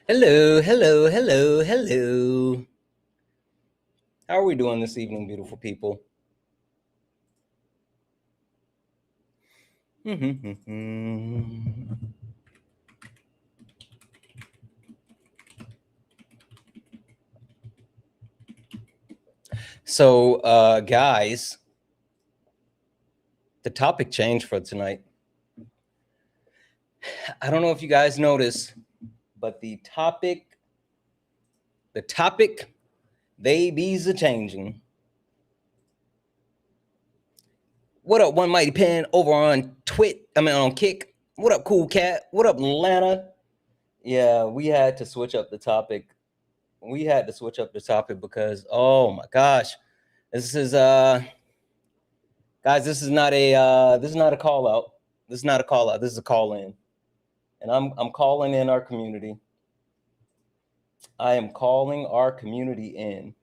Hello, hello, hello, hello. How are we doing this evening, beautiful people? So, guys, the topic changed for tonight. I don't know if you guys noticed, but the topic, they bees are changing. What up, One Mighty Pen over on on Kick? What up, Cool Cat? What up, Atlanta? Yeah, we had to switch up the topic. We had to switch up the topic because, oh my gosh, this is guys, this is not a call out. This is not a call out. This is a call in, and I'm calling in our community. I am calling our community in.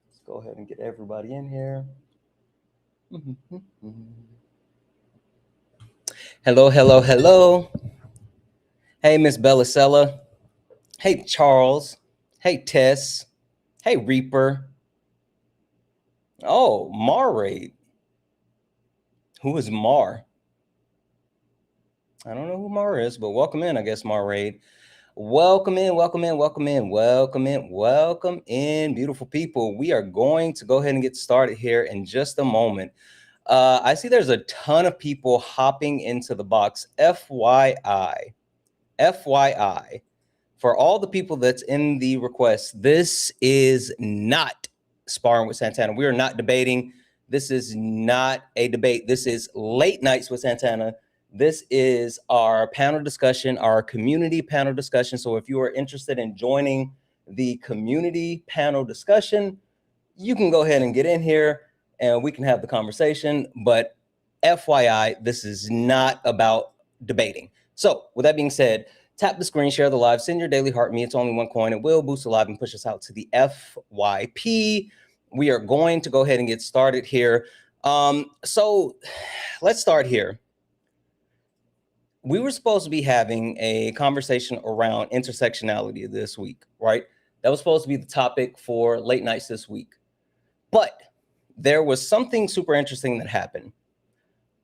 Let's go ahead and get everybody in here. Hello, hello, hello. Hey, Miss Bellicella. Hey, Charles. Hey, Tess. Hey, Reaper. Oh, Mar Raid. Who is Mar? I don't know who Mar is, but welcome in, I guess, Mar Raid. Welcome in, welcome in, welcome in, welcome in, welcome in, beautiful people. We are going to go ahead and get started here in just a moment. I see there's a ton of people hopping into the box. FYI, FYI, for all the people that's in the request, this is not sparring with Santana. We are not debating. This is not a debate. This is late nights with Santana. This is our panel discussion, our community panel discussion. So if you are interested in joining the community panel discussion, you can go ahead and get in here and we can have the conversation. But FYI, this is not about debating. So with that being said, tap the screen, share the live, send your daily heart me. It's only one coin. It will boost the live and push us out to the FYP. We are going to go ahead and get started here. So let's start here. We were supposed to be having a conversation around intersectionality this week, right? That was supposed to be the topic for late nights this week. But there was something super interesting that happened.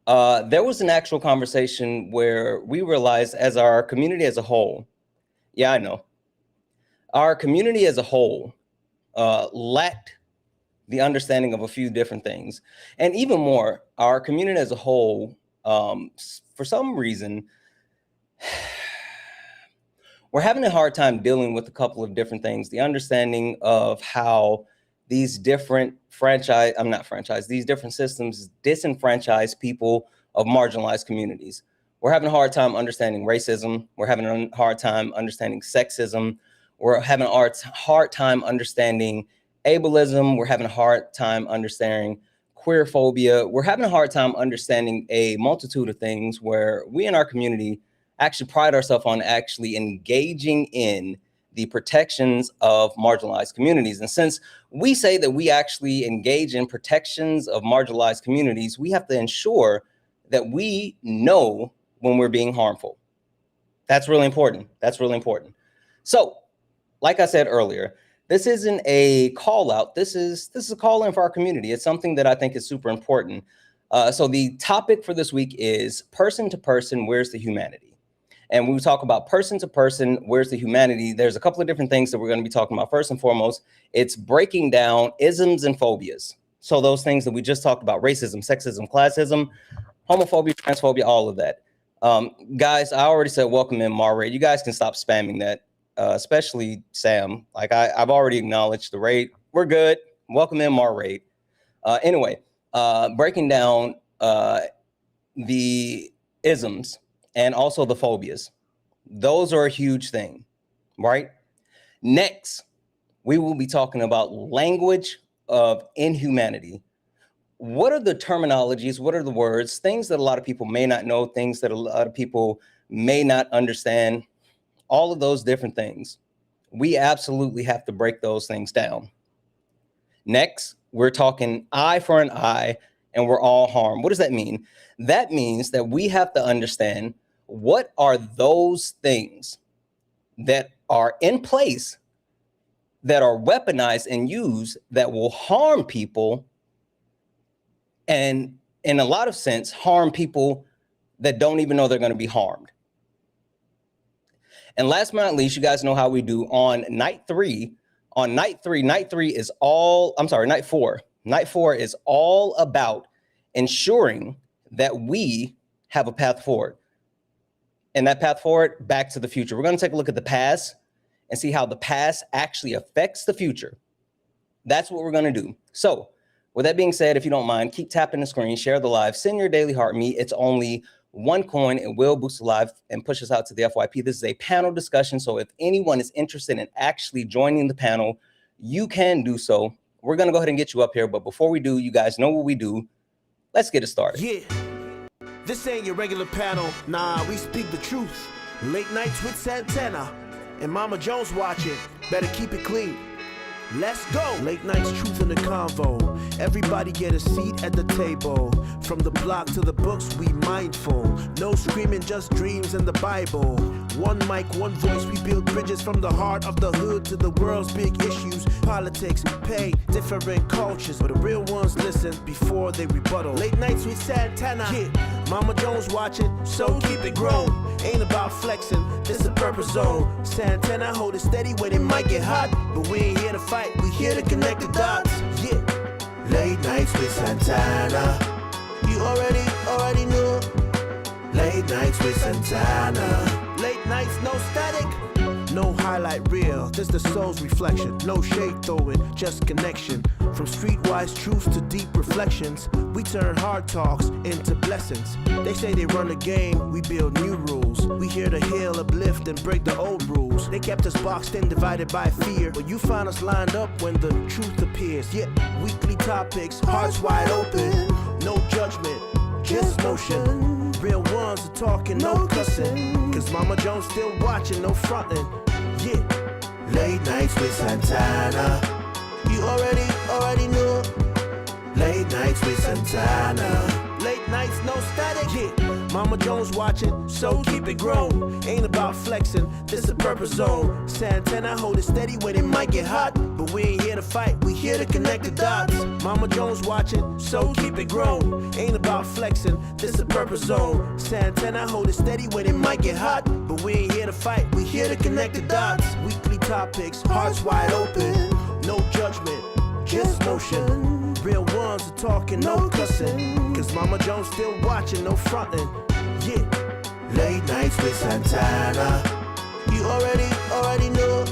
There was an actual conversation where we realized as our community as a whole, yeah, I know, our community as a whole lacked the understanding of a few different things. And even more, our community as a whole, for some reason, we're having a hard time dealing with a couple of different things. The understanding of how these different these different systems disenfranchise people of marginalized communities. We're having a hard time understanding racism. We're having a hard time understanding sexism. We're having a hard time understanding ableism. We're having a hard time understanding queerphobia. We're having a hard time understanding a multitude of things where we in our community actually pride ourselves on actually engaging in the protections of marginalized communities. And since we say that we actually engage in protections of marginalized communities, we have to ensure that we know when we're being harmful. That's really important. That's really important. So, like I said earlier, this isn't a call out. This is a call in for our community. It's something that I think is super important. So the topic for this week is person to person, where's the humanity? And when we talk about person to person, where's the humanity? There's a couple of different things that we're going to be talking about. First and foremost, it's breaking down isms and phobias. So those things that we just talked about, racism, sexism, classism, homophobia, transphobia, all of that. Guys, I already said welcome in, Mar. You guys can stop spamming that, especially Sam. Like I've already acknowledged the raid. We're good. Welcome in, Mar. Anyway, breaking down the isms and also the phobias. Those are a huge thing, right? Next, we will be talking about language of inhumanity. What are the terminologies? What are the words? Things that a lot of people may not know, things that a lot of people may not understand, all of those different things. We absolutely have to break those things down. Next, we're talking eye for an eye and we're all harmed. What does that mean? That means that we have to understand what are those things that are in place that are weaponized and used that will harm people, and in a lot of sense, harm people that don't even know they're going to be harmed. And last but not least, you guys know how we do on night three. On night three is all, I'm sorry, night four. Night four is all about ensuring that we have a path forward. And that path forward, back to the future. We're going to take a look at the past and see how the past actually affects the future. That's what we're going to do. So with that being said, if you don't mind, keep tapping the screen, share the live, send your daily heart me. It's only one coin. It will boost the live and push us out to the FYP. This is a panel discussion. So if anyone is interested in actually joining the panel, you can do so. We're going to go ahead and get you up here. But before we do, you guys know what we do. Let's get it started. Yeah, this ain't your regular panel. Nah, we speak the truth. Late nights with Santana and Mama Jones watching. Better keep it clean. Let's go. Late nights, truth in the convo. Everybody get a seat at the table. From the block to the books, we mindful. No screaming, just dreams and the Bible. One mic, one voice, we build bridges from the heart of the hood to the world's big issues. Politics, pay, different cultures, but the real ones listen before they rebuttal. Late nights with Santana, yeah. Mama Jones watching, so keep it grown. Ain't about flexing, this a purpose zone. Santana hold it steady when it might get hot, but we ain't here to fight, we here to connect the dots. Yeah, late nights with Santana. You already knew. Late nights with Santana. Late nights, no static. No highlight reel, just the soul's reflection. No shade throwing, just connection. From streetwise truths to deep reflections, we turn hard talks into blessings. They say they run the game, we build new rules. We here to heal, uplift, and break the old rules. They kept us boxed in, divided by fear, but you find us lined up when the truth appears. Yeah, weekly topics, hearts wide open. No judgment, just motion. Real ones are talking, no cussing. Cause Mama Jones still watching, no fronting. Yeah, late nights with Santana. You already knew. Late nights with Santana. Late nights, no static. Yeah, Mama Jones watching, so keep it grown. Ain't about flexing, this a purpose zone. Santana hold it steady when it might get hot, but we ain't here to fight, we here to connect the dots. Mama Jones watching, so keep it grown. Ain't about flexing, this a purpose zone. Santana hold it steady when it might get hot, but we ain't here to fight, we here to connect the dots. Weekly topics, hearts wide open. No judgment, just motion. Real ones are talking, no cussing. Cause Mama Jones still watching, no fronting. Yeah, late nights with Santana. You already knew.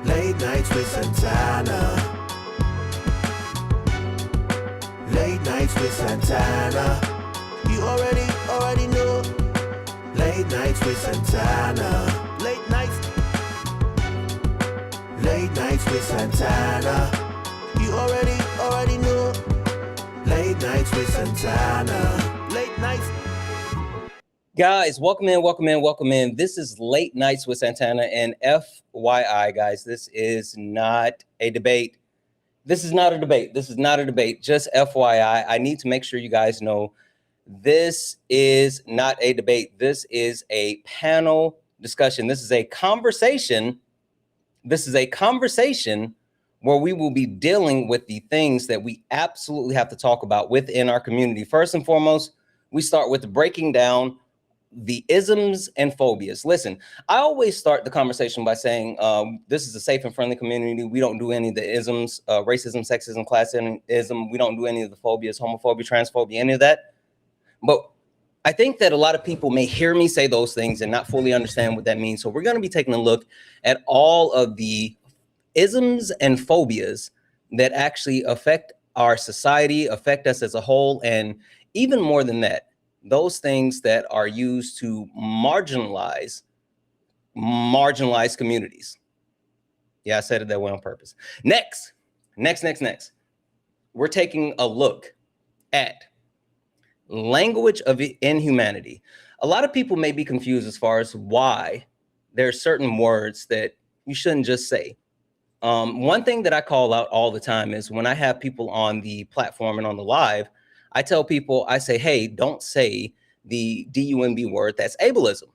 Late nights with Santana. Late nights with Santana. You already knew. Late nights with Santana. Late nights. Late nights with Santana. You already knew. Late nights with Santana. Late nights. Guys, welcome in. This is Late Nights with Santana, and FYI, guys, this is not a debate. This is not a debate. Just FYI, I need to make sure you guys know this is not a debate. This is a panel discussion. This is a conversation. Where we will be dealing with the things that we absolutely have to talk about within our community. First and foremost, we start with breaking down the isms and phobias. Listen, I always start the conversation by saying this is a safe and friendly community. We don't do any of the isms, racism, sexism, classism. We don't do any of the phobias, homophobia, transphobia, any of that. But I think that a lot of people may hear me say those things and not fully understand what that means. So we're going to be taking a look at all of the isms and phobias that actually affect our society, affect us as a whole, and even more than that, those things that are used to marginalize communities. Yeah, I said it that way on purpose. Next, we're taking a look at language of inhumanity. A lot of people may be confused as far as why there are certain words that You shouldn't just say. One thing that I call out all the time is when I have people on the platform and on the live, I tell people, I say, hey, don't say the DUMB word, that's ableism.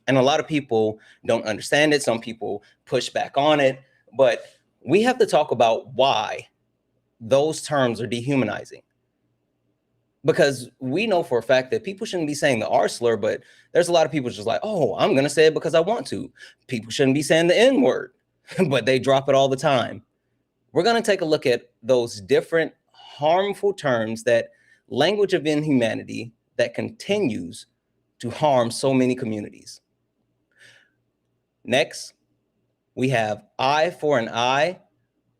And a lot of people don't understand it. Some people push back on it, but we have to talk about why those terms are dehumanizing. Because we know for a fact that people shouldn't be saying the R slur, but there's a lot of people just like, oh, I'm going to say it because I want to. People shouldn't be saying the N word, but they drop it all the time. We're going to take a look at those different harmful terms, that language of inhumanity that continues to harm so many communities. Next, we have eye for an eye,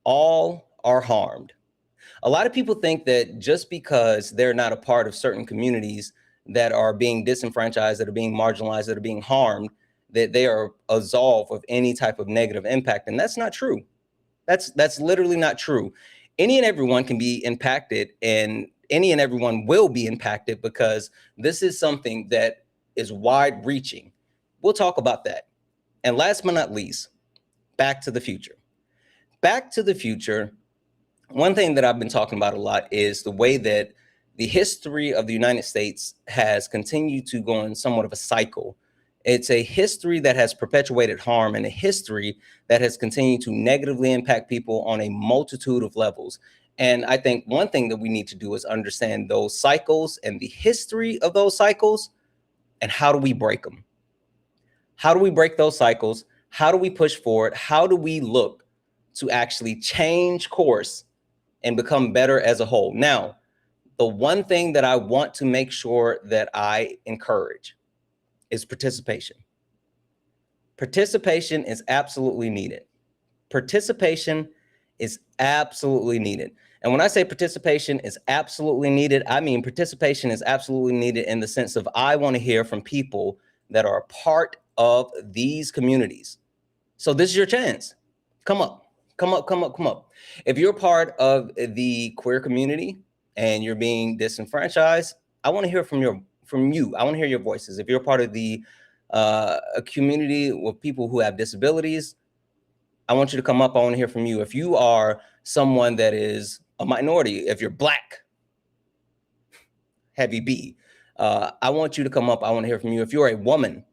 all are harmed. A lot of people think that just because they're not a part of certain communities that are being disenfranchised, that are being marginalized, that are being harmed, that they are absolved of any type of negative impact. And that's not true. That's literally not true. Any and everyone can be impacted, and any and everyone will be impacted, because this is something that is wide reaching. We'll talk about that. And last but not least, Back to the Future. Back to the Future, one thing that I've been talking about a lot is the way that the history of the United States has continued to go in somewhat of a cycle. It's a history that has perpetuated harm, and a history that has continued to negatively impact people on a multitude of levels. And I think one thing that we need to do is understand those cycles and the history of those cycles, and how do we break them? How do we break those cycles? How do we push forward? How do we look to actually change course and become better as a whole? Now, the one thing that I want to make sure that I encourage is participation. Participation is absolutely needed. Participation is absolutely needed. And when I say participation is absolutely needed, I mean participation is absolutely needed in the sense of, I want to hear from people that are a part of these communities. So this is your chance. Come up, come up, come up, come up. If you're part of the queer community and you're being disenfranchised, I want to hear from you. I want to hear your voices. If you're part of the a community with people who have disabilities, I want you to come up. I want to hear from you. If you are someone that is a minority, if you're Black, heavy B, I want you to come up. I want to hear from you. If you're a woman,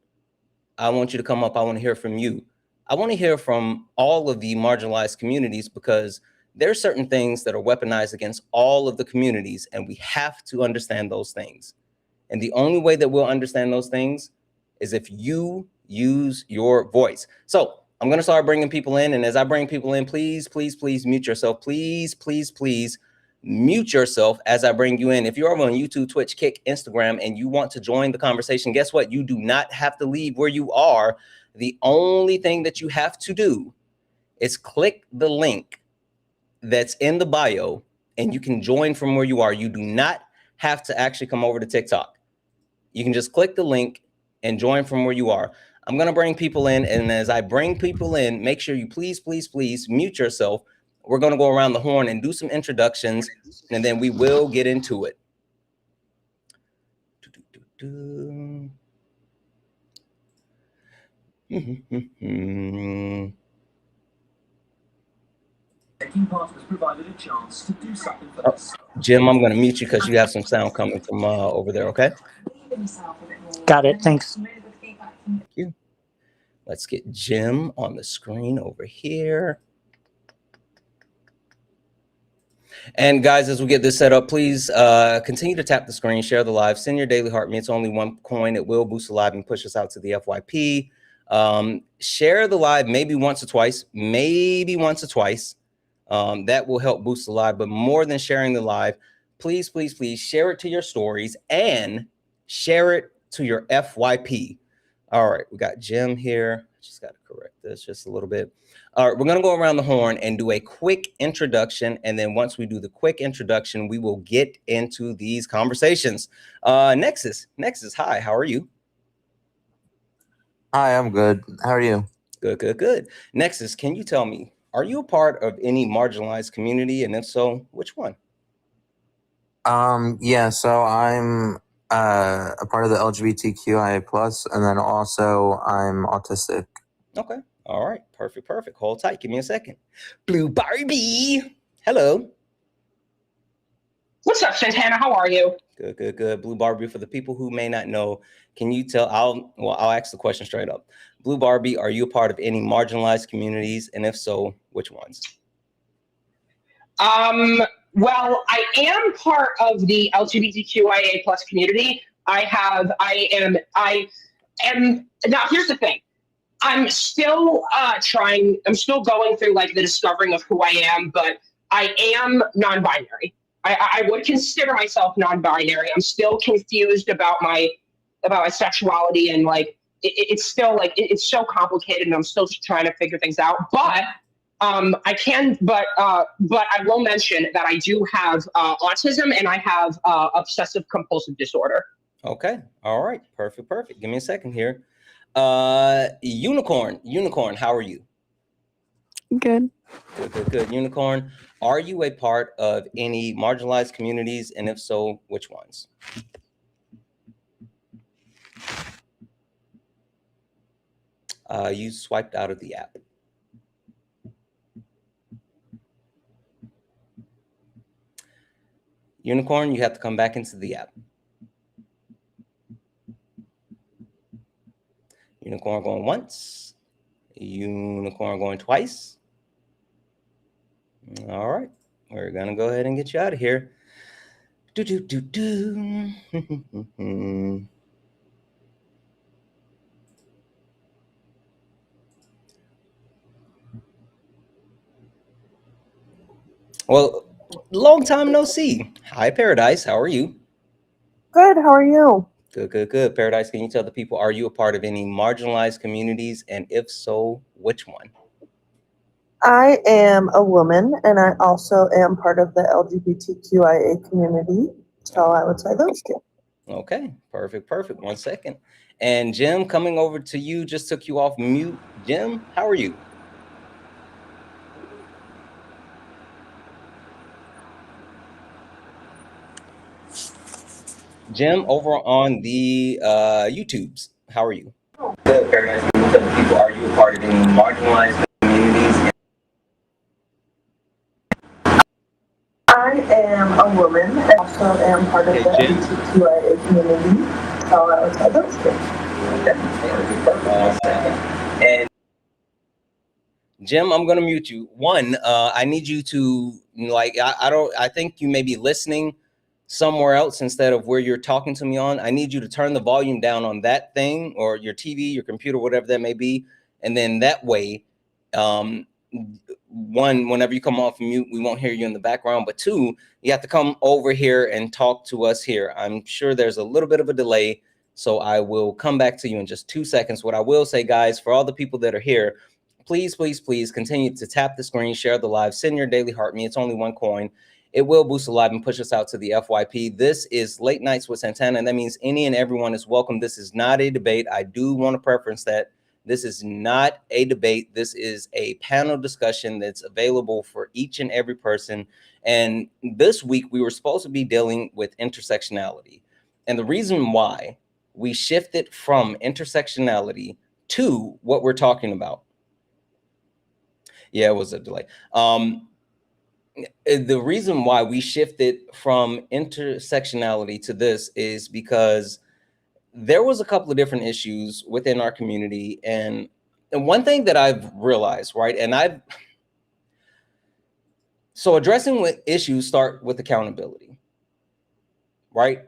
I want you to come up. I want to hear from you. I want to hear from all of the marginalized communities, because there are certain things that are weaponized against all of the communities, and we have to understand those things. And the only way that we'll understand those things is if you use your voice. So I'm going to start bringing people in. And as I bring people in, please, please, please mute yourself. Please, please, please mute yourself as I bring you in. If you're over on YouTube, Twitch, Kick, Instagram, and you want to join the conversation, guess what? You do not have to leave where you are. The only thing that you have to do is click the link that's in the bio, and you can join from where you are. You do not have to actually come over to TikTok. You can just click the link and join from where you are. I'm going to bring people in, and as I bring people in, make sure you please, please, please mute yourself. We're going to go around the horn and do some introductions, and then we will get into it. Jim, I'm going to mute you because you have some sound coming from over there, okay? Got it, thanks. Thank you. Let's get Jim on the screen over here. And guys, as we get this set up, please continue to tap the screen, share the live, send your daily heart. It's only one coin. It will boost the live and push us out to the FYP. Share the live maybe once or twice, that will help boost the live. But more than sharing the live, please, please, please share it to your stories and share it to your FYP. All right, we got Jim here. Just got to correct this just a little bit. All right, we're going to go around the horn and do a quick introduction. And then once we do the quick introduction, we will get into these conversations. Nexus, hi, how are you? Hi, I'm good. How are you? Good, good, good. Nexus, can you tell me, are you a part of any marginalized community? And if so, which one? Yeah, so I'm a part of the LGBTQIA+, and then also I'm autistic. Okay. All right, perfect, perfect. Hold tight. Give me a second. Blue Barbie, hello. What's up, Santana? How are you? Good, good, good. Blue Barbie, for the people who may not know, can you tell, I'll ask the question straight up. Blue Barbie, are you a part of any marginalized communities? And if so, which ones? Well, I am part of the LGBTQIA plus community. I am, now here's the thing. I'm still I'm still going through like the discovering of who I am, but I am non-binary. I would consider myself non-binary. I'm still confused about my sexuality, and like it's still like it's so complicated, and I'm still trying to figure things out. But but I will mention that I do have autism, and I have obsessive compulsive disorder. Okay. All right. Perfect. Perfect. Give me a second here. Unicorn, how are you? Good. Good, good, good. Unicorn, are you a part of any marginalized communities? And if so, which ones? You swiped out of the app. Unicorn, you have to come back into the app. Unicorn going once. Unicorn going twice. All right, we're gonna go ahead and get you out of here. Well, long time no see. Hi, Paradise. How are you? Good. How are you? Good, good, good. Paradise, can you tell the people, are you a part of any marginalized communities? And if so, which one? I am a woman, and I also am part of the LGBTQIA community. So I would say those two. Okay, perfect, perfect. 1 second. And Jim, coming over to you, just took you off mute. Jim, how are you? Jim, over on the YouTubes, how are you? Good, Paradise. Can you tell the people, are you a part of any marginalized communities? I am a woman, and also am part of the LGBTQIA community. So I would say those two. Okay, perfect. 1 second. And Jim, I'm gonna mute you. One, I need you to I think you may be listening somewhere else instead of where you're talking to me on. I need you to turn the volume down on that thing, or your TV, your computer, whatever that may be. And then that way, one, whenever you come off mute, we won't hear you in the background. But two, you have to come over here and talk to us here. I'm sure there's a little bit of a delay, so I will come back to you in just 2 seconds. What I will say, guys, for all the people that are here, please, please, please continue to tap the screen, share the live, send your daily heart me. It's only 1 coin. It will boost the live and push us out to the FYP. This is Late Nights with Santana, and that means any and everyone is welcome. This is not a debate. I do want to preference that. This is not a debate. This is a panel discussion that's available for each and every person. And this week, we were supposed to be dealing with intersectionality. And the reason why we shifted from intersectionality to what we're talking about. Yeah, it was a delay. The reason why we shifted from intersectionality to this is because there was a couple of different issues within our community. And one thing that I've realized, right, so addressing with issues start with accountability, right?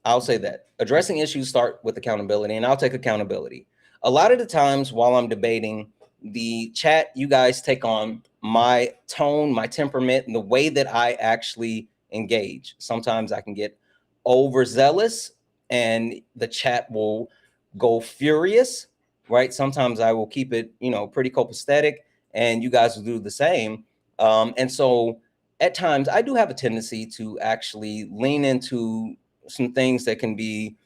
I'll say that. Addressing issues start with accountability, and I'll take accountability. A lot of the times while I'm debating, the chat, you guys take on my tone, my temperament, and the way that I actually engage. Sometimes I can get overzealous and the chat will go furious, right? Sometimes I will keep it, pretty copacetic, and you guys will do the same. And so at times I do have a tendency to actually lean into some things that can be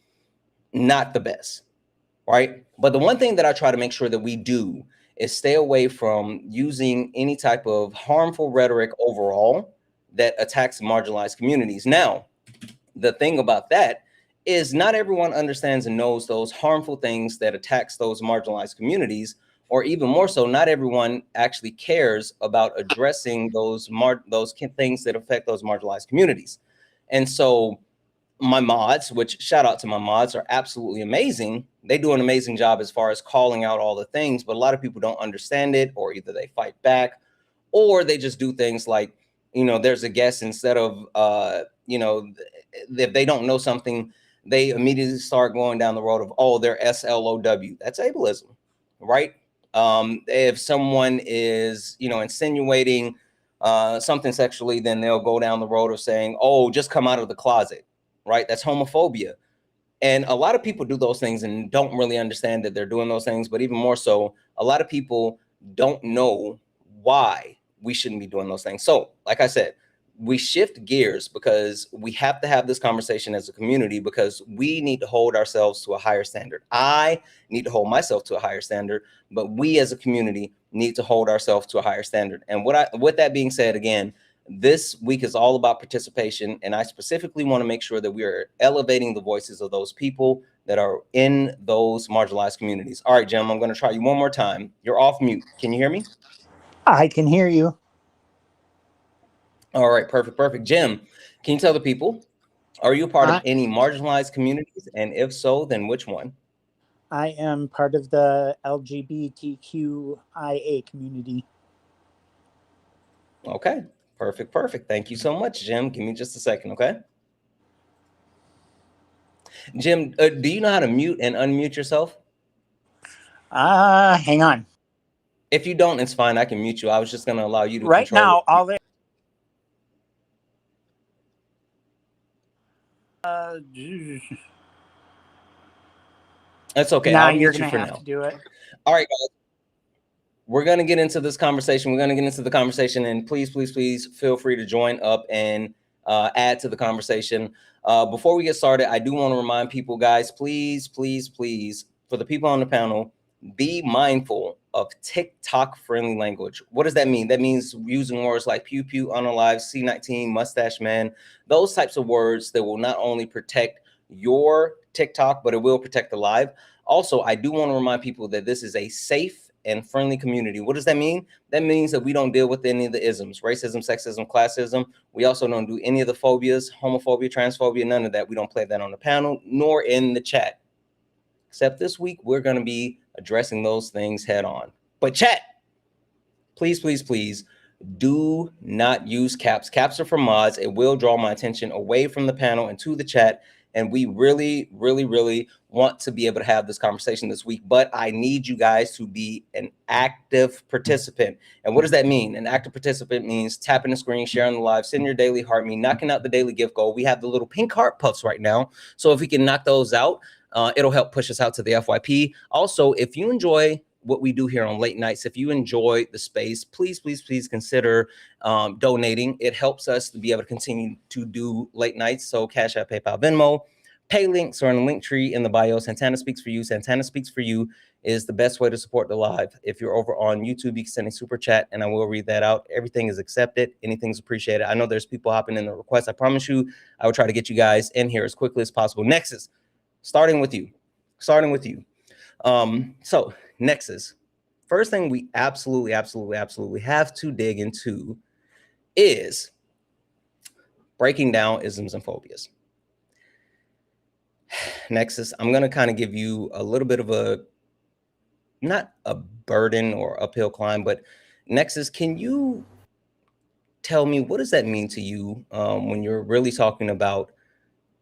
not the best, right? But the one thing that I try to make sure that we do is stay away from using any type of harmful rhetoric overall that attacks marginalized communities. Now, the thing about that is not everyone understands and knows those harmful things that attacks those marginalized communities or even more so, not everyone actually cares about addressing those things that affect those marginalized communities. And so my mods, which shout out to my mods, are absolutely amazing. They do an amazing job as far as calling out all the things, but a lot of people don't understand it, or either they fight back, or they just do things like, you know, there's a guess, instead of, you know, if they don't know something, they immediately start going down the road of, oh, they're SLOW. That's ableism, right? If someone is, you know, insinuating something sexually, then they'll go down the road of saying, oh, just come out of the closet, right? That's homophobia. And a lot of people do those things and don't really understand that they're doing those things. But even more so, a lot of people don't know why we shouldn't be doing those things. So, like I said, we shift gears because we have to have this conversation as a community, because we need to hold ourselves to a higher standard. I need to hold myself to a higher standard, but we as a community need to hold ourselves to a higher standard. And with that being said, again, this week is all about participation, and I specifically want to make sure that we are elevating the voices of those people that are in those marginalized communities. All right, Jim, I'm going to try you one more time. You're off mute. Can you hear me? I can hear you. All right, perfect. Jim, can you tell the people, are you a part of any marginalized communities? And if so, then which one? I am part of the LGBTQIA community. Okay, perfect. Thank you so much, Jim. Give me just a second, okay? Jim, do you know how to mute and unmute yourself? Hang on. If you don't, it's fine. I can mute you. I was just going to allow you to right control now. it. All they That's okay. Now I'll you're mute you gonna for have now. to do it. All right, guys. We're going to get into this conversation. And please feel free to join up and add to the conversation. Before we get started, I do want to remind people, guys, please, for the people on the panel, be mindful of TikTok friendly language. What does that mean? That means using words like pew pew, unalive, C19, mustache man, those types of words that will not only protect your TikTok, but it will protect the live. Also, I do want to remind people that this is a safe and friendly community. What does that mean? That means that we don't deal with any of the isms, racism, sexism, classism. We also don't do any of the phobias, homophobia, transphobia, none of that. We don't play that on the panel nor in the chat. Except this week, we're going to be addressing those things head on. But chat, please, do not use caps. Caps are for mods. It will draw my attention away from the panel and to the chat. And we really want to be able to have this conversation this week. But I need you guys to be an active participant. And what does that mean? An active participant means tapping the screen, sharing the live, sending your daily heart, knocking out the daily gift goal. We have the little pink heart puffs right now. So if we can knock those out, it'll help push us out to the FYP. Also, if you enjoy what we do here on late nights, if you enjoy the space, please consider donating. It helps us to be able to continue to do late nights. So Cash App, PayPal, Venmo, pay links are in the link tree in the bio. Santana Speaks for You. Santana Speaks for You is the best way to support the live. If you're over on YouTube, you can send a super chat and I will read that out. Everything is accepted. Anything's appreciated. I know there's people hopping in the request. I promise you, I will try to get you guys in here as quickly as possible. Nexus, starting with you. So Nexus, first thing we absolutely have to dig into is breaking down isms and phobias. Nexus, I'm going to kind of give you a little bit of a, not a burden or uphill climb, but Nexus, can you tell me, what does that mean to you when you're really talking about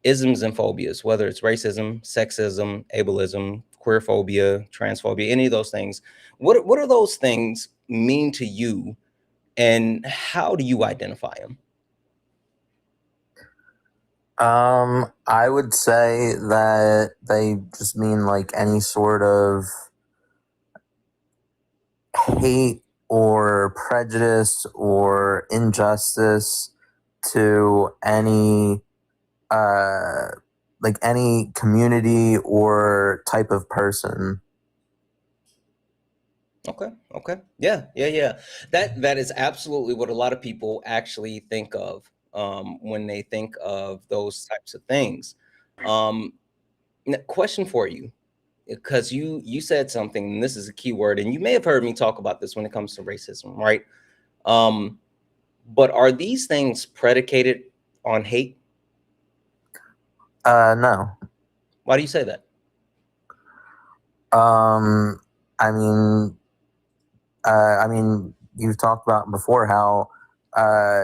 isms and phobias, whether it's racism, sexism, ableism, queerphobia, transphobia, any of those things? What are those things mean to you, and how do you identify them? I would say that they just mean like any sort of hate or prejudice or injustice to any like any community or type of person. Okay. Yeah. That is absolutely what a lot of people actually think of when they think of those types of things. Question for you. because you said something, and this is a key word, and you may have heard me talk about this when it comes to racism, right? But are these things predicated on hate? No. Why do you say that? I mean, you've talked about before how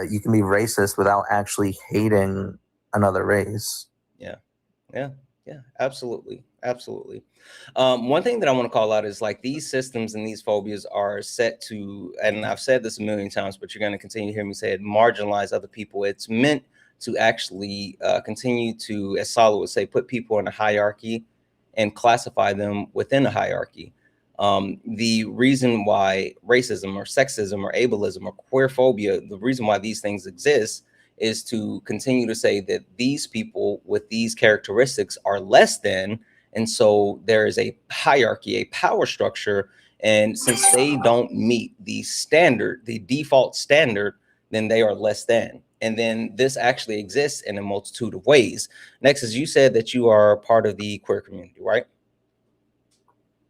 you can be racist without actually hating another race. Yeah, absolutely. One thing that I want to call out is like these systems and these phobias are set to, and I've said this a million times, but you're going to continue to hear me say it, marginalize other people. It's meant to actually continue to, as Salo would say, put people in a hierarchy and classify them within a hierarchy. The reason why racism or sexism or ableism or queerphobia, the reason why these things exist is to continue to say that these people with these characteristics are less than, and so there is a hierarchy, a power structure, and since they don't meet the standard, the default standard, then they are less than. And then this actually exists in a multitude of ways. Next, as you said that you are part of the queer community, right?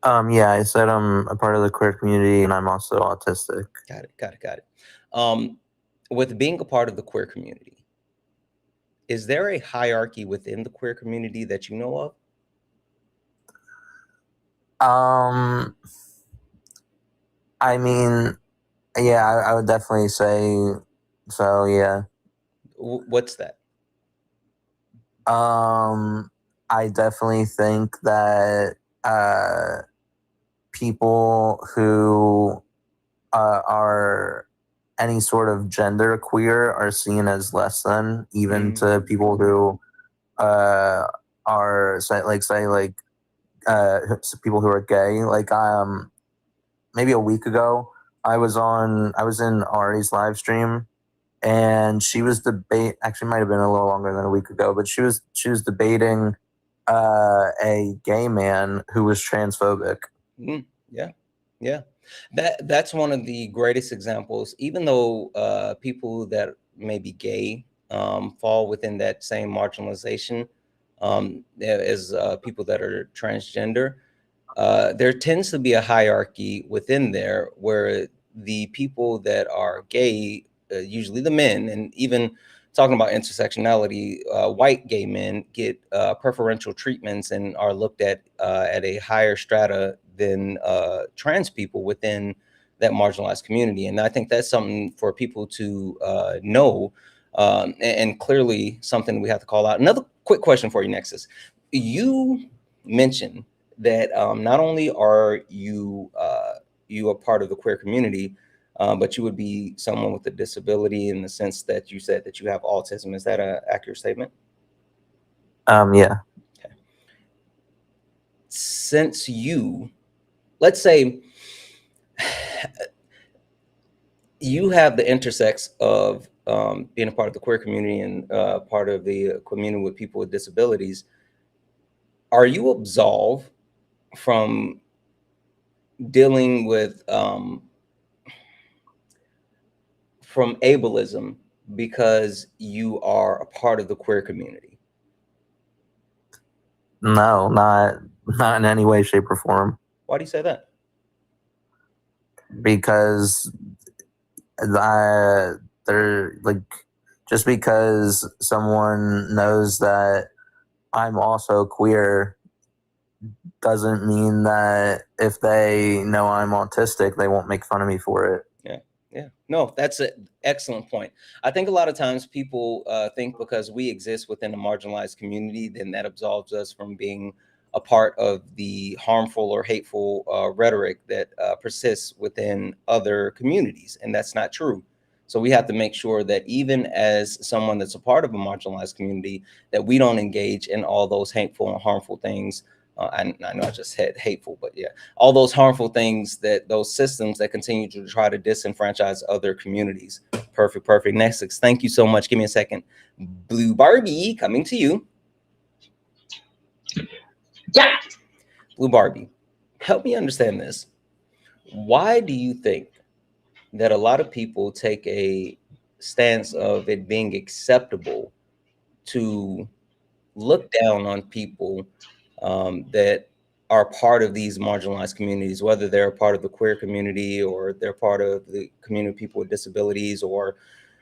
Yeah, I said I'm a part of the queer community, and I'm also autistic. Got it. With being a part of the queer community, is there a hierarchy within the queer community that you know of? I mean, yeah, I would definitely say so. Yeah. What's that? I definitely think that people who are any sort of gender queer are seen as less than, even to people who are say people who are gay. Like maybe a week ago, I was in Ari's live stream, and she was actually might have been a little longer than a week ago, but she was debating a gay man who was transphobic. Yeah. That's one of the greatest examples. Even though people that may be gay fall within that same marginalization as people that are transgender, there tends to be a hierarchy within there where the people that are gay, usually the men, and even talking about intersectionality, white gay men get preferential treatments and are looked at a higher strata than trans people within that marginalized community. And I think that's something for people to know, and clearly something we have to call out. Another quick question for you, Nexus. You mentioned that not only are you a part of the queer community, but you would be someone with a disability in the sense that you said that you have autism. Is that an accurate statement? Yeah. Okay. Since let's say you have the intersex of being a part of the queer community and part of the community with people with disabilities, are you absolved from dealing with from ableism because you are a part of the queer community? No, not in any way, shape, or form. Why do you say that? Because they're like, just because someone knows that I'm also queer doesn't mean that if they know I'm autistic, they won't make fun of me for it. Yeah. No, that's an excellent point. I think a lot of times people think because we exist within a marginalized community, then that absolves us from being a part of the harmful or hateful rhetoric that persists within other communities. And that's not true. So we have to make sure that even as someone that's a part of a marginalized community, that we don't engage in all those hateful and harmful things. I know I just said hateful, but yeah, all those harmful things, that those systems that continue to try to disenfranchise other communities. Perfect. Next, thank you so much. Give me a second. Blue Barbie, coming to you. Yeah. Blue Barbie, help me understand this. Why do you think that a lot of people take a stance of it being acceptable to look down on people that are part of these marginalized communities, whether they're a part of the queer community or they're part of the community of people with disabilities, or,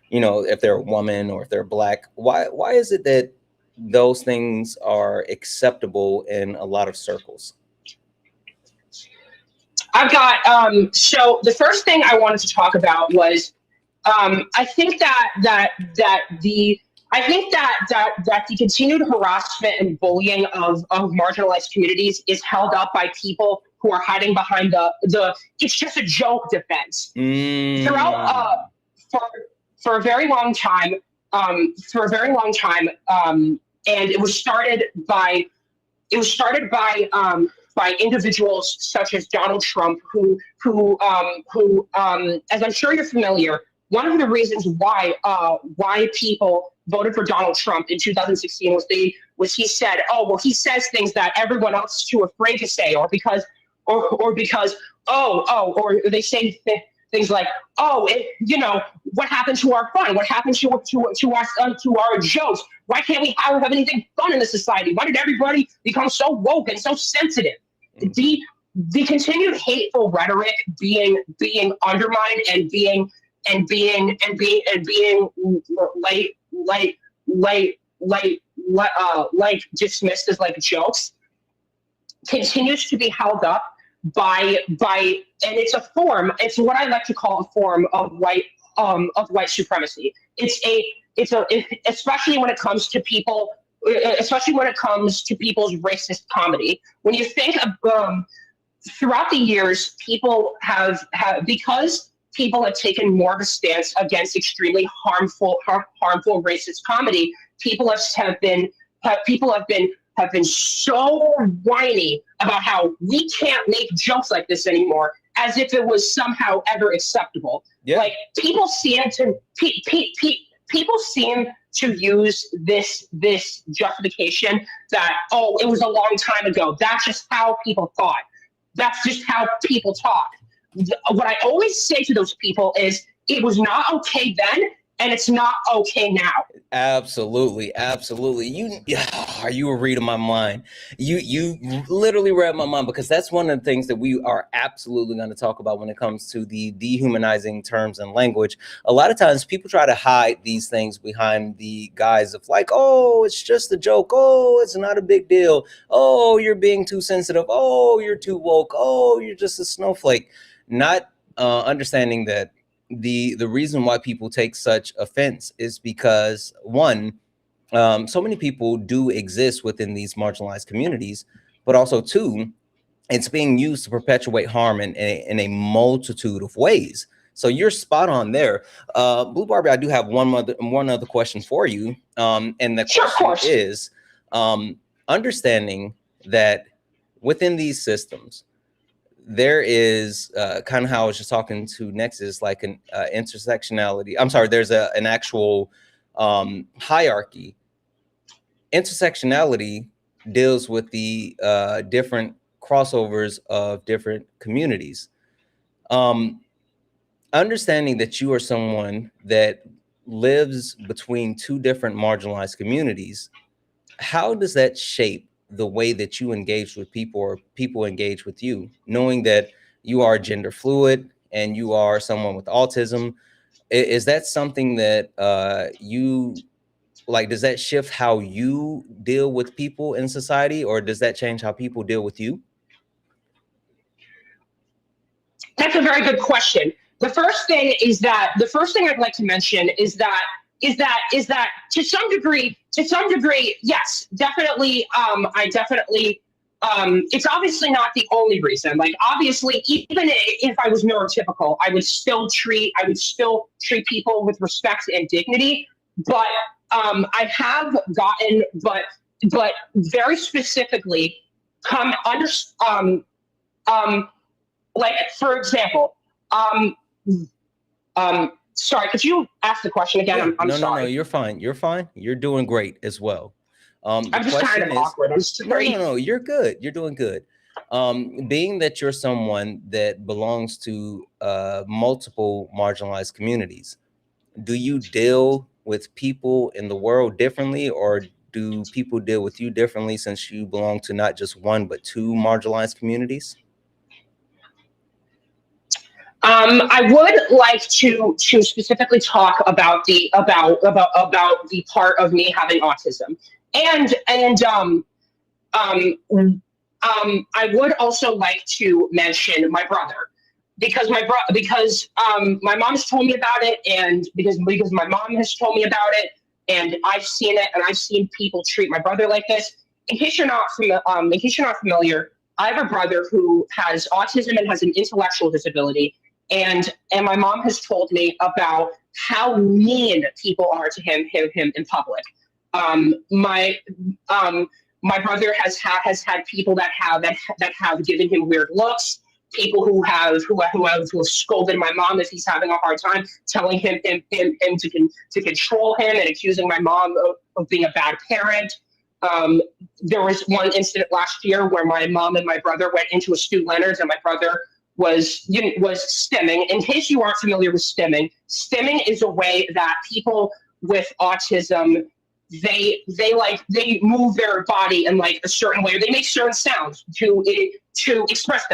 you know, if they're a woman or if they're Black, why is it that those things are acceptable in a lot of circles? I've got so the first thing I wanted to talk about was I think that the continued harassment and bullying of marginalized communities is held up by people who are hiding behind the it's just a joke defense. Throughout for a very long time, and it was started by individuals such as Donald Trump, who as I'm sure you're familiar, one of the reasons why people voted for Donald Trump in 2016 was he said, oh well, he says things that everyone else is too afraid to say, or because they say things like, oh, you know, what happened to our fun? What happened to us to our jokes? Why can't we have anything fun in the society? Why did everybody become so woke and so sensitive? The continued hateful rhetoric being undermined and being dismissed as like jokes continues to be held up by and it's what I like to call a form of white supremacy. Especially when it comes to people's racist comedy. When you think of throughout the years, people have because people have taken more of a stance against extremely harmful racist comedy. People have been so whiny about how we can't make jokes like this anymore, as if it was somehow ever acceptable. Yeah. Like people seem to use this justification that, oh, it was a long time ago. That's just how people thought. That's just how people talk. What I always say to those people is, it was not okay then, and it's not okay now. Absolutely. You were reading my mind. You literally read my mind, because that's one of the things that we are absolutely going to talk about when it comes to the dehumanizing terms and language. A lot of times people try to hide these things behind the guise of like, oh, it's just a joke. Oh, it's not a big deal. Oh, you're being too sensitive. Oh, you're too woke. Oh, you're just a snowflake. Not understanding that the reason why people take such offense is because, one, so many people do exist within these marginalized communities, but also, two, it's being used to perpetuate harm in a multitude of ways. So you're spot on there. Blue Barbie, I do have one other question for you. And the question is, understanding that within these systems, there is kind of how I was just talking to Nexus, like an intersectionality. I'm sorry, there's an actual hierarchy. Intersectionality deals with the different crossovers of different communities. Understanding that you are someone that lives between two different marginalized communities, how does that shape the way that you engage with people, or people engage with you, knowing that you are gender fluid and you are someone with autism? Is that something that you like? Does that shift how you deal with people in society, or does that change how people deal with you? That's a very good question. The first thing I'd like to mention is that to some degree, yes, definitely. It's obviously not the only reason. Like, obviously, even if I was neurotypical, I would still treat people with respect and dignity. But I have gotten, but very specifically, like, for example, sorry, could you ask the question again? I'm sorry. No, you're fine. You're doing great as well. I'm just kind of awkward. No, you're good. You're doing good. Being that you're someone that belongs to multiple marginalized communities, do you deal with people in the world differently, or do people deal with you differently since you belong to not just one but two marginalized communities? I would like to specifically talk about the part of me having autism, and I would also like to mention my brother, because my mom has told me about it, and because my mom has told me about it, and I've seen it, and I've seen people treat my brother like this. In case you're not familiar, I have a brother who has autism and has an intellectual disability, and my mom has told me about how mean people are to him in public. My brother has had people that have given him weird looks, people who have scolded my mom if he's having a hard time, telling him to control him and accusing my mom of being a bad parent. There was one incident last year where my mom and my brother went into a Stu Leonard's, and my brother was stimming. In case you aren't familiar with stimming is a way that people with autism, they move their body in like a certain way, or they make certain sounds to express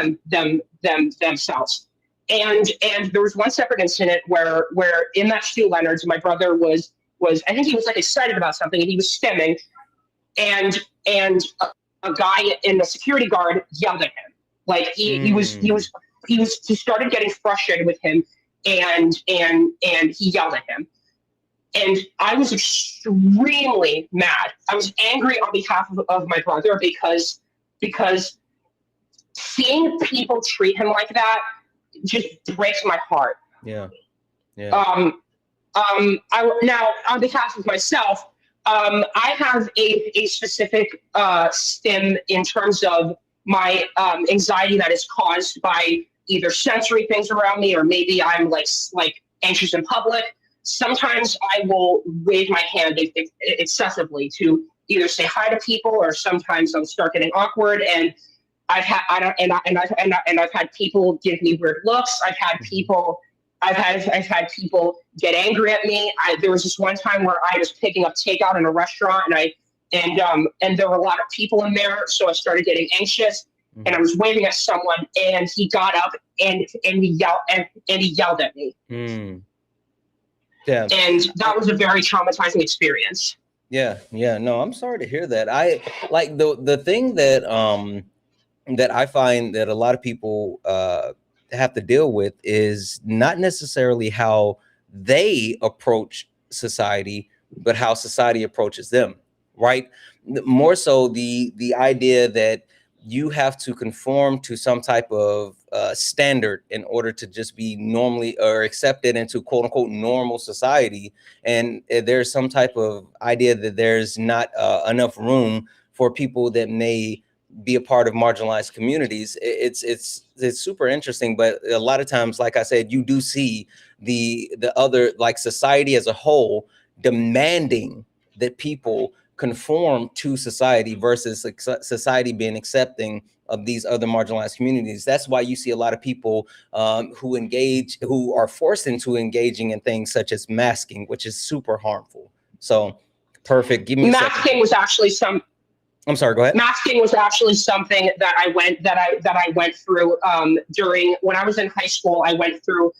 themselves. And there was one separate incident where in that Stu Leonard's, my brother was I think he was like excited about something, and he was stimming, and a guy in the security guard yelled at him. Like he started getting frustrated with him, and he yelled at him. And I was extremely mad. I was angry on behalf of my brother because seeing people treat him like that just breaks my heart. Yeah. Now, on behalf of myself, I have a specific stim in terms of my anxiety that is caused by either sensory things around me, or maybe I'm like anxious in public. Sometimes I will wave my hand excessively to either say hi to people, or sometimes I'll start getting awkward. And I've had people give me weird looks. I've had people get angry at me. There was this one time where I was picking up takeout in a restaurant, and there were a lot of people in there, so I started getting anxious. And I was waving at someone, and he got up and he yelled at me. Yeah. And that was a very traumatizing experience. Yeah. No, I'm sorry to hear that. I like the thing that that I find that a lot of people have to deal with is not necessarily how they approach society, but how society approaches them, right? More so the idea that you have to conform to some type of standard in order to just be normally or accepted into quote unquote normal society. And there's some type of idea that there's not enough room for people that may be a part of marginalized communities. It's super interesting, but a lot of times, like I said, you do see the other, like society as a whole, demanding that people conform to society versus society being accepting of these other marginalized communities. That's why you see a lot of people who are forced into engaging in things such as masking, which is super harmful. So perfect. Give me masking was actually I'm sorry, go ahead. Masking was actually something that I went through during when I was in high school. I went through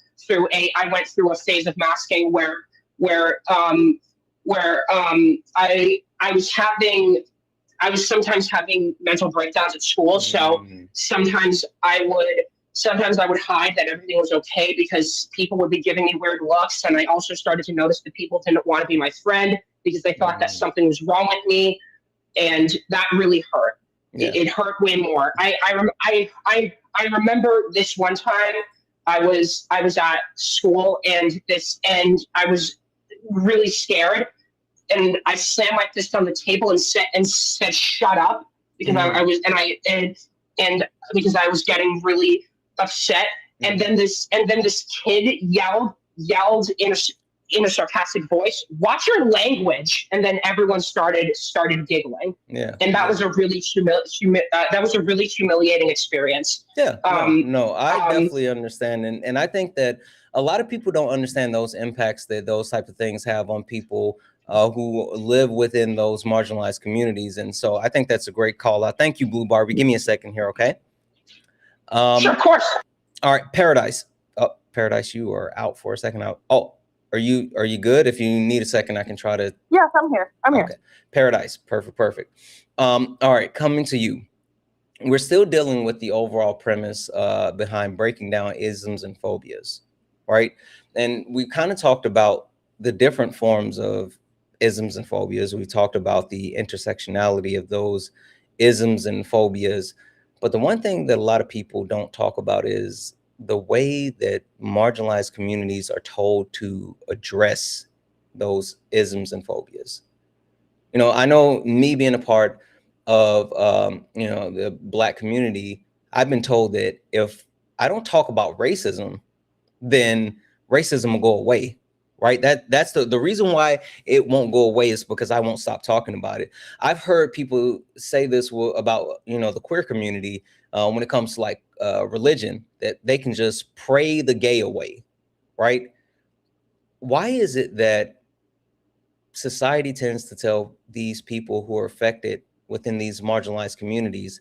a phase of masking where I was sometimes having mental breakdowns at school. So sometimes I would hide that everything was okay because people would be giving me weird looks. And I also started to notice that people didn't want to be my friend because they thought that something was wrong with me. And that really hurt. Yeah. It hurt way more. I remember this one time I was at school and I was really scared. And I slammed my fist on the table and said shut up because because I was getting really upset. And then this kid yelled in a sarcastic voice, "Watch your language!" And then everyone started giggling. Yeah, and that was a really humiliating experience. Yeah, no, I definitely understand, and I think that a lot of people don't understand those impacts that those type of things have on people who live within those marginalized communities. And so I think that's a great call out. Thank you, Blue Barbie. Give me a second here, okay? Sure, of course. All right, Paradise. Oh, Paradise, you are out for a second. Oh, are you good? If you need a second, I can try to. Yes, I'm here. I'm here. Okay, Paradise, perfect. All right, coming to you. We're still dealing with the overall premise behind breaking down isms and phobias, right? And we kind of talked about the different forms of isms and phobias. We talked about the intersectionality of those isms and phobias. But the one thing that a lot of people don't talk about is the way that marginalized communities are told to address those isms and phobias. You know, I know me being a part of, you know, the Black community, I've been told that if I don't talk about racism, then racism will go away, right? That's the reason why it won't go away is because I won't stop talking about it. I've heard people say this about, you know, the queer community when it comes to like religion, that they can just pray the gay away, right? Why is it that society tends to tell these people who are affected within these marginalized communities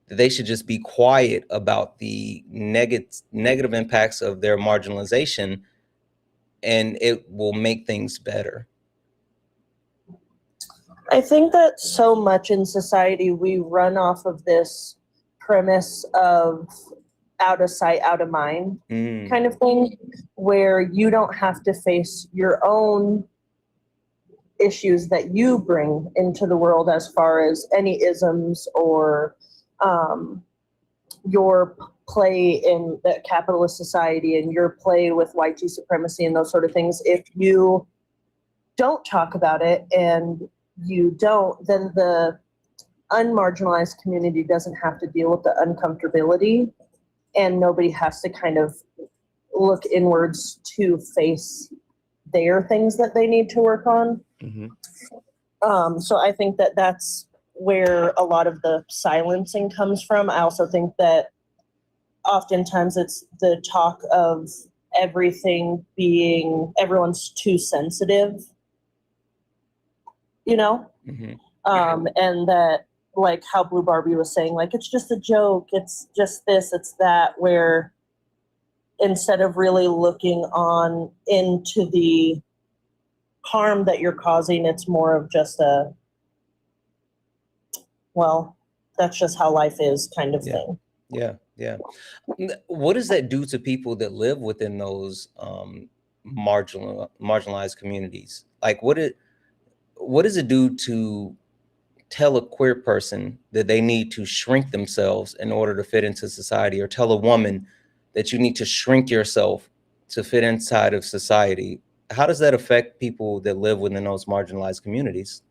that they should just be quiet about the negative impacts of their marginalization, and it will make things better? I think that so much in society we run off of this premise of out of sight, out of mind kind of thing, where you don't have to face your own issues that you bring into the world as far as any isms or your play in the capitalist society and your play with white supremacy and those sort of things. If you don't talk about it and you don't, then the unmarginalized community doesn't have to deal with the uncomfortability, and nobody has to kind of look inwards to face their things that they need to work on. So I think that that's where a lot of the silencing comes from. I also think that oftentimes it's the talk of everything being, everyone's too sensitive, you know? And that, like how Blue Barbie was saying, like, it's just a joke, it's just this, it's that, where instead of really looking on into the harm that you're causing, it's more of just a, well, that's just how life is kind of thing. Yeah. What does that do to people that live within those marginalized communities? Like, what does it do to tell a queer person that they need to shrink themselves in order to fit into society, or tell a woman that you need to shrink yourself to fit inside of society? How does that affect people that live within those marginalized communities?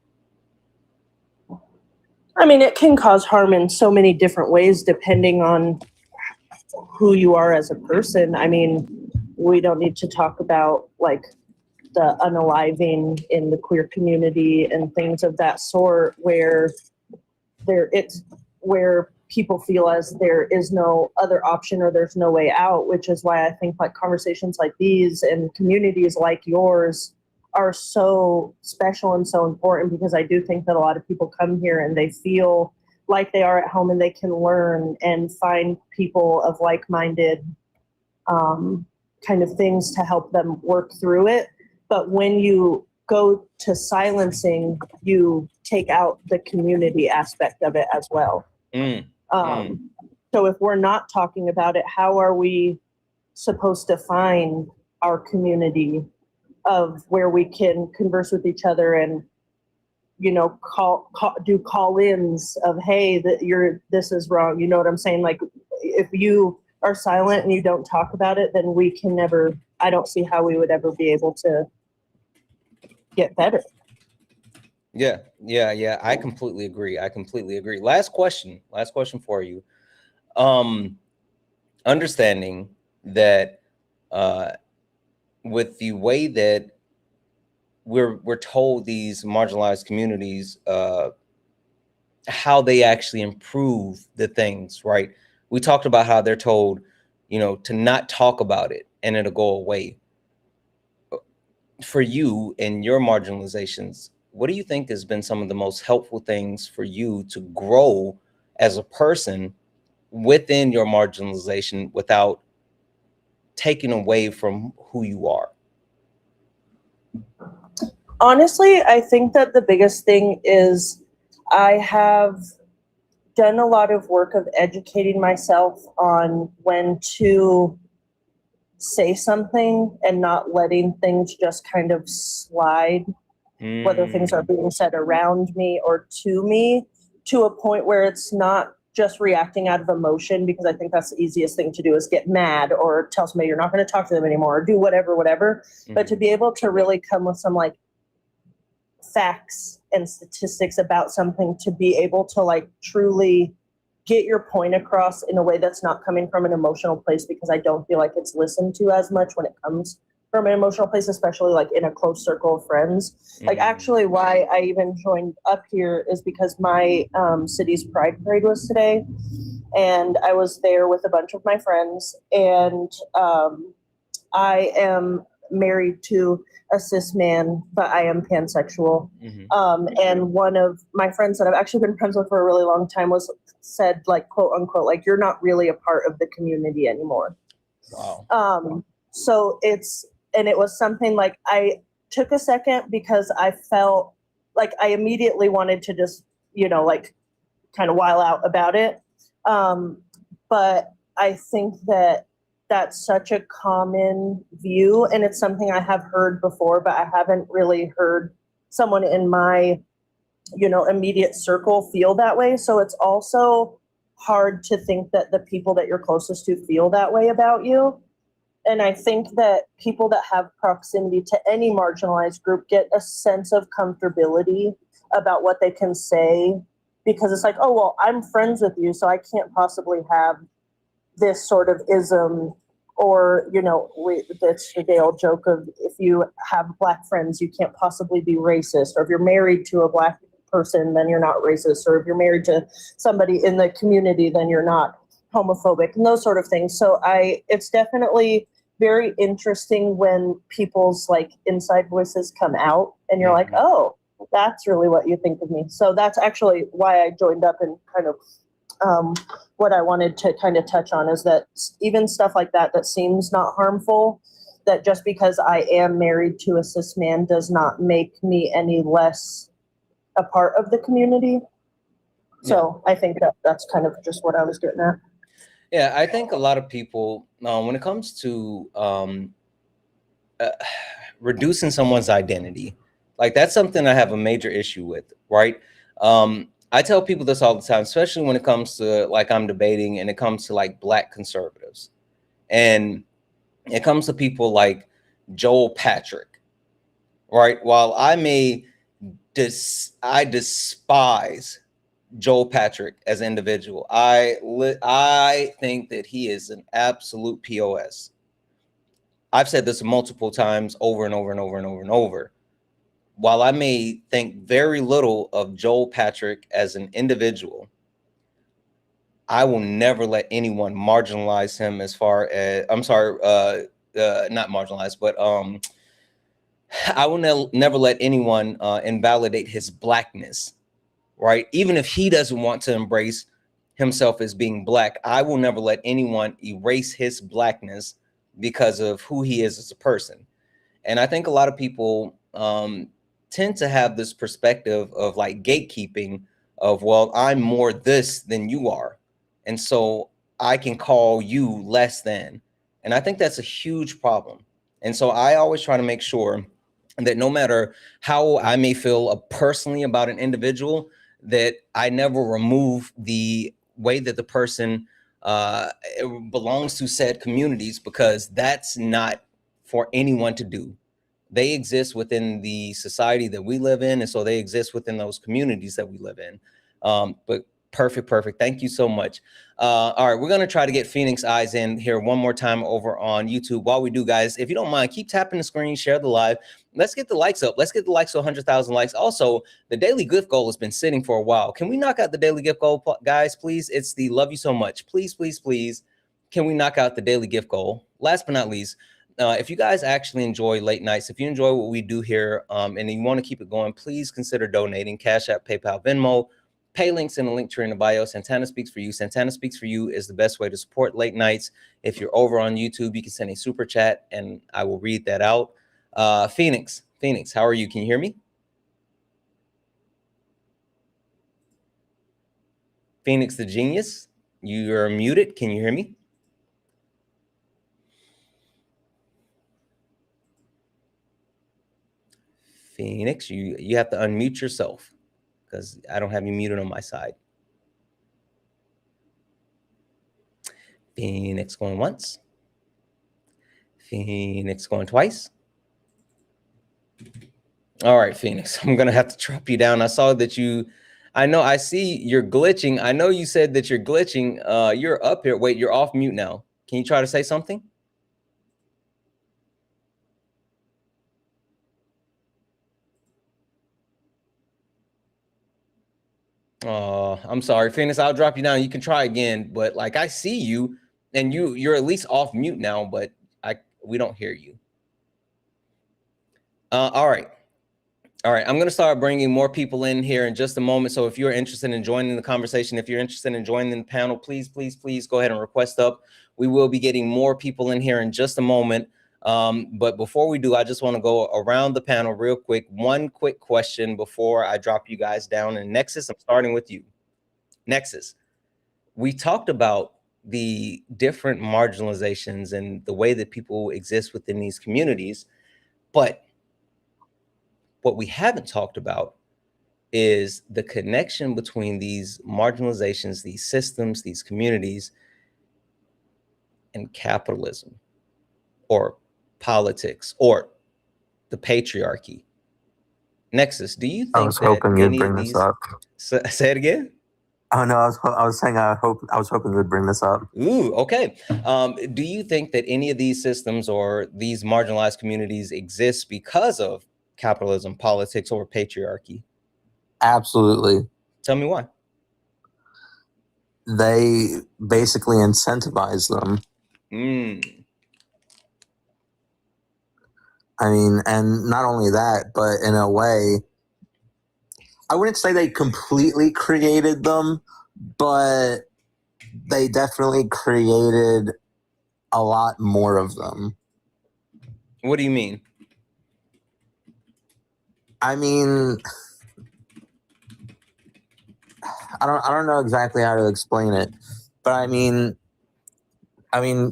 I mean, it can cause harm in so many different ways depending on who you are as a person. I mean, we don't need to talk about like the unaliving in the queer community and things of that sort, where where people feel as there is no other option or there's no way out, which is why I think like conversations like these and communities like yours are so special and so important, because I do think that a lot of people come here and they feel like they are at home and they can learn and find people of like-minded kind of things to help them work through it. But when you go to silencing, you take out the community aspect of it as well. So if we're not talking about it, how are we supposed to find our community of where we can converse with each other and, you know, do call-ins of, hey, this is wrong. You know what I'm saying? Like, if you are silent and you don't talk about it, then we can never, I don't see how we would ever be able to get better. Yeah. I completely agree. Last question for you. Understanding that with the way that we're told these marginalized communities how they actually improve the things, right? We talked about how they're told, you know, to not talk about it and it'll go away. for you in your marginalizations, what do you think has been some of the most helpful things for you to grow as a person within your marginalization without taking away from who you are? Honestly, I think that the biggest thing is I have done a lot of work of educating myself on when to say something and not letting things just kind of slide, whether things are being said around me or to me, to a point where it's not just reacting out of emotion, because I think that's the easiest thing to do is get mad or tell somebody you're not going to talk to them anymore or do whatever. But to be able to really come with some like facts and statistics about something, to be able to like truly get your point across in a way that's not coming from an emotional place, because I don't feel like it's listened to as much when it comes from an emotional place, especially like in a close circle of friends. Like actually why I even joined up here is because my city's Pride Parade was today, and I was there with a bunch of my friends, and I am married to a cis man, but I am pansexual. And one of my friends that I've actually been friends with for a really long time said like, quote unquote, like, you're not really a part of the community anymore. Wow. So it was something like I took a second, because I felt like I immediately wanted to just, like kind of while out about it. But I think that that's such a common view, and it's something I have heard before, but I haven't really heard someone in my, immediate circle feel that way. So it's also hard to think that the people that you're closest to feel that way about you. And I think that people that have proximity to any marginalized group get a sense of comfortability about what they can say, because it's like, oh, well, I'm friends with you, so I can't possibly have this sort of ism, or, that's the day old joke of, if you have Black friends, you can't possibly be racist, or if you're married to a Black person, then you're not racist, or if you're married to somebody in the community, then you're not homophobic, and those sort of things. So it's definitely very interesting when people's like inside voices come out, and you're like, oh, that's really what you think of me. So that's actually why I joined up, and kind of what I wanted to kind of touch on is that even stuff like that seems not harmful, that just because I am married to a cis man does not make me any less a part of the community. So I think that's kind of just what I was getting at. Yeah, I think a lot of people, when it comes to reducing someone's identity, like that's something I have a major issue with, right? I tell people this all the time, especially when it comes to like I'm debating, and it comes to like Black conservatives, and it comes to people like Joel Patrick, right? While I despise Joel Patrick as an individual, I think that he is an absolute POS. I've said this multiple times over and over and over and over and over. While I may think very little of Joel Patrick as an individual, I will never let anyone marginalize him as far as, I'm sorry, not marginalize, but I will never let anyone invalidate his Blackness, right? Even if he doesn't want to embrace himself as being Black, I will never let anyone erase his Blackness because of who he is as a person. And I think a lot of people tend to have this perspective of like gatekeeping of, well, I'm more this than you are, and so I can call you less than. And I think that's a huge problem. And so I always try to make sure that no matter how I may feel personally about an individual, that I never remove the way that the person belongs to said communities, because that's not for anyone to do. They exist within the society that we live in, and so they exist within those communities that we live in. But perfect. Thank you so much. All right, we're gonna try to get Phoenix Eyes in here one more time over on YouTube. While we do, guys, if you don't mind, keep tapping the screen, share the live. Let's get the likes up. Let's get the likes to 100,000 likes. Also, the daily gift goal has been sitting for a while. Can we knock out the daily gift goal, guys, please? It's the love you so much. Please. Can we knock out the daily gift goal? Last but not least, if you guys actually enjoy late nights, if you enjoy what we do here, and you want to keep it going, please consider donating. Cash App, PayPal, Venmo, pay links in the link tree in the bio. Santana Speaks For You. Santana Speaks For You is the best way to support late nights. If you're over on YouTube, you can send a super chat and I will read that out. Phoenix, how are you? Can you hear me? Phoenix the Genius, you're muted. Can you hear me? Phoenix, you have to unmute yourself because I don't have you muted on my side. Phoenix going once. Phoenix going twice. All right, Phoenix, I'm going to have to drop you down. I saw that I see you're glitching. I know you said that you're glitching. You're up here. Wait, you're off mute now. Can you try to say something? Oh, I'm sorry, Phoenix. I'll drop you down. You can try again, but like I see you, and you're at least off mute now, but we don't hear you. All right. I'm going to start bringing more people in here in just a moment. So if you're interested in joining the conversation, if you're interested in joining the panel, please go ahead and request up. We will be getting more people in here in just a moment. But before we do, I just want to go around the panel real quick. One quick question before I drop you guys down. And Nexus, I'm starting with you. Nexus, we talked about the different marginalizations and the way that people exist within these communities, but what we haven't talked about is the connection between these marginalizations, these systems, these communities, and capitalism or politics or the patriarchy. Nexus, do you think I was hoping you'd bring this up. Say it again? Oh no, I was saying I was hoping you would bring this up. Ooh, okay. Do you think that any of these systems or these marginalized communities exist because of capitalism, politics, or patriarchy? Absolutely. Tell me why. They basically incentivize them. I mean, and not only that, but in a way, I wouldn't say they completely created them, but they definitely created a lot more of them. What do you mean? I mean, I don't know exactly how to explain it, but I mean,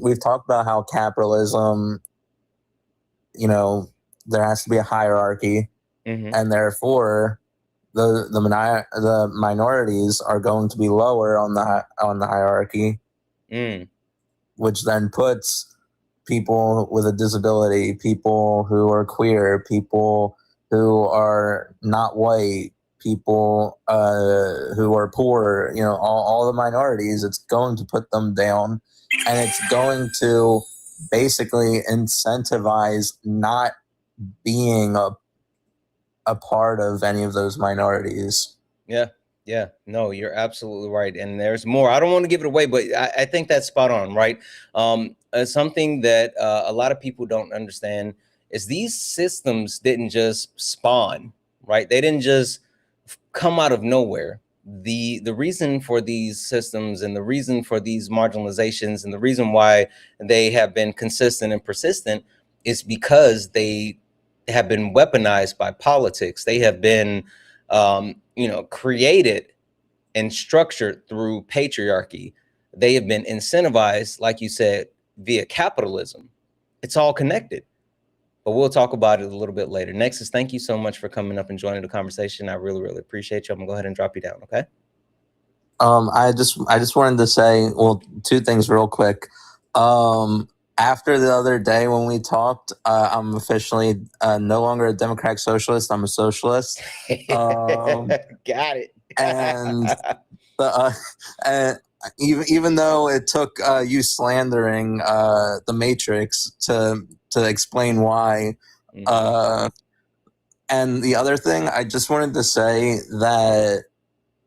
we've talked about how capitalism, there has to be a hierarchy, and therefore the minorities are going to be lower on the hierarchy, which then puts people with a disability, people who are queer, people who are not white, people who are poor, all the minorities, it's going to put them down, and it's going to basically incentivize not being a part of any of those minorities. Yeah, no, you're absolutely right. And there's more. I don't want to give it away, but I think that's spot on, right? Something that a lot of people don't understand is these systems didn't just spawn, right? They didn't just come out of nowhere. The reason for these systems and the reason for these marginalizations and the reason why they have been consistent and persistent is because they have been weaponized by politics. They have been created and structured through patriarchy. They have been incentivized, like you said, via capitalism. It's all connected, but we'll talk about it a little bit later. Nexus, thank you so much for coming up and joining the conversation. I really, really appreciate you. I'm gonna go ahead and drop you down, okay? I just wanted to say, well, two things real quick. After the other day when we talked, I'm officially no longer a Democratic Socialist. I'm a socialist. Got it. And even though it took you slandering the Matrix to explain why. And the other thing, I just wanted to say that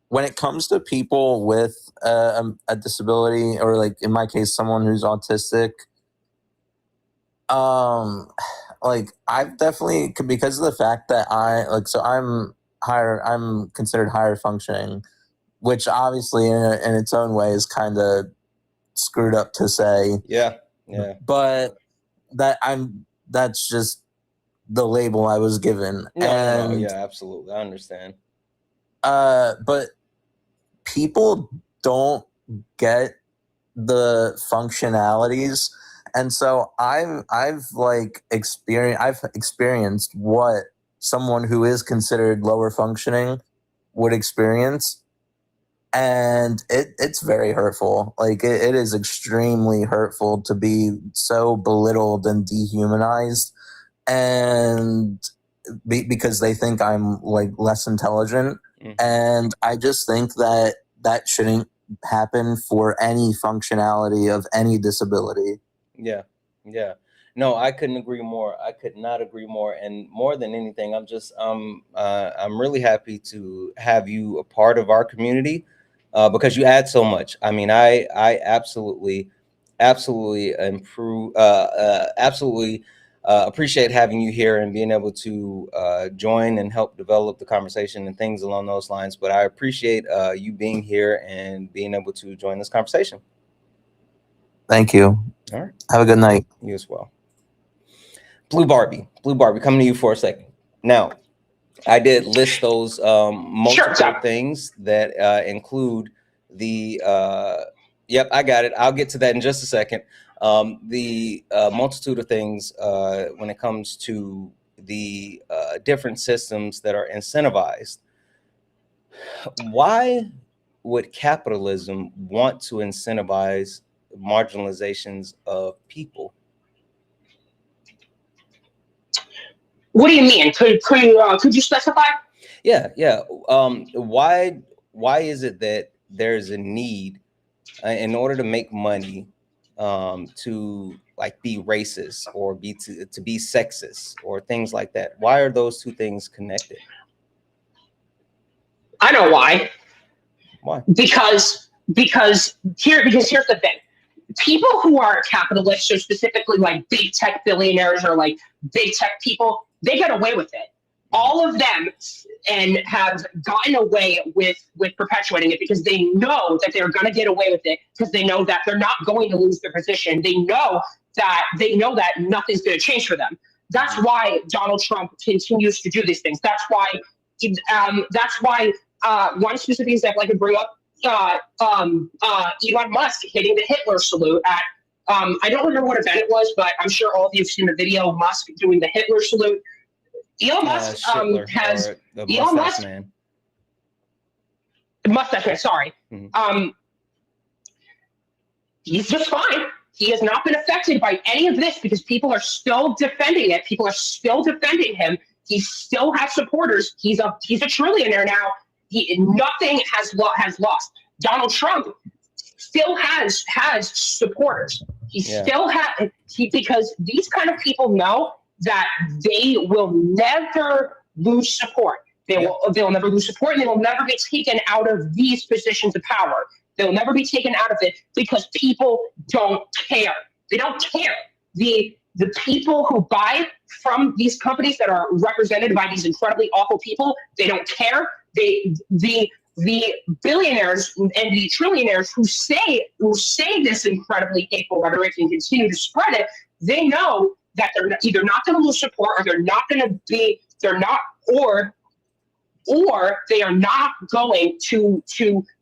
when it comes to people with a disability, or like in my case, someone who's autistic, Like I've definitely, because of the fact that I'm considered higher functioning, which obviously in its own way is kind of screwed up to say. Yeah. But that's just the label I was given. No, yeah, absolutely, I understand. But people don't get the functionalities, and so I've experienced what someone who is considered lower functioning would experience, and it's very hurtful. Like it is extremely hurtful to be so belittled and dehumanized, and because they think I'm like less intelligent. And I just think that shouldn't happen for any functionality of any disability. Yeah. No, I couldn't agree more. I could not agree more. And more than anything, I'm really happy to have you a part of our community, because you add so much. I mean, I absolutely appreciate having you here and being able to join and help develop the conversation and things along those lines. But I appreciate you being here and being able to join this conversation. Thank you. All right. Have a good night. You as well. Blue Barbie, coming to you for a second. Now, I did list those multiple things that include the yep, I got it. I'll get to that in just a second. The multitude of things when it comes to the different systems that are incentivized. Why would capitalism want to incentivize marginalizations of people? What do you mean? Could you specify? Yeah. Why is it that there's a need in order to make money to like be racist or to be sexist or things like that? Why are those two things connected? I know why. Why? Because here's the thing. People who are capitalists, or specifically like big tech billionaires or like big tech people, they get away with it. All of them and have gotten away with perpetuating it because they know that they're going to get away with it, because they know that they're not going to lose their position. They know that nothing's going to change for them. That's why Donald Trump continues to do these things. That's why one specific example I could bring up, Elon Musk hitting the Hitler salute at, I don't remember what event it was, but I'm sure all of you have seen the video of Musk doing the Hitler salute. Elon Musk Mustache Man, sorry. He's just fine. He has not been affected by any of this because people are still defending it. People are still defending him. He still has supporters. He's a trillionaire now. Nothing has lost. Donald Trump still has supporters. He still has, because these kind of people know that they will never lose support. They'll never lose support, and they will never be taken out of these positions of power. They'll never be taken out of it because people don't care. They don't care. The people who buy from these companies that are represented by these incredibly awful people, they don't care. The billionaires and the trillionaires who say this incredibly hateful rhetoric and continue to spread it, they know that they're either not going to lose support, or they are not going to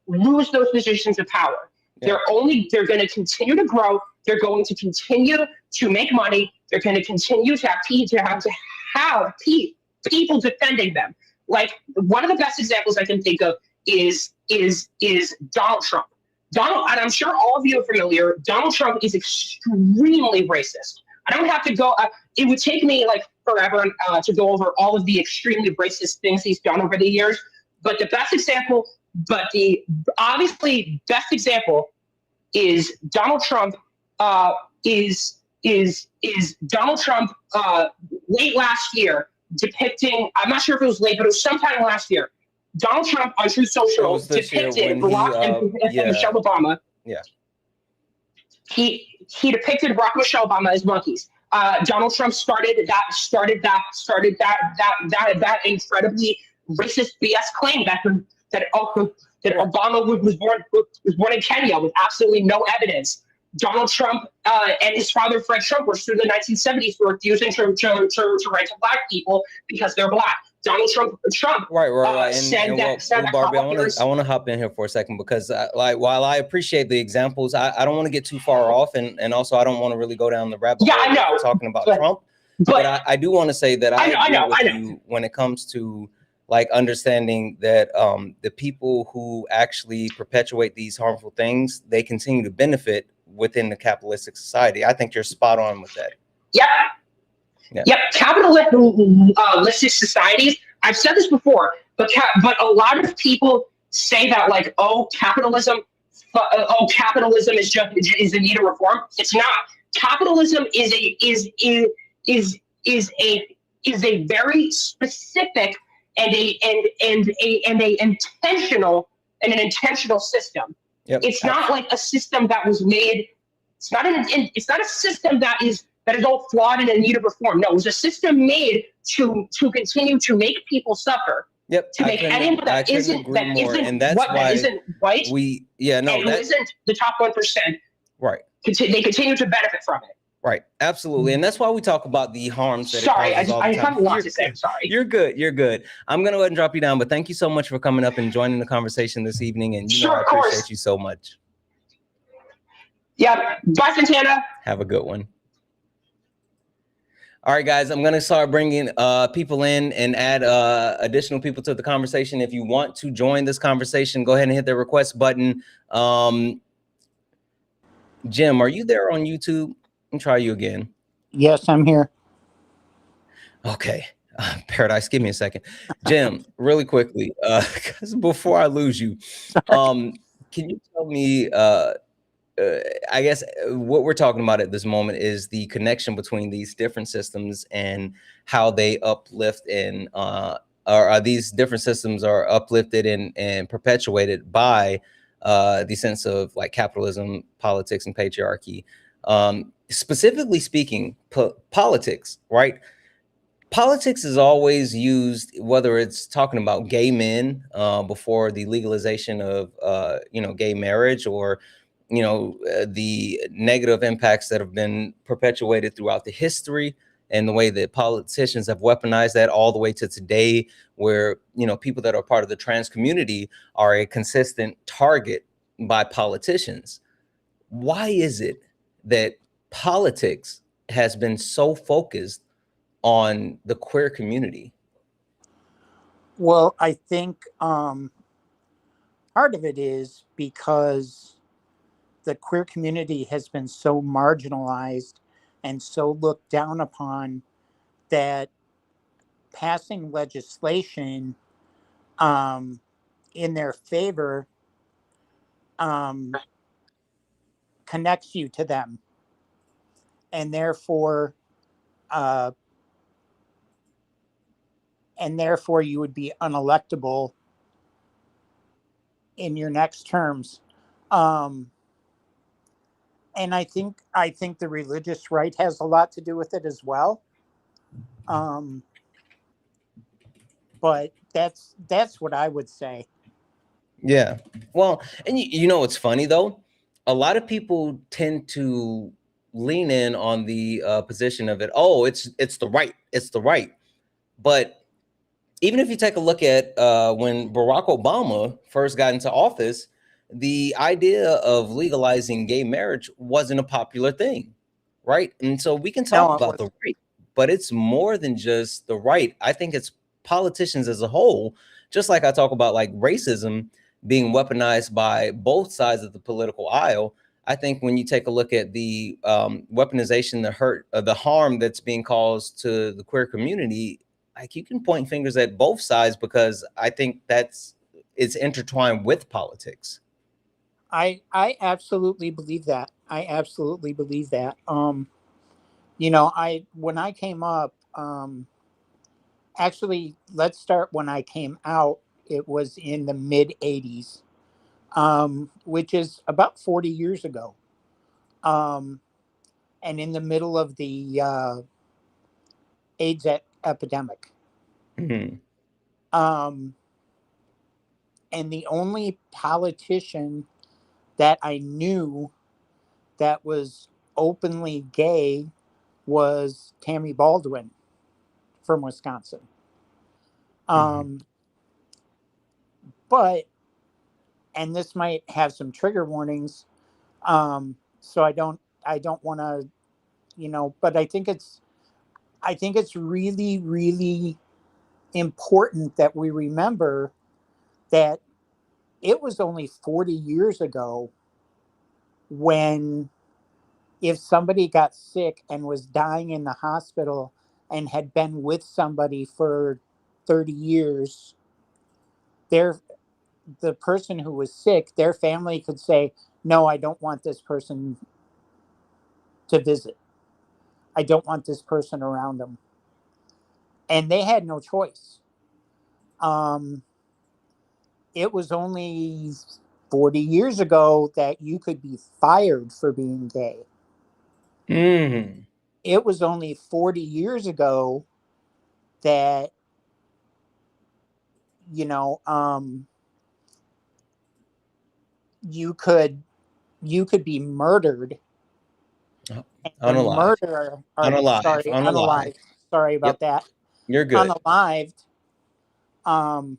lose those positions of power. They're going to continue to grow. They're going to continue to make money. They're going to continue to have people defending them. Like, one of the best examples I can think of is Donald Trump. And I'm sure all of you are familiar, Donald Trump is extremely racist. I don't have to go, it would take me like forever to go over all of the extremely racist things he's done over the years. But the obviously best example is Donald Trump Donald Trump late last year depicting, I'm not sure if it was late, but it was sometime last year, Donald Trump on Truth Social depicted Barack and Michelle Obama. Yeah. He depicted Barack and Michelle Obama as monkeys. Donald Trump started that incredibly racist BS claim that Obama was born in Kenya with absolutely no evidence. Donald Trump and his father Fred Trump were through the 1970s were refusing to write to black people because they're black. Donald Trump Right. said that Barbie, I want to hop in here for a second because while I appreciate the examples, I don't want to get too far off, and also I don't want to really go down the rabbit hole. I know. Talking about Trump, but I do want to say that I agree with you when it comes to like understanding that the people who actually perpetuate these harmful things, they continue to benefit within the capitalistic society. I think you're spot on with that. Yep, capitalistic societies. I've said this before, but a lot of people say that like, capitalism is in need of reform. It's not. Capitalism is a very specific and an intentional system. Yep. It's not like a system that was made. It's not a system that is all flawed and in need of reform. No, it was a system made to continue to make people suffer. Yep. To make anyone that isn't white, isn't the top 1%. Right. They continue to benefit from it. Right. Absolutely. And that's why we talk about the harms that I have a lot to say. I'm sorry. You're good. I'm going to go ahead and drop you down, but thank you so much for coming up and joining the conversation this evening. And I appreciate you so much. Yeah. Bye, Santana. Have a good one. All right, guys, I'm going to start bringing people in and add additional people to the conversation. If you want to join this conversation, go ahead and hit the request button. Jim, are you there on YouTube? Let me try you again. Yes, I'm here. Okay. Paradise, give me a second. Jim, really quickly, because before I lose you, can you tell me, I guess what we're talking about at this moment is the connection between these different systems and how they uplift and or these different systems are uplifted and perpetuated by the sense of like capitalism, politics, and patriarchy. Specifically speaking, politics, right? Politics is always used, whether it's talking about gay men before the legalization of gay marriage, or the negative impacts that have been perpetuated throughout the history, and the way that politicians have weaponized that all the way to today, where people that are part of the trans community are a consistent target by politicians. Why is it that politics has been so focused on the queer community? Well, I think part of it is because the queer community has been so marginalized and so looked down upon that passing legislation in their favor connects you to them, and therefore you would be unelectable in your next terms. And I think the religious right has a lot to do with it as well. But that's what I would say. Yeah. Well, and it's funny though, a lot of people tend to lean in on the position of it. Oh, it's the right. It's the right. But even if you take a look at when Barack Obama first got into office, the idea of legalizing gay marriage wasn't a popular thing, right? And so we can talk about the right, but it's more than just the right. I think it's politicians as a whole, just like I talk about like racism being weaponized by both sides of the political aisle. I think when you take a look at the weaponization, the harm that's being caused to the queer community, like you can point fingers at both sides, because I think it's intertwined with politics. I absolutely believe that. I absolutely believe that. When I came up, actually, let's start when I came out. It was in the mid 80s, which is about 40 years ago. and in the middle of the AIDS epidemic. Mhm. And the only politician that I knew that was openly gay was Tammy Baldwin from Wisconsin. Mhm. But, and this might have some trigger warnings, so I don't want to, but I think it's really, really important that we remember that it was only 40 years ago when, if somebody got sick and was dying in the hospital and had been with somebody for 30 years, their the person who was sick, their family could say, "No, I don't want this person to visit. I don't want this person around them." And they had no choice. Um, it was only 40 years ago that you could be fired for being gay. Mhm. It was only 40 years ago that, you know, you could be murdered, and your Unalive. murderer, or Unalive. sorry, Unalive. unalived, sorry Yep. about that, You're good. unalived, um,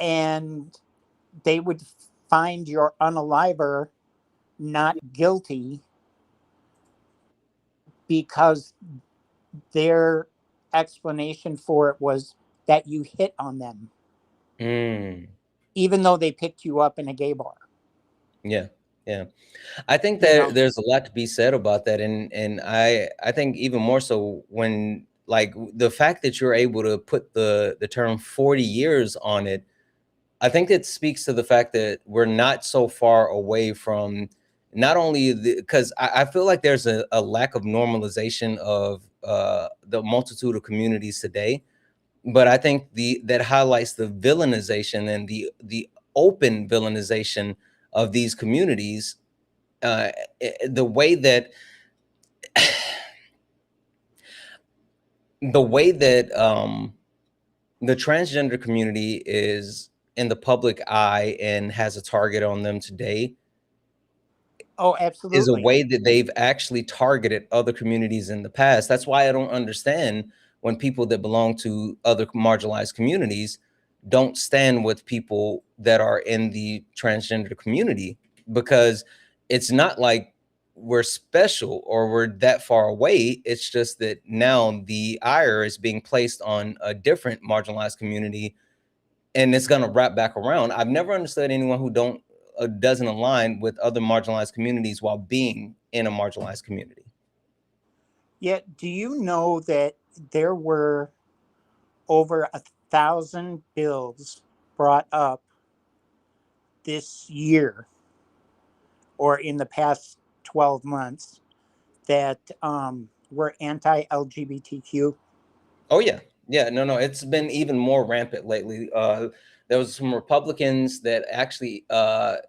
and they would find your unaliver not guilty because their explanation for it was that you hit on them, Mm. even though they picked you up in a gay bar. Yeah. Yeah. I think You know, there's a lot to be said about that, and I think even more so when, like, the fact that you're able to put the term 40 years on it. I think it speaks to the fact that we're not so far away from not only because I feel like there's a lack of normalization of the multitude of communities today, but I think that highlights the villainization and the open villainization of these communities. uh, the way that the way that the transgender community is in the public eye and has a target on them today oh, is a absolutely. way that they've actually targeted other communities in the past. That's why I don't understand when people that belong to other marginalized communities don't stand with people that are in the transgender community, because it's not like we're special or we're that far away. It's just that now the ire is being placed on a different marginalized community, and it's going to wrap back around. I've never understood anyone who doesn't align with other marginalized communities while being in a marginalized community. Yet, do you know that there were over 1,000 bills brought up this year or in the past 12 months that were anti-LGBTQ? Oh yeah, yeah. No, it's been even more rampant lately. There was some Republicans that actually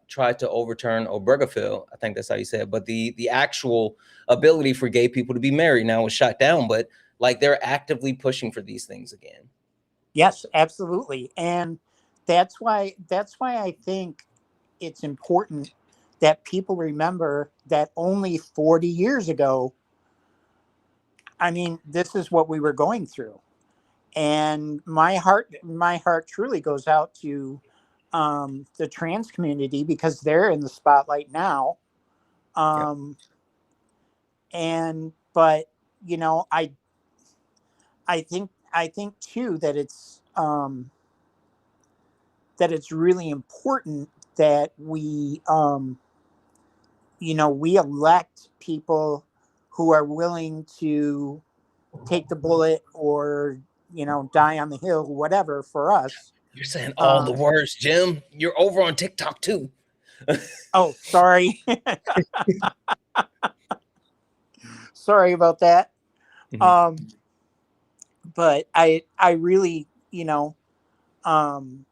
tried to overturn Obergefell. I think that's how you say it. But the actual ability for gay people to be married now was shot down. But like, they're actively pushing for these things again. Yes, absolutely. And that's why I think it's important that people remember that only 40 years ago, I mean, this is what we were going through. And my heart truly goes out to the trans community because they're in the spotlight now. Yeah. Um, and but you know, I think too that it's really important that we elect people who are willing to take the bullet or die on the hill, whatever, for us. You're saying all the um words, Jim. You're over on TikTok too. oh, sorry. Sorry about that. Mhm. um but I really, um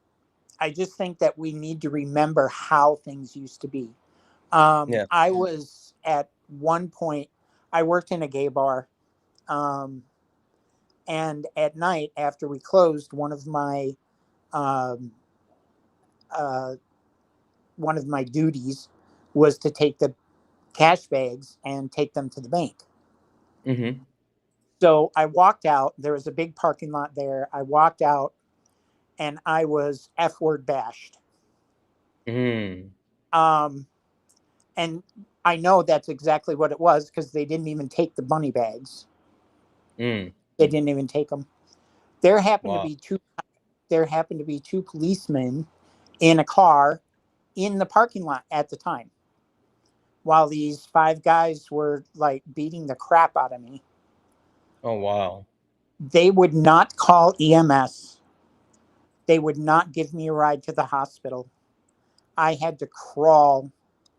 I just think that we need to remember how things used to be. Yeah. I was at one point, I worked in a gay bar. And at night, after we closed, um, uh, one of my duties was to take the cash bags and take them to the bank. Mm-hmm. So I walked out. There was a big parking lot there. I walked out, and I was F-word bashed. Mm. And I know that's exactly what it was because they didn't even take the money bags. Mm. They didn't even take them. There happened to Wow. be two policemen in a car in the parking lot at the time, while these 5 guys were like beating the crap out of me. Oh, wow. They would not call EMS. They would not give me a ride to the hospital. I had to crawl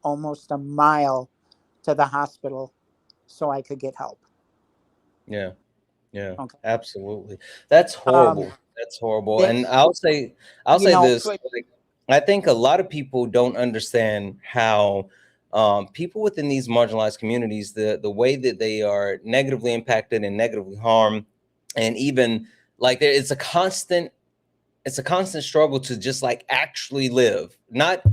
almost a mile to the hospital so I could get help. Yeah. Yeah, Okay. absolutely. That's Um, horrible. That's horrible. And this, I'll say this, but like, I think a lot of people don't understand how people within these marginalized communities, the way that they are negatively impacted and negatively harmed, and even like it's a constant struggle to just like actually live, not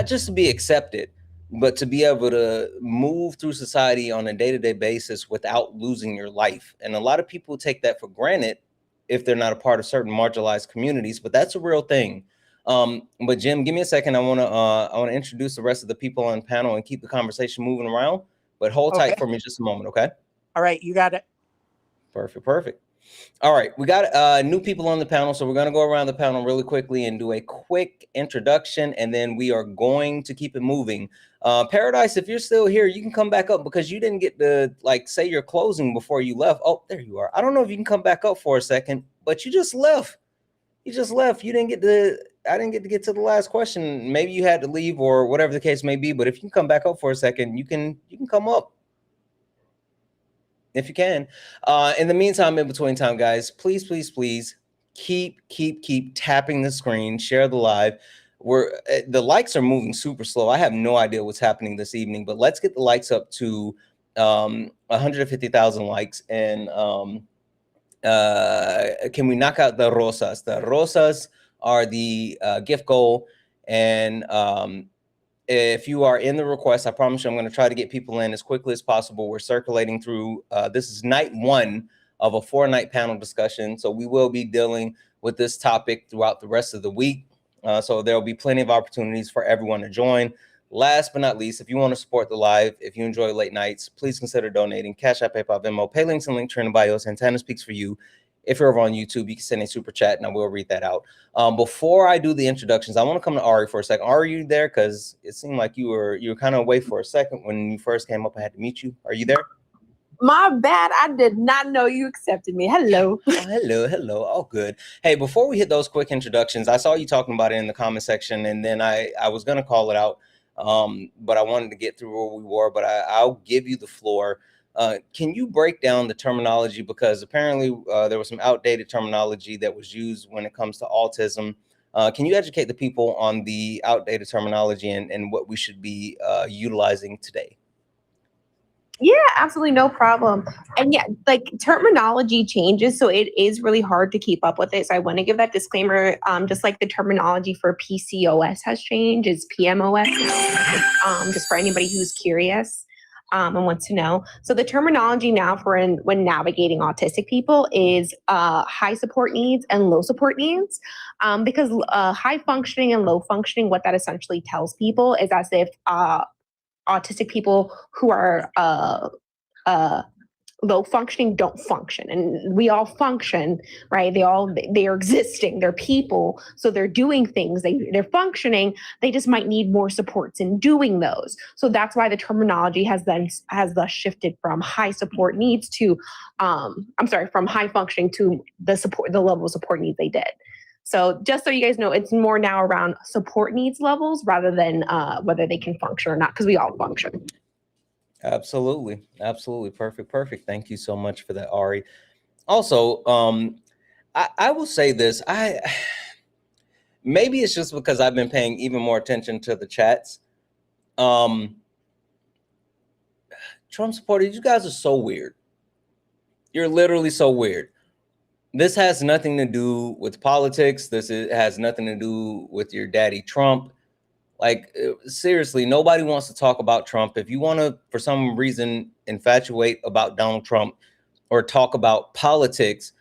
just to be accepted, but to be able to move through society on a day-to-day basis without losing your life. And a lot of people take that for granted if they're not a part of certain marginalized communities, but that's a real thing. But Jim, give me a second. I want to introduce the rest of the people on the panel and keep the conversation moving around, but hold tight okay. for me just a moment. Okay. All right, you got it. Perfect. All right, we got new people on the panel, so we're going to go around the panel really quickly and do a quick introduction, and then we are going to keep it moving. Paradise, if you're still here, you can come back up because you didn't get to like say your closing before you left. Oh, there you are. I don't know if you can come back up for a second, but you just left. You just left. You didn't get to. I didn't get to the last question. Maybe you had to leave or whatever the case may be. But if you can come back up for a second, you can come up if you can. In the meantime, in between time, guys, please keep tapping the screen, share the live. The likes are moving super slow. I have no idea what's happening this evening, but let's get the likes up to 150,000 likes. And can we knock out the rosas? The rosas are the gift goal. And if you are in the request, I promise you I'm going to try to get people in as quickly as possible. We're circulating through, this is night 1 of a 4-night panel discussion. So we will be dealing with this topic throughout the rest of the week. So there will be plenty of opportunities for everyone to join. Last but not least, if you want to support the live, if you enjoy late nights, please consider donating. Cash App, PayPal, Venmo, pay links and link tree in the bio. Santana speaks for you. If you're over on YouTube, you can send a super chat and I will read that out. Before I do the introductions, I want to come to Ari for a second. Ari, are you there? Because it seemed like you were kind of away for a second when you first came up. I had to meet you. Are you there? My bad. I did not know you accepted me. Hello. Oh, hello. All good. Hey, before we hit those quick introductions, I saw you talking about it in the comment section, and then I was going to call it out, but I wanted to get through where we were, but I'll give you the floor. Can you break down the terminology? Because apparently there was some outdated terminology that was used when it comes to autism. Can you educate the people on the outdated terminology and what we should be utilizing today? Yeah, absolutely no problem. And yeah, like terminology changes, so it is really hard to keep up with it. So I want to give that disclaimer. Just like the terminology for PCOS has changed, is PMOS. Just for anybody who's curious and wants to know. So the terminology now for when navigating autistic people is high support needs and low support needs. Because high functioning and low functioning, what that essentially tells people is as if autistic people who are low functioning don't function, and we all function, right? They are existing, they're people, so they're doing things, they're functioning, they just might need more supports in doing those. So that's why the terminology has thus shifted from high support needs to from high functioning to the level of support needs they did. So just so you guys know, it's more now around support needs levels rather than whether they can function or not, because we all function. Absolutely. Perfect. Thank you so much for that, Ari. Also, I will say this. Maybe it's just because I've been paying even more attention to the chats. Trump supporters, you guys are so weird. You're literally so weird. This has nothing to do with politics. Has nothing to do with your daddy Trump. Like, seriously, nobody wants to talk about Trump. If you want to, for some reason, infatuate about Donald Trump or talk about politics,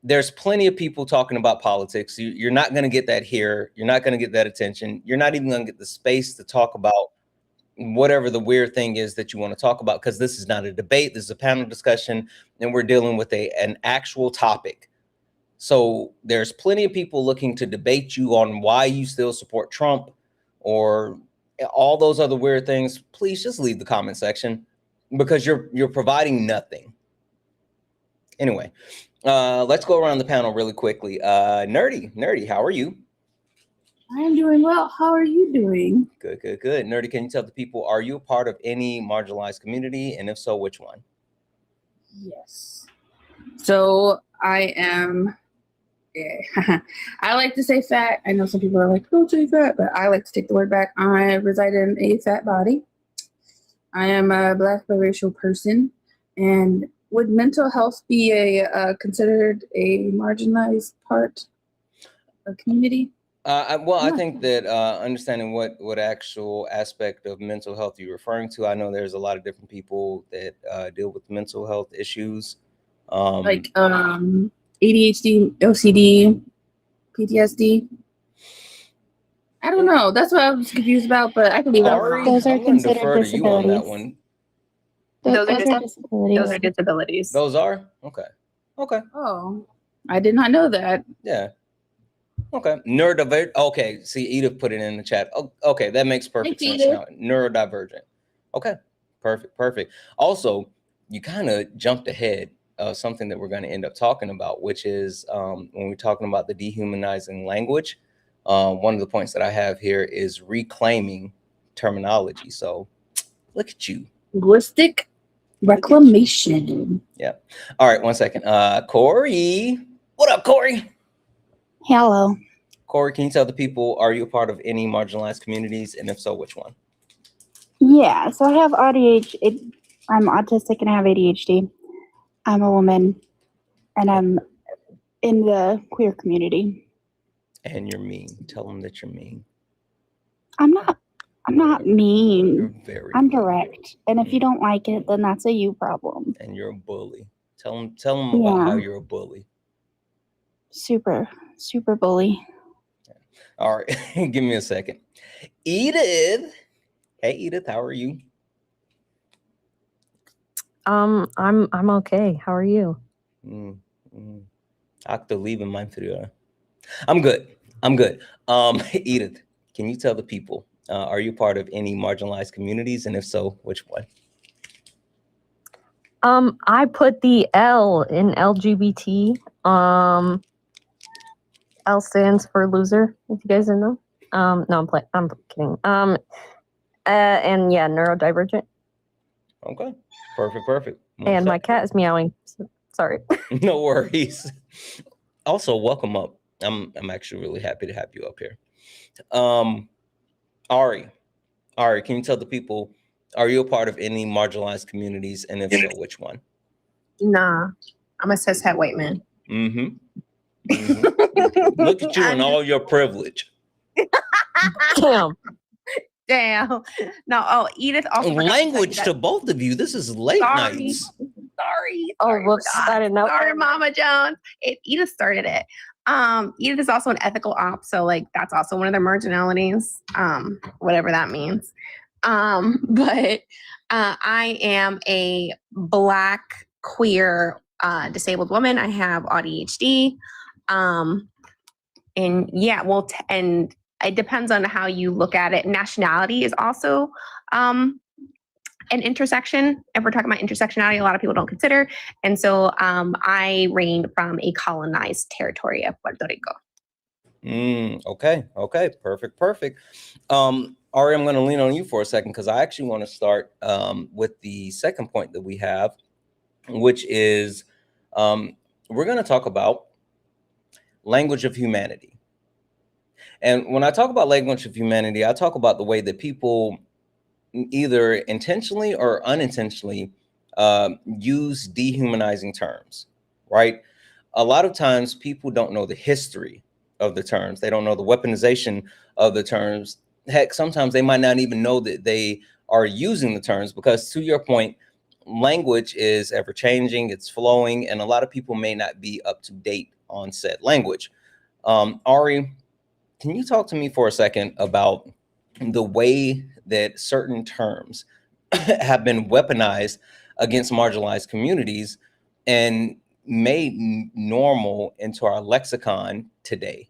there's plenty of people talking about politics. You're not going to get that here. You're not going to get that attention. You're not even going to get the space to talk about whatever the weird thing is that you want to talk about, because this is not a debate. This is a panel discussion, and we're dealing with an actual topic. So there's plenty of people looking to debate you on why you still support Trump or all those other weird things. Please just leave the comment section, because you're providing nothing. Anyway, let's go around the panel really quickly. Nerdy, how are you? I am doing well. How are you doing? Good. Nerdy, can you tell the people, are you a part of any marginalized community? And if so, which one? Yes. So I am, I like to say fat. I know some people are like, don't say fat, but I like to take the word back. I reside in a fat body. I am a Black biracial person. And would mental health be considered a marginalized part of community? Well, I think that understanding what actual aspect of mental health you're referring to, I know there's a lot of different people that deal with mental health issues. Like ADHD, OCD, PTSD. I don't know. That's what I was confused about, but I can leave it Ari, Those are I'm going to considered defer to you on that disabilities. one. Those are disabilities. Those are disabilities. Those are? Okay. Oh, I did not know that. Yeah. Okay. Neurodivergent. Okay. See, Edith put it in the chat. Oh, okay. That makes perfect sense now. Neurodivergent. Okay. Perfect. Also, you kind of jumped ahead of something that we're going to end up talking about, which is when we're talking about the dehumanizing language. One of the points that I have here is reclaiming terminology. So look at you. Linguistic reclamation. Yeah. All right. 1 second. Corey. What up, Corey? Hello. Corey, can you tell the people, are you a part of any marginalized communities? And if so, which one? Yeah, so I have ADHD. I'm autistic and I have ADHD. I'm a woman and I'm in the queer community. And you're mean. Tell them that you're mean. I'm not mean. You're very I'm mean. direct. And if you don't like it, then that's a you problem. And you're a bully. Tell them about how you're a bully. Super bully. All right. Give me a second. Edith. Hey, Edith, how are you? I'm okay. How are you? I'm good. Edith, can you tell the people, are you part of any marginalized communities? And if so, which one? I put the L in LGBT. L stands for loser, if you guys didn't know. No, I'm kidding. And yeah, neurodivergent. Okay. Perfect. And my cat is meowing. So, sorry. No worries. Also, welcome up. I'm actually really happy to have you up here. Ari, can you tell the people, are you a part of any marginalized communities? And if so, which one? Nah, I'm a cishet white man. Look at you and all your privilege. Damn. No, Edith also. Language to both of you. This is late nights. Sorry. Oh, whoops. I didn't know. Sorry, Mama Jones. Edith started it. Edith is also an ethical op, so like that's also one of their marginalities, whatever that means. But I am a Black queer disabled woman. I have ADHD. And yeah, well, and it depends on how you look at it. Nationality is also an intersection. If we're talking about intersectionality, a lot of people don't consider. And so I reigned from a colonized territory of Puerto Rico. Okay. Perfect. Ari, I'm going to lean on you for a second because I actually want to start with the second point that we have, which is we're going to talk about language of humanity. And when I talk about language of humanity, I talk about the way that people either intentionally or unintentionally use dehumanizing terms, right? A lot of times people don't know the history of the terms. They don't know the weaponization of the terms. Heck, sometimes they might not even know that they are using the terms, because to your point, language is ever changing, it's flowing, and a lot of people may not be up to date on said language. Ari, can you talk to me for a second about the way that certain terms have been weaponized against marginalized communities and made normal into our lexicon today?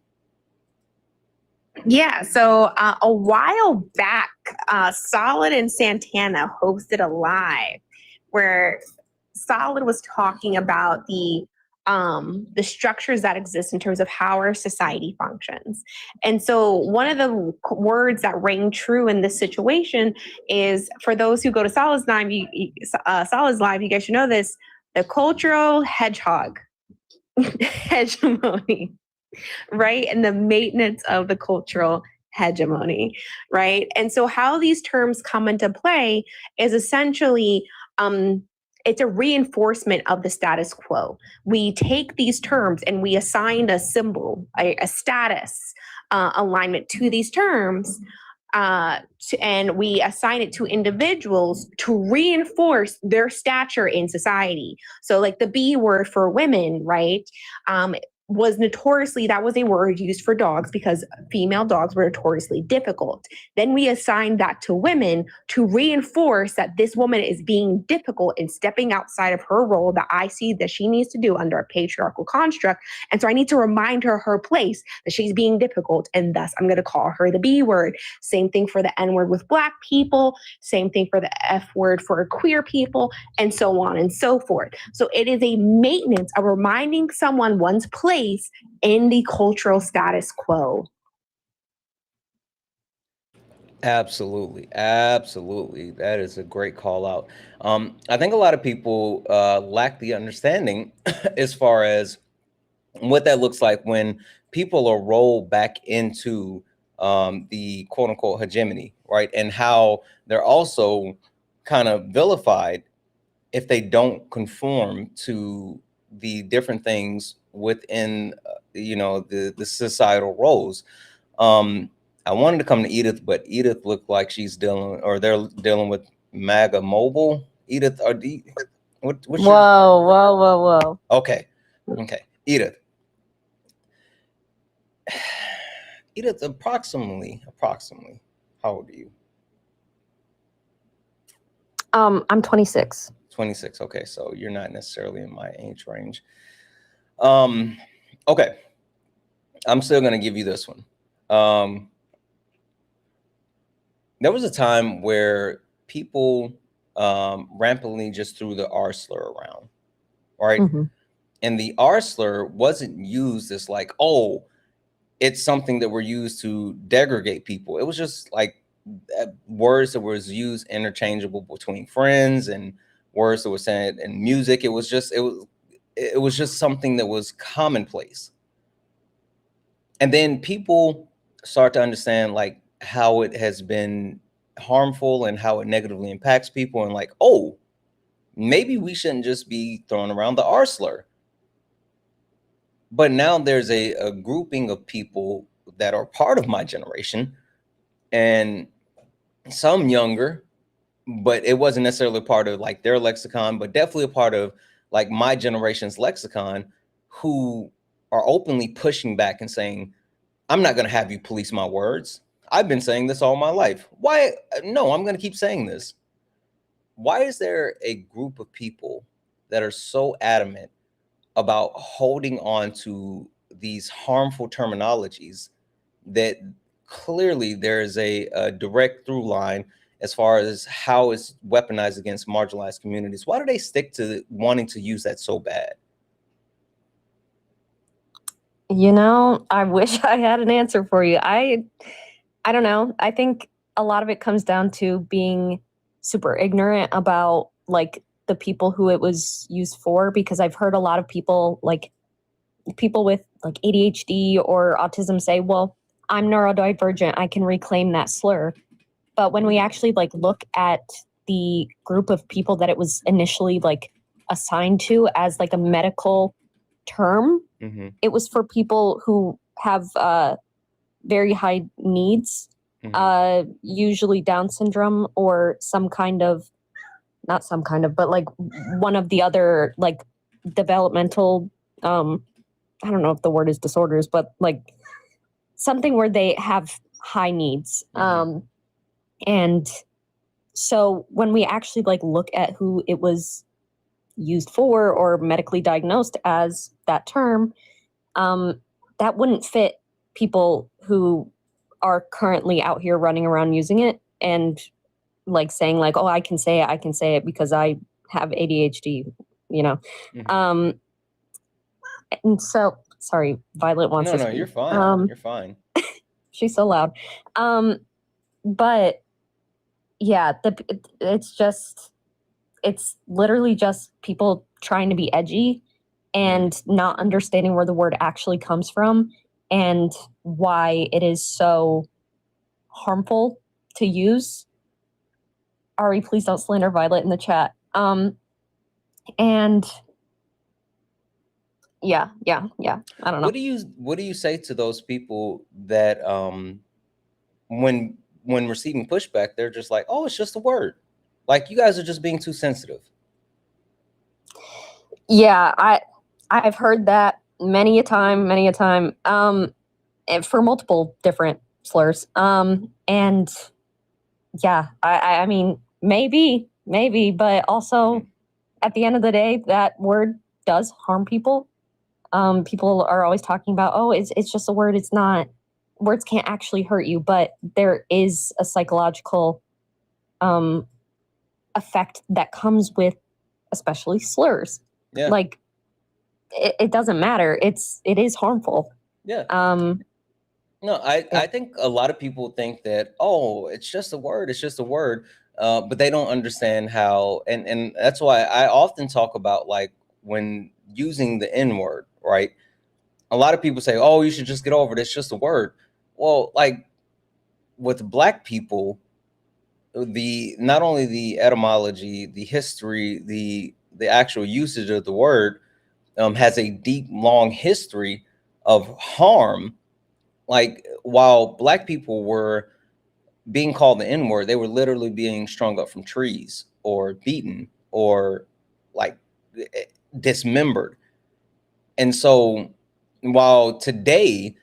Yeah, so a while back, Solid and Santana hosted a live where Solid was talking about the structures that exist in terms of how our society functions. And so one of the words that rang true in this situation is, for those who go to Solid's live, you guys should know this, the cultural hedgehog hegemony, right? And the maintenance of the cultural hegemony, right? And so how these terms come into play is essentially it's a reinforcement of the status quo. We take these terms and we assign a symbol, a status alignment to these terms, and we assign it to individuals to reinforce their stature in society. So like the B word for women, right? Was notoriously, that was a word used for dogs because female dogs were notoriously difficult. Then we assigned that to women to reinforce that this woman is being difficult and stepping outside of her role that I see that she needs to do under a patriarchal construct. And so I need to remind her place that she's being difficult, and thus I'm going to call her the B word. Same thing for the N word with Black people, same thing for the F word for queer people, and so on and so forth. So it is a maintenance of reminding someone one's place in the cultural status quo. Absolutely. Absolutely. That is a great call out. I think a lot of people lack the understanding as far as what that looks like when people are rolled back into the quote unquote hegemony, right? And how they're also kind of vilified if they don't conform to the different things within, the societal roles. I wanted to come to Edith, but Edith looked like she's dealing, or they're dealing with MAGA Mobile. Edith, what's Whoa. Okay. Edith, approximately, how old are you? I'm 26. 26. Okay, so you're not necessarily in my age range. Okay, I'm still gonna give you this one. There was a time where people rampantly just threw the R slur around, right? Mm-hmm. And the R slur wasn't used as like, oh, it's something that were used to degrade people. It was just like words that was used interchangeable between friends, and words that were said in music. It was just something that was commonplace. And then people start to understand like how it has been harmful and how it negatively impacts people, and like, oh, maybe we shouldn't just be throwing around the R slur. But now there's a grouping of people that are part of my generation, and some younger, but it wasn't necessarily part of like their lexicon, but definitely a part of like my generation's lexicon, who are openly pushing back and saying, I'm not going to have you police my words. I've been saying this all my life. Why? No, I'm going to keep saying this. Why is there a group of people that are so adamant about holding on to these harmful terminologies that clearly there is a direct through line as far as how it's weaponized against marginalized communities? Why do they stick to wanting to use that so bad? I wish I had an answer for you. I don't know. I think a lot of it comes down to being super ignorant about like the people who it was used for, because I've heard a lot of people with like ADHD or autism say, well, I'm neurodivergent, I can reclaim that slur. But when we actually like look at the group of people that it was initially like assigned to as like a medical term, it was for people who have very high needs, usually Down syndrome or some kind of, not some kind of, but like one of the other like developmental, I don't know if the word is disorders, but like something where they have high needs. And so when we actually like look at who it was used for or medically diagnosed as that term, that wouldn't fit people who are currently out here running around using it and like saying like, oh, I can say it because I have ADHD, you know. And so, sorry, Violet wants to speak. No, you're fine. You're fine. She's so loud. But yeah, it's literally just people trying to be edgy and not understanding where the word actually comes from and why it is so harmful to use. Ari, please don't slander Violet in the chat. And yeah. I don't know. What do you say to those people that when receiving pushback, they're just like, oh, it's just a word. Like, you guys are just being too sensitive. Yeah, I've heard that many a time, for multiple different slurs. And yeah, I mean, maybe, but also at the end of the day, that word does harm people. People are always talking about, oh, it's just a word. It's not, words can't actually hurt you, but there is a psychological effect that comes with especially slurs. Yeah. Like it doesn't matter. It is harmful. Yeah. No, I think a lot of people think that, oh, it's just a word. It's just a word. But they don't understand how, and that's why I often talk about like when using the N word, right? A lot of people say, oh, you should just get over it. It's just a word. Well, like with Black people, not only the etymology, the history, the actual usage of the word has a deep, long history of harm. Like, while Black people were being called the N-word, they were literally being strung up from trees or beaten or like dismembered. And so while today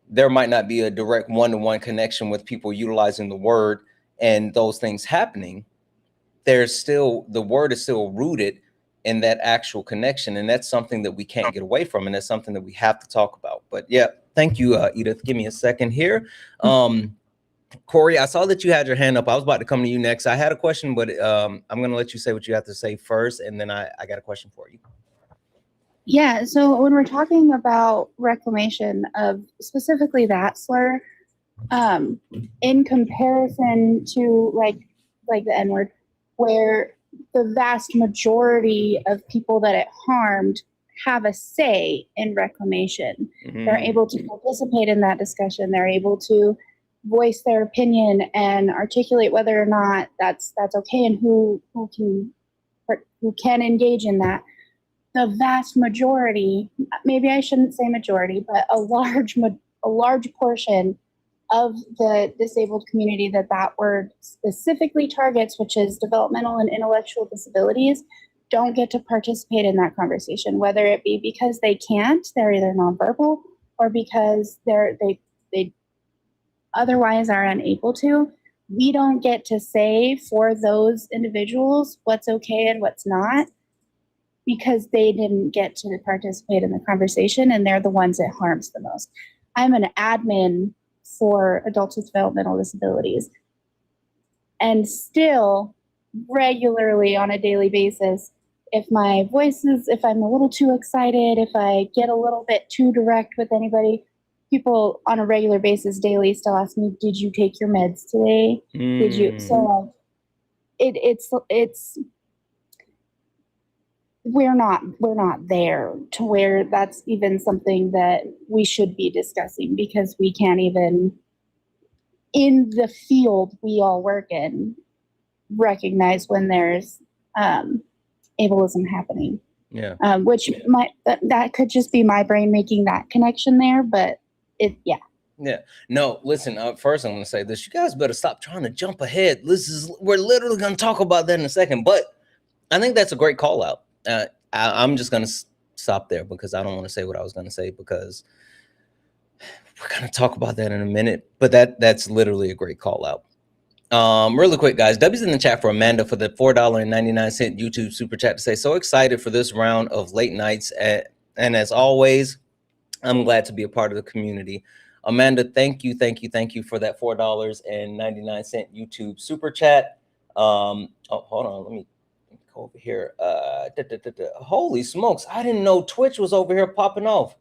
there might not be a direct one-to-one connection with people utilizing the word and those things happening, there's still, the word is still rooted in that actual connection. And that's something that we can't get away from. And that's something that we have to talk about. But yeah, thank you, Edith. Give me a second here. Corey, I saw that you had your hand up. I was about to come to you next. I had a question, but I'm going to let you say what you have to say first. And then I got a question for you. Yeah, so when we're talking about reclamation of specifically that slur, in comparison to like the N-word, where the vast majority of people that it harmed have a say in reclamation. They're able to participate in that discussion. They're able to voice their opinion and articulate whether or not that's okay and who can engage in that. The vast majority, maybe I shouldn't say majority, but a large portion of the disabled community that word specifically targets, which is developmental and intellectual disabilities, don't get to participate in that conversation, whether it be because they can't, they're either nonverbal, or because they otherwise are unable to. We don't get to say for those individuals what's okay and what's not, because they didn't get to participate in the conversation, and they're the ones it harms the most. I'm an admin for adults with developmental disabilities, and still regularly on a daily basis, if I'm a little too excited, if I get a little bit too direct with anybody, people on a regular basis daily still ask me, did you take your meds today? Did you? So it's we're not there to where that's even something that we should be discussing, because we can't even in the field we all work in recognize when there's ableism happening. Yeah. Which might that could just be my brain making that connection there, but yeah. No, listen, first I'm going to say this. You guys better stop trying to jump ahead. We're literally going to talk about that in a second, but I think that's a great call out. I'm just going to stop there because I don't want to say what I was going to say, because we're going to talk about that in a minute, but that's literally a great call out. Really quick, guys, W's in the chat for Amanda for the $4.99 YouTube super chat to say, so excited for this round of late nights. And as always, I'm glad to be a part of the community. Amanda, thank you for that $4.99 YouTube super chat. Oh, hold on, let me go over here. Holy smokes, I didn't know Twitch was over here popping off.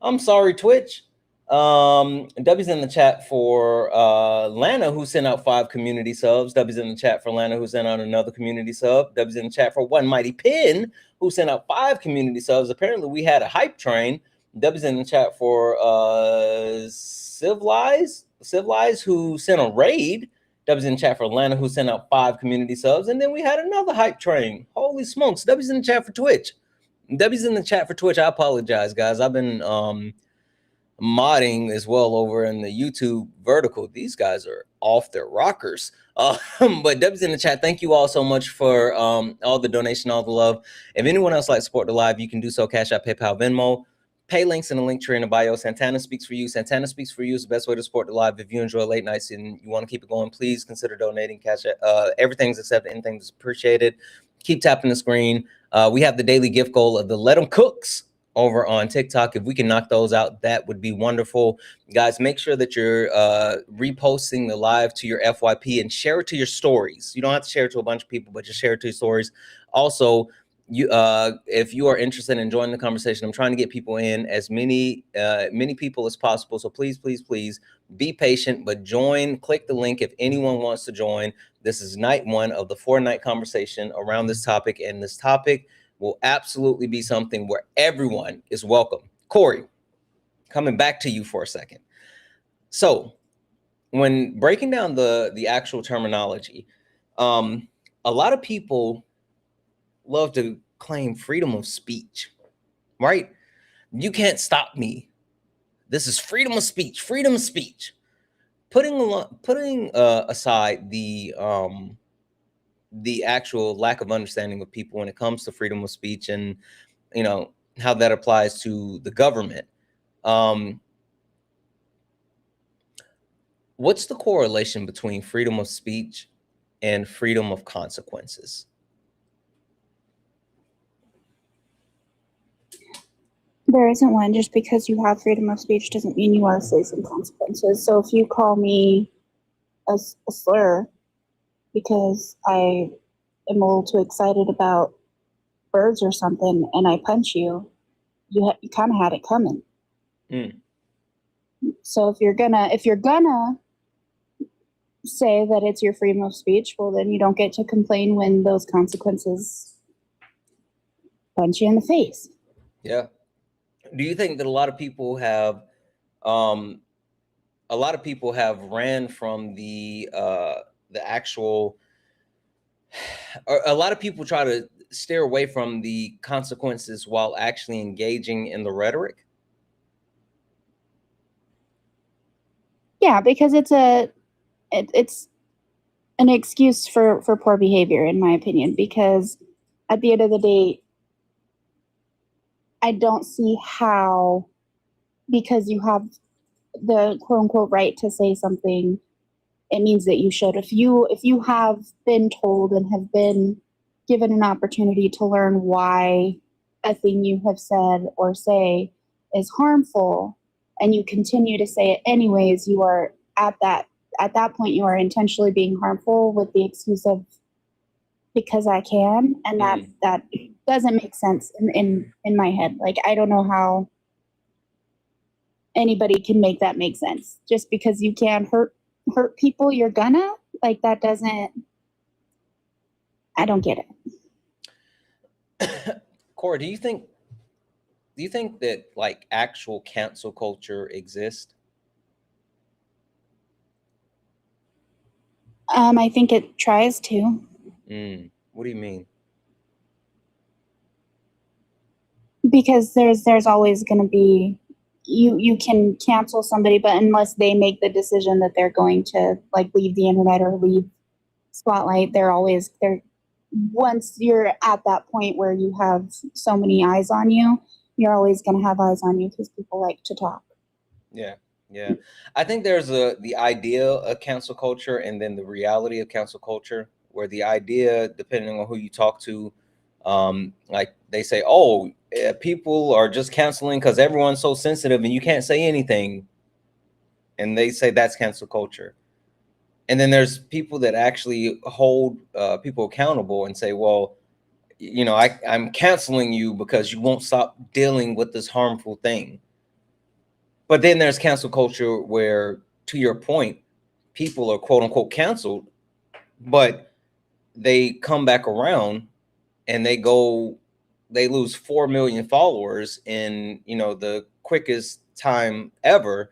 I'm sorry, Twitch. W's in the chat for Lana, who sent out 5 community subs. W's in the chat for Lana, who sent out another community sub. W's in the chat for One Mighty Pin, who sent out 5 community subs. Apparently we had a hype train. W's in the chat for Civilized, who sent a raid. W's in the chat for Lana, who sent out 5 community subs. And then we had another hype train. Holy smokes. W's in the chat for Twitch. W's in the chat for Twitch. I apologize, guys. I've been modding as well over in the YouTube vertical. These guys are off their rockers. But W's in the chat, thank you all so much for all the donation, all the love. If anyone else likes to support the live, you can do so. Cash App, PayPal, Venmo. Pay links in the link tree in the bio. Santana Speaks For You. Santana Speaks For You is the best way to support the live. If you enjoy late nights and you want to keep it going, please consider donating. Cash App. Everything's accepted. Anything's appreciated. Keep tapping the screen. We have the daily gift goal of the Let 'Em Cooks over on TikTok. If we can knock those out, that would be wonderful. Guys, make sure that you're reposting the live to your FYP and share it to your stories. You don't have to share it to a bunch of people, but just share it to your stories. Also, if you are interested in joining the conversation, I'm trying to get people in, as many people as possible. So please be patient, but join. Click the link if anyone wants to join. This is night 1 of the 4-night conversation around this topic, and this topic will absolutely be something where everyone is welcome. Corey, coming back to you for a second. So when breaking down the actual terminology, a lot of people love to claim freedom of speech, right? You can't stop me. This is freedom of speech, freedom of speech. Putting aside the actual lack of understanding of people when it comes to freedom of speech and, you know, how that applies to the government. What's the correlation between freedom of speech and freedom of consequences? There isn't one. Just because you have freedom of speech doesn't mean you want to say some consequences. So if you call me a slur because I am a little too excited about birds or something and I punch you, you kind of had it coming. So if you're gonna say that it's your freedom of speech, well, then you don't get to complain when those consequences punch you in the face. Yeah. Do you think that a lot of people have ran from the actual, or a lot of people try to steer away from the consequences while actually engaging in the rhetoric? Yeah, because it's an excuse for poor behavior, in my opinion, because at the end of the day, I don't see how, because you have the quote unquote right to say something, it means that you should. If you have been told and have been given an opportunity to learn why a thing you have said or say is harmful, and you continue to say it anyways, you are at that point you are intentionally being harmful with the excuse of because I can, and that doesn't make sense in my head. Like, I don't know how anybody can make that make sense. Just because you can hurt people, you're gonna, like, that doesn't, I don't get it. Cora, do you think that like actual cancel culture exists? I think it tries to. What do you mean? Because there's always going to be, you can cancel somebody, but unless they make the decision that they're going to like leave the internet or leave Spotlight, they're once you're at that point where you have so many eyes on you, you're always going to have eyes on you because people like to talk. Yeah. I think there's the idea of cancel culture and then the reality of cancel culture, where the idea, depending on who you talk to, like they say, oh, people are just canceling because everyone's so sensitive and you can't say anything. And they say that's cancel culture. And then there's people that actually hold people accountable and say, well, you know, I'm canceling you because you won't stop dealing with this harmful thing. But then there's cancel culture where, to your point, people are quote unquote canceled, but they come back around and they lose 4 million followers in, you know, the quickest time ever,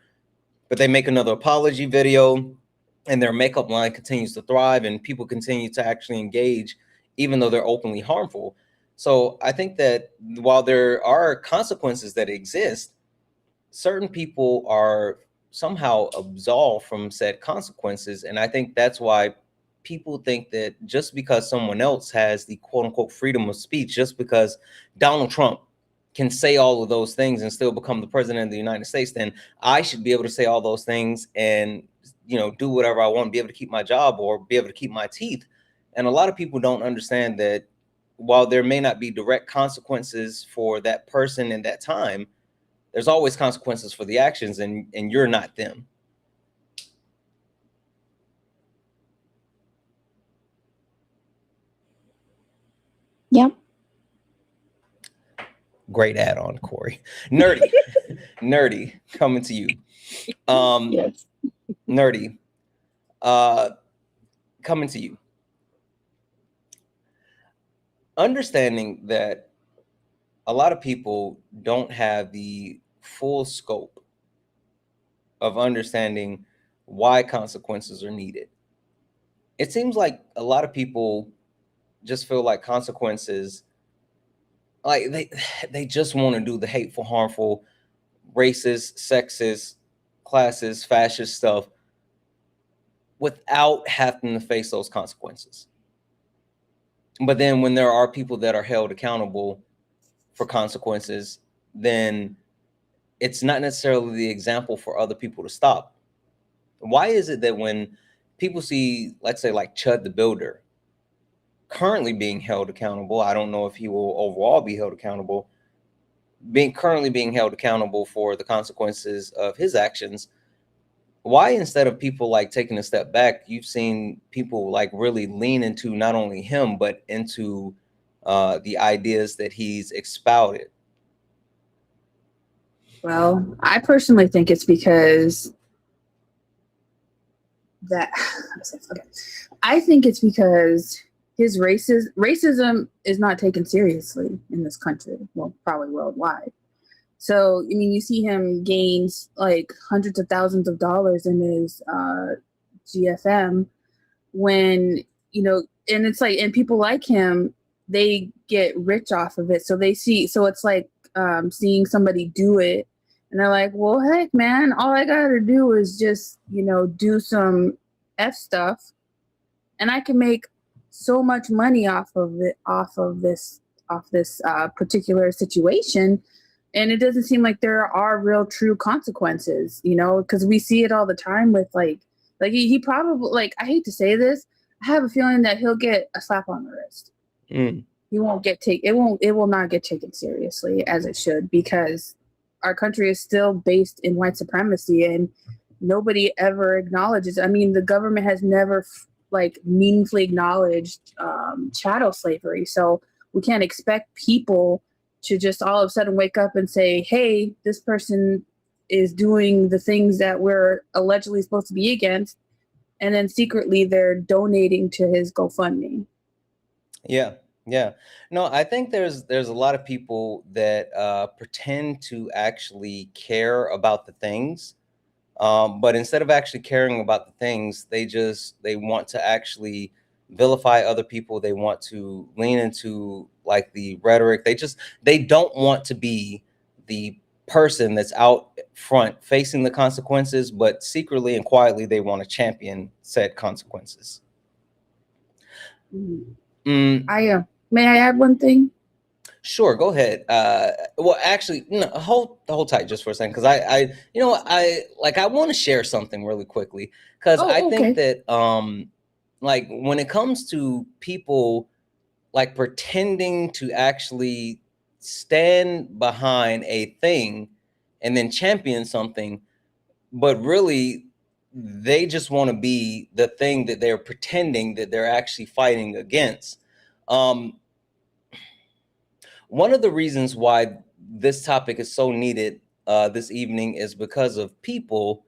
but they make another apology video and their makeup line continues to thrive and people continue to actually engage, even though they're openly harmful. So I think that while there are consequences that exist, certain people are somehow absolved from said consequences. And I think that's why people think that just because someone else has the quote unquote freedom of speech, just because Donald Trump can say all of those things and still become the president of the United States, then I should be able to say all those things and, you know, do whatever I want, be able to keep my job or be able to keep my teeth. And a lot of people don't understand that while there may not be direct consequences for that person in that time, there's always consequences for the actions, and you're not them. Yep. Great add-on, Corey. Nerdy. Nerdy, coming to you. Yes. Nerdy, coming to you. Understanding that a lot of people don't have the full scope of understanding why consequences are needed. It seems like a lot of people just feel like consequences, like they just want to do the hateful, harmful, racist, sexist, classist, fascist stuff without having to face those consequences. But then when there are people that are held accountable for consequences, then it's not necessarily the example for other people to stop. Why is it that when people see, let's say, like Chud the Builder currently being held accountable, I don't know if he will overall be held accountable, currently being held accountable for the consequences of his actions, why instead of people like taking a step back, you've seen people like really lean into not only him, but into the ideas that he's expounded? Well, I personally think it's because I think it's because his racism is not taken seriously in this country. Well, probably worldwide. So, I mean, you see him gain like hundreds of thousands of dollars in his GFM when, you know, and it's like, and people like him, they get rich off of it. So it's like seeing somebody do it and they're like, well, heck, man, all I got to do is just, you know, do some F stuff and I can make so much money off this particular situation. And it doesn't seem like there are real true consequences, you know, because we see it all the time with like he probably, like, I hate to say this, I have a feeling that he'll get a slap on the wrist. He won't it will not get taken seriously as it should, because our country is still based in white supremacy and nobody ever acknowledges. I mean, the government has never like meaningfully acknowledged chattel slavery. So we can't expect people to just all of a sudden wake up and say, hey, this person is doing the things that we're allegedly supposed to be against. And then secretly they're donating to his GoFundMe. Yeah. No, I think there's a lot of people that pretend to actually care about the things But instead of actually caring about the things, they want to actually vilify other people. They want to lean into like the rhetoric. They don't want to be the person that's out front facing the consequences, but secretly and quietly they want to champion said consequences. May I add one thing? Sure, go ahead. Well, actually, no, hold tight just for a second, because I want to share something really quickly, because I think that like when it comes to people like pretending to actually stand behind a thing and then champion something, but really they just want to be the thing that they're pretending that they're actually fighting against. One of the reasons why this topic is so needed this evening is because of people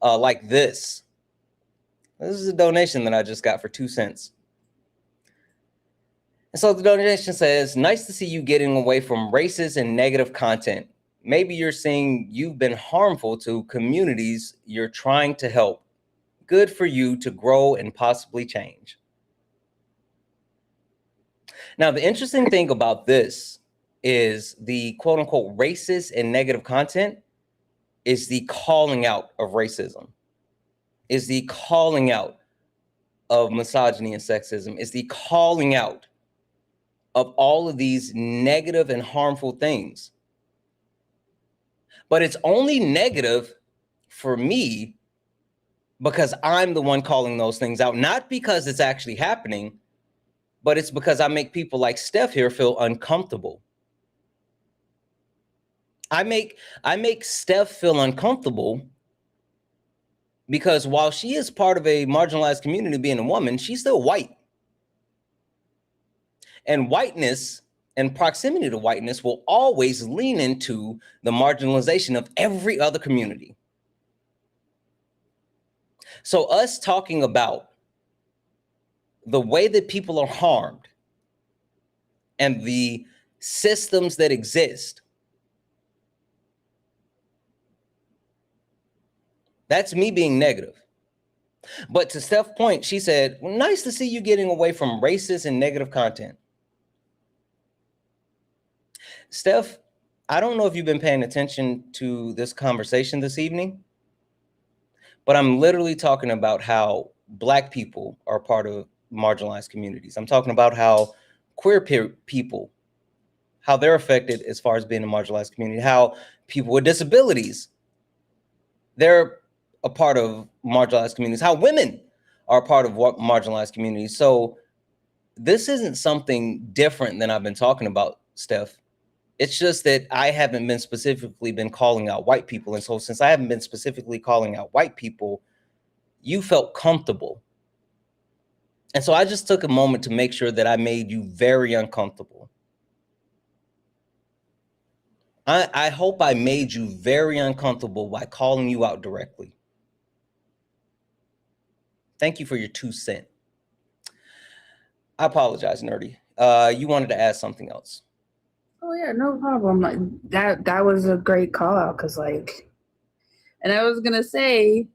like this. This is a donation that I just got for 2 cents. And so the donation says, nice to see you getting away from racist and negative content. Maybe you're saying you've been harmful to communities you're trying to help. Good for you to grow and possibly change. Now, the interesting thing about this is the quote unquote racist and negative content is the calling out of racism, is the calling out of misogyny and sexism, is the calling out of all of these negative and harmful things. But it's only negative for me because I'm the one calling those things out, not because it's actually happening, but it's because I make people like Steph here feel uncomfortable. I make Steph feel uncomfortable because while she is part of a marginalized community, being a woman, she's still white. And whiteness and proximity to whiteness will always lean into the marginalization of every other community. So us talking about the way that people are harmed and the systems that exist, that's me being negative. But to Steph's point, she said, well, nice to see you getting away from racist and negative content. Steph, I don't know if you've been paying attention to this conversation this evening, but I'm literally talking about how Black people are part of marginalized communities. I'm talking about how queer people, how they're affected as far as being a marginalized community, how people with disabilities, they're a part of marginalized communities, how women are a part of marginalized communities. So this isn't something different than I've been talking about, Steph. It's just that I haven't been specifically been calling out white people. And so since I haven't been specifically calling out white people, you felt comfortable. And so I just took a moment to make sure that I made you very uncomfortable. I hope I made you very uncomfortable by calling you out directly. Thank you for your 2 cents. I apologize, Nerdy. You wanted to add something else. Oh yeah, no problem. Like, that was a great call out because and I was gonna say,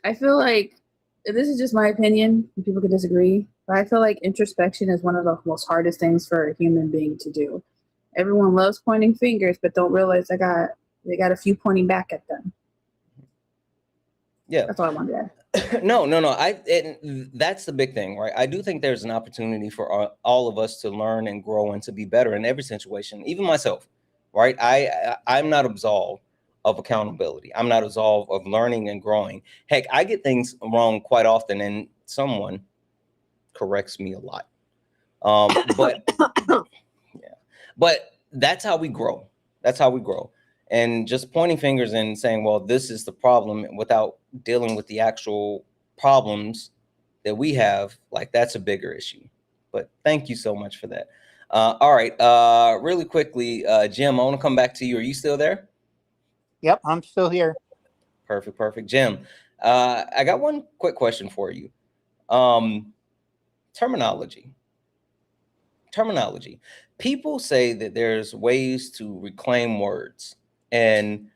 I feel like this is just my opinion. People could disagree, but I feel like introspection is one of the most hardest things for a human being to do. Everyone loves pointing fingers, but don't realize they got a few pointing back at them. Yeah, that's all I wanted to add. No. That's the big thing, right? I do think there's an opportunity for all of us to learn and grow and to be better in every situation, even myself, right? I'm not absolved of accountability. I'm not absolved of learning and growing. Heck, I get things wrong quite often, and someone corrects me a lot. But yeah, but that's how we grow. That's how we grow. And just pointing fingers and saying, well, this is the problem without dealing with the actual problems that we have, like that's a bigger issue. But thank you so much for that. All right, really quickly, Jim, I want to come back to you. Are you still there? Yep, I'm still here. Perfect. Jim, I got one quick question for you. Terminology. People say that there's ways to reclaim words. And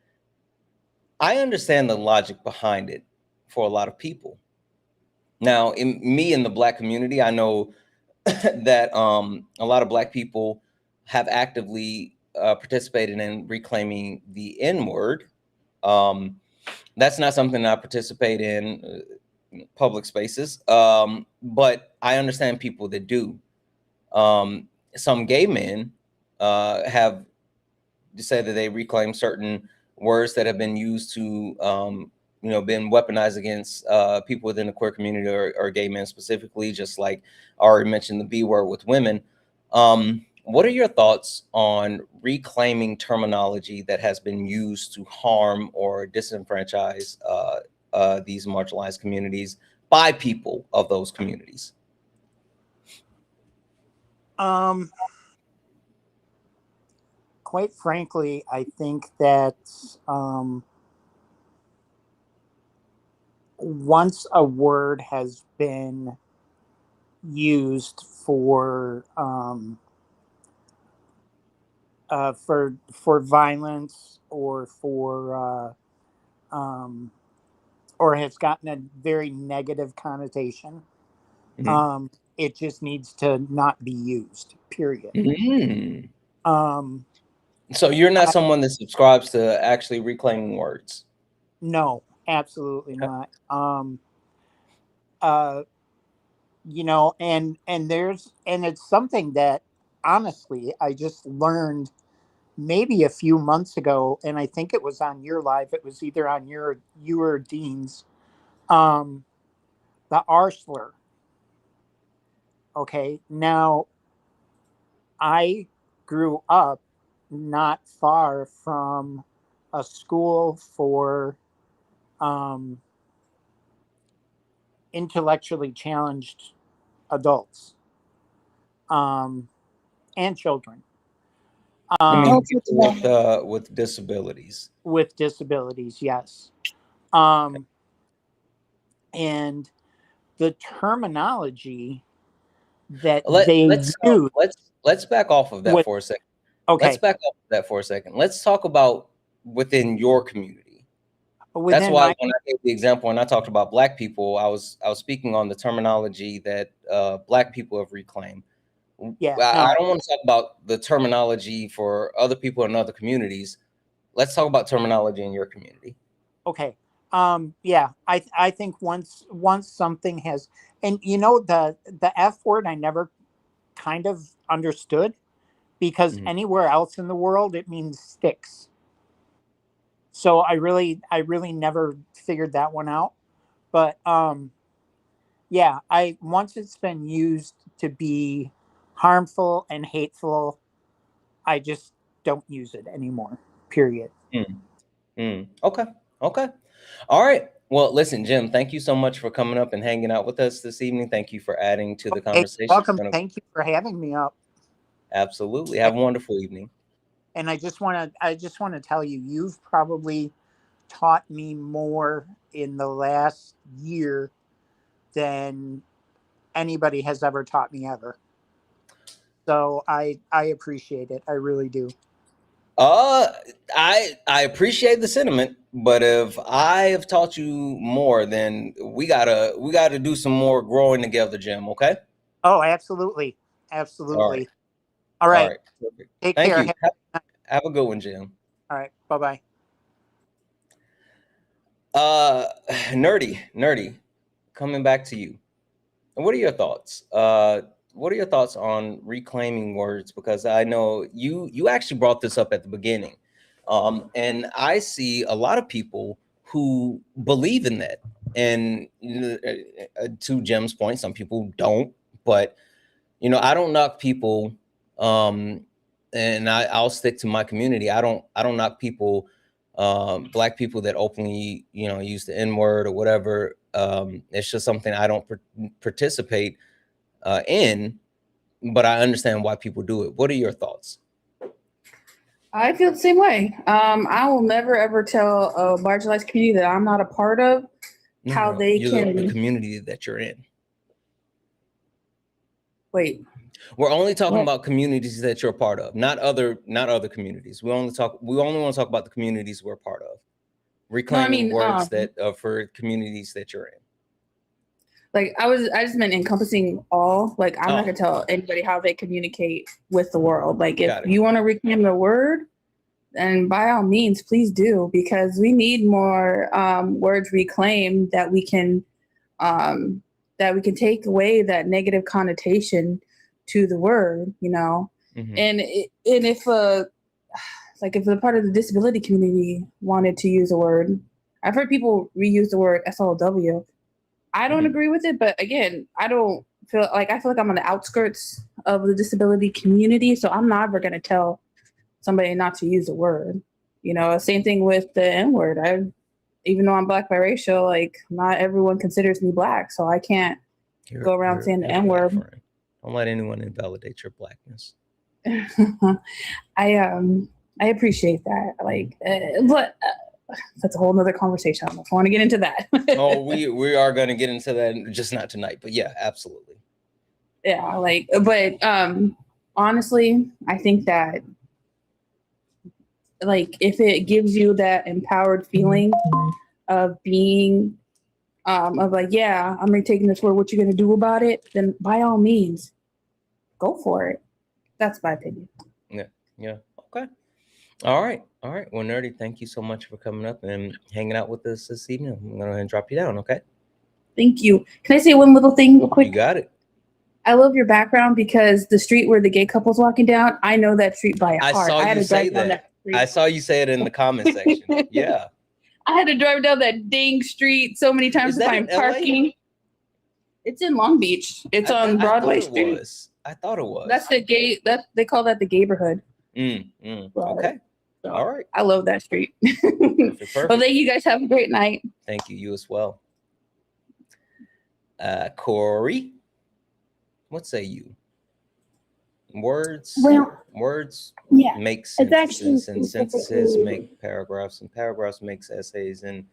I understand the logic behind it for a lot of people. Now, in the Black community, I know that a lot of Black people have actively participated in reclaiming the N-word. That's not something that I participate in public spaces, but I understand people that do. Some gay men have said that they reclaim certain words that have been used to, been weaponized against people within the queer community or gay men specifically, just like I already mentioned the B word with women. What are your thoughts on reclaiming terminology that has been used to harm or disenfranchise these marginalized communities by people of those communities? Quite frankly, I think that once a word has been used for violence or has gotten a very negative connotation, it just needs to not be used. Period. So you're not someone that subscribes to actually reclaiming words? No, absolutely not. And it's something that honestly I just learned maybe a few months ago, and I think it was on your live. It was either on you or Dean's. The R slur. Okay, now I grew up not far from a school for intellectually challenged adults and children. With disabilities. With disabilities, yes. And the terminology that let's back off of that for a second. Okay. Let's back off of that for a second. Let's talk about within your community. That's why when I gave the example and I talked about Black people, I was speaking on the terminology that Black people have reclaimed. Yeah, I don't want to talk about the terminology for other people in other communities. Let's talk about terminology in your community. Okay. Yeah, I think once something has, and the F word I never kind of understood, because anywhere else in the world it means sticks. So I really never figured that one out. But yeah, once it's been used to be harmful and hateful, I just don't use it anymore. Period. Okay. All right. Well, listen, Jim, thank you so much for coming up and hanging out with us this evening. Thank you for adding to the conversation. Welcome. Thank you for having me up. Absolutely. Have a wonderful evening. And I just want to tell you, you've probably taught me more in the last year than anybody has ever taught me ever. So I appreciate it. I really do. I appreciate the sentiment, but if I have taught you more, then we gotta do some more growing together, Jim. Okay? Oh, absolutely. All right. Perfect. Take Thank care. you. Have a good one, Jim. All right. Bye-bye. Nerdy, coming back to you. What are your thoughts? What are your thoughts on reclaiming words? Because I know you actually brought this up at the beginning. And I see a lot of people who believe in that. And to Jim's point, some people don't, but I don't knock people. And I'll stick to my community. I don't knock people, Black people that openly, use the N-word or whatever. It's just something I don't participate in, but I understand why people do it. What are your thoughts? I feel the same way. I will never ever tell a marginalized community that I'm not a part of how they can. The community that you're in. Wait. We're only talking about communities that you're a part of, not other communities. We only want to talk about the communities we're a part of. reclaiming words that for communities that you're in. Like I just meant encompassing all. Like I'm not gonna tell anybody how they communicate with the world. Like if you want to reclaim the word, then by all means, please do, because we need more words reclaimed that we can take away that negative connotation to the word, you know. And if the part of the disability community wanted to use a word, I've heard people reuse the word SLW. I don't agree with it, but again, I feel like I'm on the outskirts of the disability community, so I'm never gonna tell somebody not to use a word. You know, same thing with the N-word. Even though I'm Black biracial, like not everyone considers me Black, so I can't go around saying the N-word. Don't let anyone invalidate your Blackness. I appreciate that. Like, but that's a whole nother conversation. I don't know if I want to get into that. Oh, we are going to get into that, just not tonight. But yeah, absolutely. Yeah, like, but honestly, I think that like if it gives you that empowered feeling of being of like, yeah, I'm retaking this word, what you're gonna do about it, then by all means, go for it. That's my opinion. Yeah. Okay. All right. Well, Nerdy, thank you so much for coming up and hanging out with us this evening. I'm gonna go ahead and drop you down, okay? Thank you. Can I say one little thing real quick? You got it. I love your background because the street where the gay couple's walking down, I know that street by heart. I saw you say that. I saw you say it in the comment section. Yeah. I had to drive down that dang street so many times to find parking. It's in Long Beach. It's on Broadway Street. I thought it was. That's the gay. They call that the gayborhood. Okay. So, all right. I love that street. Perfect. Well, thank you guys. Have a great night. Thank you. You as well. Corey, what say you? Words. Well, words. Yeah, make sentences, and sentences make paragraphs, and paragraphs makes essays, and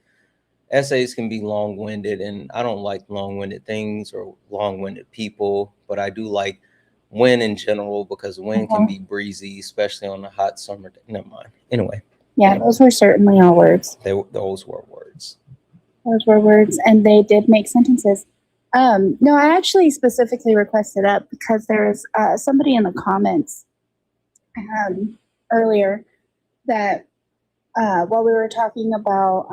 essays can be long-winded, and I don't like long-winded things or long-winded people, but I do like wind in general because wind can be breezy, especially on a hot summer day. Never mind. Anyway. Yeah, those were certainly all words. Those were words. Those were words, and they did make sentences. No, I actually specifically requested up because there's somebody in the comments earlier that while we were talking about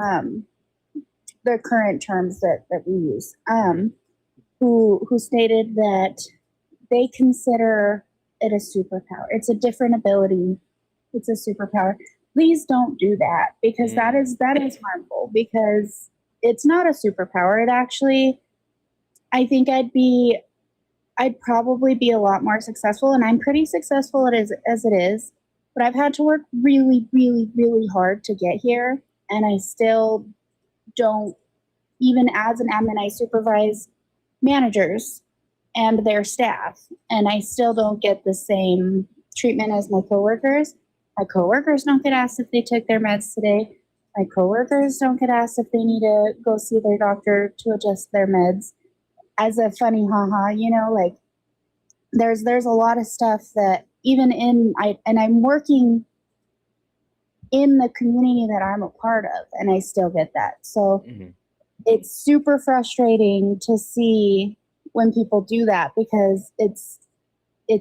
the current terms that we use, who stated that they consider it a superpower. It's a different ability. It's a superpower. Please don't do that, because that is harmful, because it's not a superpower. It actually, I think I'd probably be a lot more successful, and I'm pretty successful as it is, but I've had to work really, really, really hard to get here, and I still don't, even as an admin, I supervise managers and their staff, and I still don't get the same treatment as my coworkers. My coworkers don't get asked if they took their meds today. My coworkers don't get asked if they need to go see their doctor to adjust their meds. As a funny haha, you know, like there's a lot of stuff that even I'm working in the community that I'm a part of, and I still get that. So it's super frustrating to see when people do that, because it's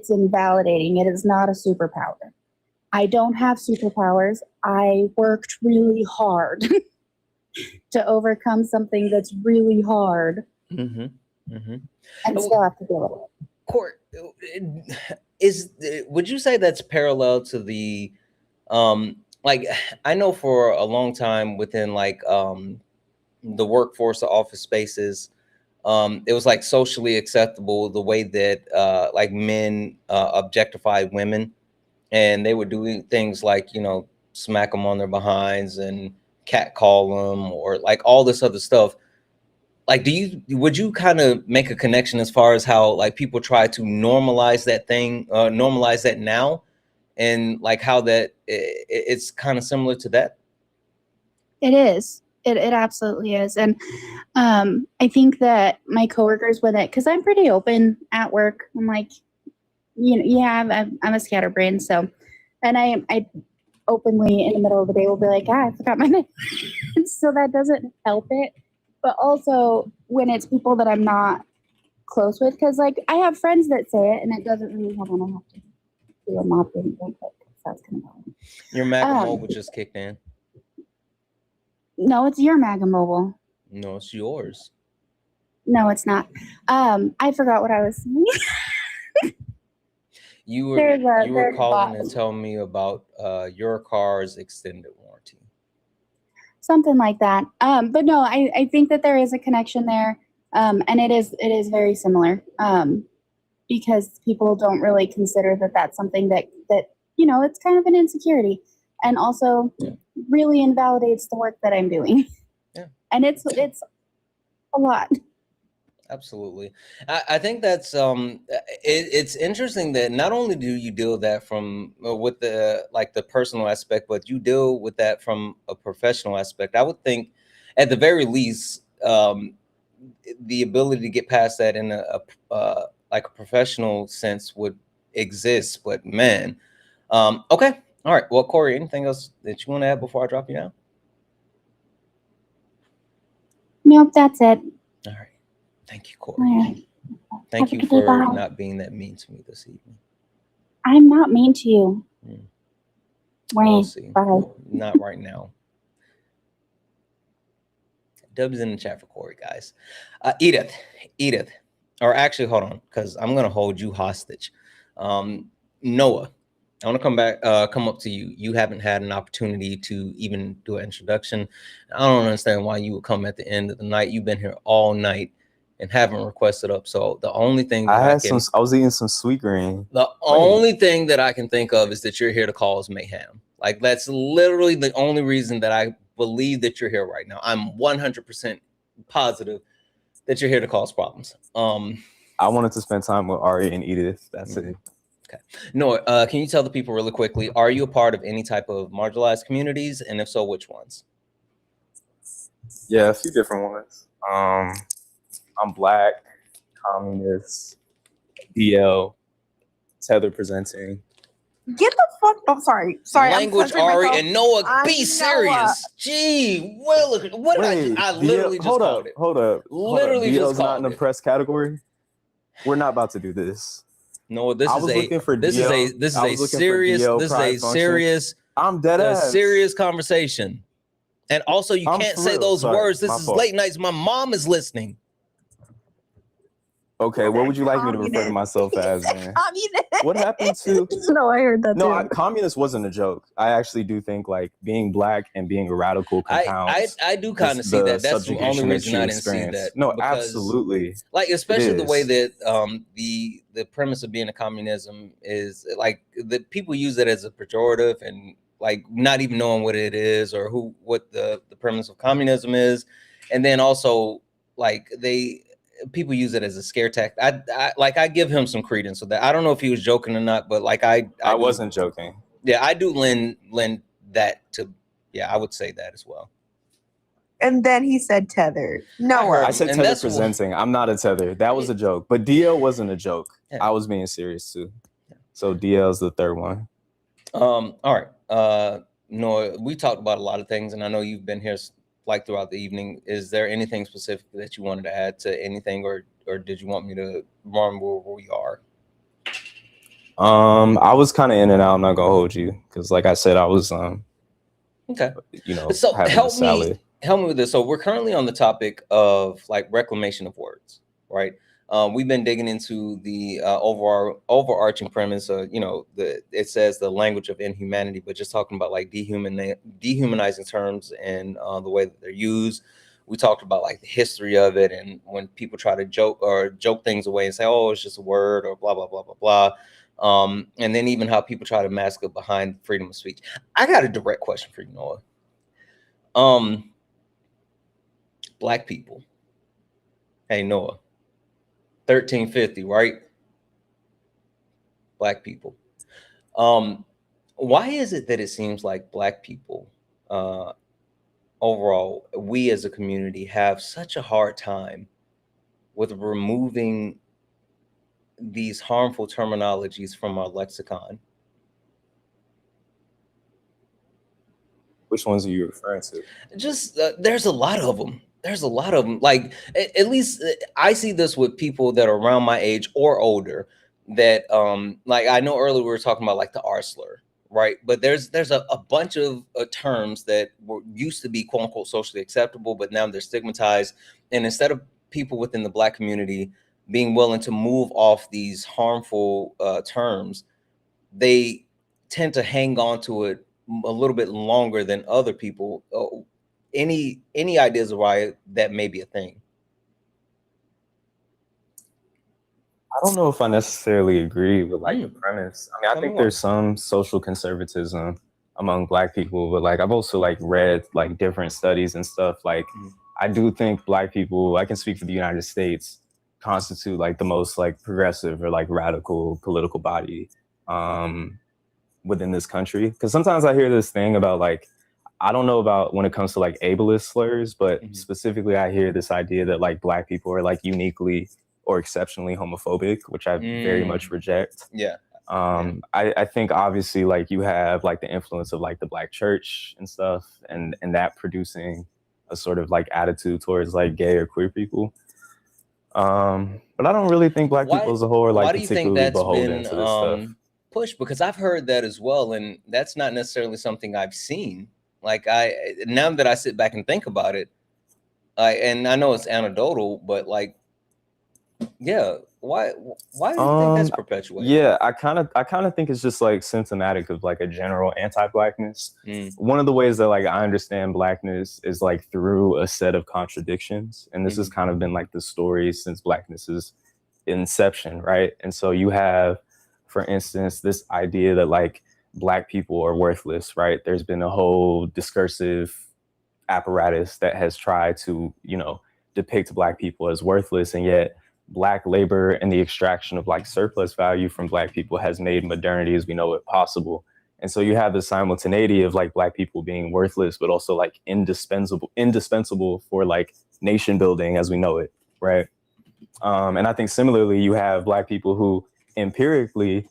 invalidating. It is not a superpower. I don't have superpowers. I worked really hard to overcome something that's really hard. And still have to deal with it. Court, would you say that's parallel to the like, I know for a long time within like the workforce, the office spaces, it was like socially acceptable the way that like men objectified women, and they would do things like, you know, smack them on their behinds and catcall them, or like all this other stuff. Like, would you kind of make a connection as far as how like people try to normalize that thing, normalize that now, and like how that it's kind of similar to that? It is. It absolutely is. And I think that my coworkers with it, because I'm pretty open at work. I'm like, you know, yeah, I'm a scatterbrain. So, and I openly in the middle of the day will be like, I forgot my name. So that doesn't help it. But also when it's people that I'm not close with, because like I have friends that say it and it doesn't really help when I have to do a mob thing real quick. That's kind of annoying. Your MAGA mobile just kicked in. No, it's your MAGA mobile. No, it's yours. No, it's not. I forgot what I was saying. You were calling to tell me about your car's extended warranty. Something like that. But no, I think that there is a connection there. And it is very similar. Because people don't really consider that that's something that you know, it's kind of an insecurity, and also really invalidates the work that I'm doing. Yeah. And it's a lot. Absolutely. I think that's it's interesting that not only do you deal with that from with the like the personal aspect, but you deal with that from a professional aspect. I would think at the very least the ability to get past that in a like a professional sense would exist. But man, okay. All right. Well, Corey, anything else that you want to add before I drop you down? Nope, that's it. All right. Thank you, Corey. Right. Thank you for not being that mean to me this evening. I'm not mean to you. We'll see. Bye. Not right now. Dubs in the chat for Corey, guys. Edith, or actually, hold on, because I'm gonna hold you hostage. Noah, I want to come up to you. You haven't had an opportunity to even do an introduction. I don't understand why you would come at the end of the night. You've been here all night and haven't requested up. So the only thing that I was eating some sweet green. The only thing that I can think of is that you're here to cause mayhem. Like that's literally the only reason that I believe that you're here right now. I'm 100% positive that you're here to cause problems. I wanted to spend time with Ari and Edith. That's it. Okay. Noah, can you tell the people really quickly, are you a part of any type of marginalized communities? And if so, which ones? Yeah, a few different ones. I'm Black, communist, DL, tether presenting. Get the fuck. I'm sorry. Language, Ari, and Noah, be serious. Gee, well, what did I literally just called it. Hold up. Literally just DL's called not in the press category. We're not about to do this. No, this is a serious I'm dead ass. Serious conversation. And also you can't say those words. This is late nights. My mom is listening. Okay, what would you like me to refer to myself as, man? What happened to? No, I heard that. No, communist wasn't a joke. I actually do think like being Black and being a radical compounds. I do kind of see that. That's the only reason I didn't see that. No, absolutely. Like especially the way that the premise of being a communism is like the people use it as a pejorative and like not even knowing what it is or what the premise of communism is, and then also like people use it as a scare tactic. I give him some credence with that. I don't know if he was joking or not, but like I wasn't joking. Yeah, I do lend that to. Yeah, I would say that as well. And then he said tether. No, I said tether presenting. I'm not a tether. That was a joke. But DL wasn't a joke. Yeah. I was being serious too. Yeah. So DL's the third one. All right. Noah, we talked about a lot of things, and I know you've been here like throughout the evening. Is there anything specific that you wanted to add to anything, or did you want me to run where we are? I was kind of in and out. I'm not gonna hold you because, like I said, I was okay. You know, so help me with this. So we're currently on the topic of like reclamation of words, right? We've been digging into the overarching premise of, it says the language of inhumanity, but just talking about like dehumanizing terms and the way that they're used. We talked about like the history of it and when people try to joke things away and say, oh, it's just a word or blah, blah, blah, blah, blah. And then even how people try to mask it behind freedom of speech. I got a direct question for you, Noah. Black people. Hey, Noah. 1350, right? Black people. Why is it that it seems like Black people, overall, we as a community have such a hard time with removing these harmful terminologies from our lexicon? Which ones are you referring to? Just there's a lot of them. There's a lot of them. Like at least I see this with people that are around my age or older. That like I know earlier we were talking about like the R slur, right? But there's a bunch of terms that used to be quote unquote socially acceptable, but now they're stigmatized. And instead of people within the Black community being willing to move off these harmful terms, they tend to hang on to it a little bit longer than other people. Any ideas of why that may be a thing? I don't know if I necessarily agree with like the premise. I mean, I think there's some social conservatism among Black people, but like I've also like read like different studies and stuff. Like I do think Black people, I can speak for the United States, constitute like the most like progressive or like radical political body within this country. Because sometimes I hear this thing about like, I don't know about when it comes to like ableist slurs, but specifically I hear this idea that like Black people are like uniquely or exceptionally homophobic, which I very much reject. Yeah. I think obviously like you have like the influence of like the Black church and stuff and that producing a sort of like attitude towards like gay or queer people. But I don't really think Black people as a whole are like particularly beholden to this stuff. Pushed? Because I've heard that as well, and that's not necessarily something I've seen. Like now that I sit back and think about it, and I know it's anecdotal, but like, yeah, why do you think that's perpetuated? Yeah, I kind of think it's just like symptomatic of like a general anti-Blackness. One of the ways that like I understand Blackness is like through a set of contradictions, and this has kind of been like the story since Blackness's inception, right? And so you have, for instance, this idea that like Black people are worthless, right? There's been a whole discursive apparatus that has tried to, you know, depict Black people as worthless, and yet Black labor and the extraction of like surplus value from Black people has made modernity as we know it possible. And so you have the simultaneity of like Black people being worthless, but also like indispensable for like nation building as we know it, right? And I think similarly, you have Black people who empirically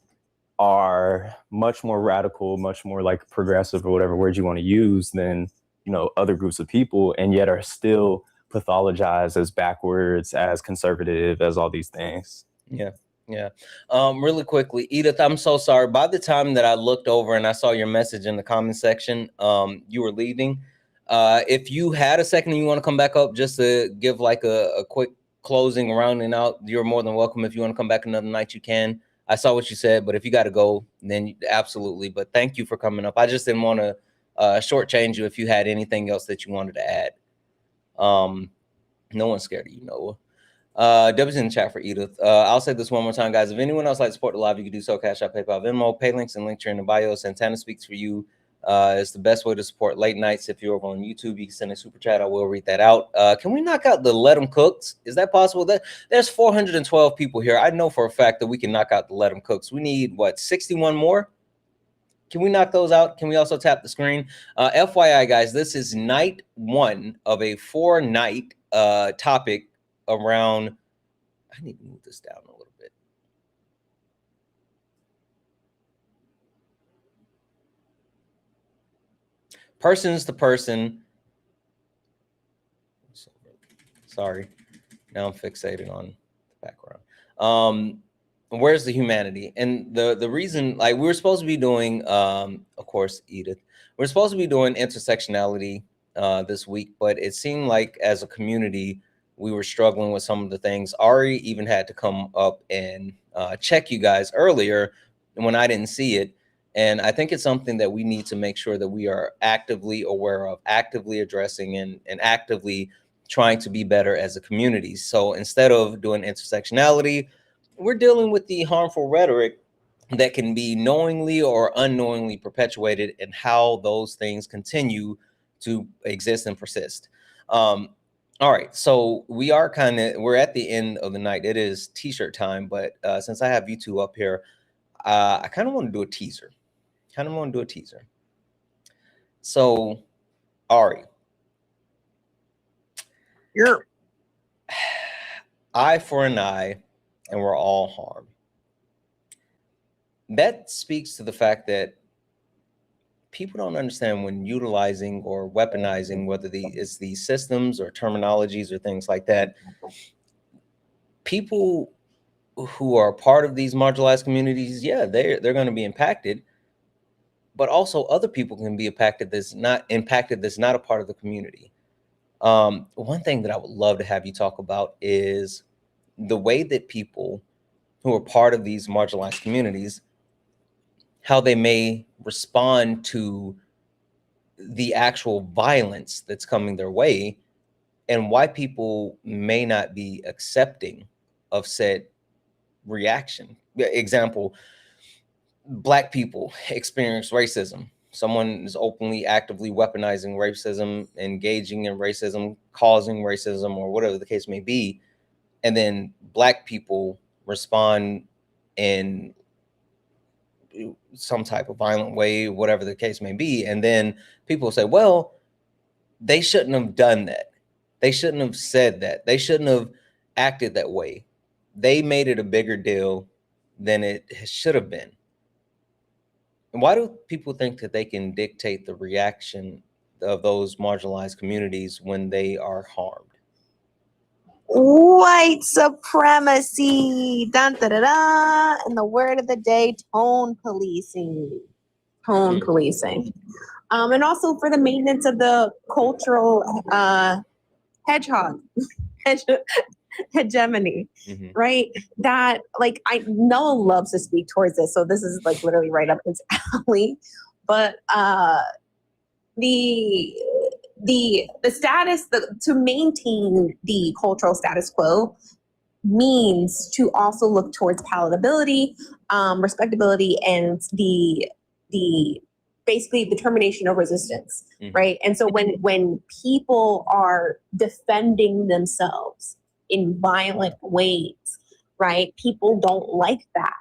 are much more radical, much more like progressive or whatever word you want to use than, you know, other groups of people, and yet are still pathologized as backwards, as conservative, as all these things. Yeah. Really quickly, Edith, I'm so sorry. By the time that I looked over and I saw your message in the comment section, you were leaving. If you had a second and you want to come back up just to give like a quick closing, rounding out, you're more than welcome. If you want to come back another night, you can. I saw what you said, but if you got to go, then absolutely. But thank you for coming up. I just didn't want to shortchange you if you had anything else that you wanted to add. No one's scared of you, Noah. W's in the chat for Edith. I'll say this one more time, guys. If anyone else like to support the live, you can do so. Cash App, PayPal, Venmo, pay links and links here in the bio. Santana speaks for you. It's the best way to support late nights. If you're over on YouTube, you can send a super chat. I will read that out. Can we knock out the Let 'em Cooks? Is that possible? There's 412 people here. I know for a fact that we can knock out the Let 'em Cooks. We need what, 61 more? Can we knock those out? Can we also tap the screen? FYI, guys, this is night 1 of a 4-night topic around. I need to move this down a little bit. Persons to person. Sorry, now I'm fixated on the background. Where's the humanity? And the reason, like, we were supposed to be doing, of course, Edith, we're supposed to be doing intersectionality this week, but it seemed like as a community, we were struggling with some of the things. Ari even had to come up and check you guys earlier when I didn't see it. And I think it's something that we need to make sure that we are actively aware of, actively addressing, and actively trying to be better as a community. So instead of doing intersectionality, we're dealing with the harmful rhetoric that can be knowingly or unknowingly perpetuated, and how those things continue to exist and persist. All right, so we're at the end of the night. It is t-shirt time, but since I have you two up here, I kind of want to do a teaser. So, Ari, you're eye for an eye, and we're all harmed. That speaks to the fact that people don't understand when utilizing or weaponizing, whether it's these systems or terminologies or things like that, people who are part of these marginalized communities, yeah, they're going to be impacted, but also other people can be impacted that's not a part of the community. One thing that I would love to have you talk about is the way that people who are part of these marginalized communities, how they may respond to the actual violence that's coming their way, and why people may not be accepting of said reaction. Example, Black people experience racism. Someone is openly, actively weaponizing racism, engaging in racism, causing racism, or whatever the case may be. And then Black people respond in some type of violent way, whatever the case may be. And then people say, well, they shouldn't have done that. They shouldn't have said that. They shouldn't have acted that way. They made it a bigger deal than it should have been. And why do people think that they can dictate the reaction of those marginalized communities when they are harmed? White supremacy. Dun, da, da, da. And the word of the day, tone policing. Tone policing. And also for the maintenance of the cultural hedgehog hegemony, right? That, like, I Noah loves to speak towards this, so this is like literally right up his alley. But the status, to maintain the cultural status quo means to also look towards palatability, respectability, and the basically the termination of resistance, right? And so when people are defending themselves in violent ways, right, people don't like that,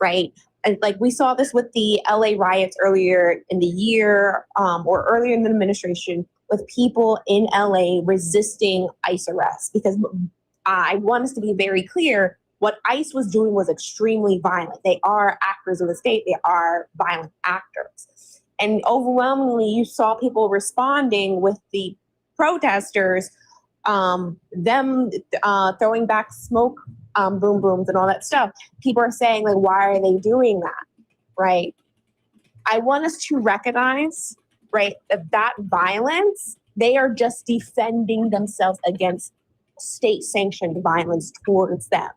right? And like we saw this with the LA riots earlier in the year, or earlier in the administration, with people in LA resisting ICE arrests, because I want us to be very clear, what ICE was doing was extremely violent. They are actors of the state. They are violent actors. And overwhelmingly, you saw people responding with the protesters, them throwing back smoke boom booms and all that stuff. People are saying, like, why are they doing that, right? I want us to recognize, right, that violence, they are just defending themselves against state-sanctioned violence towards them.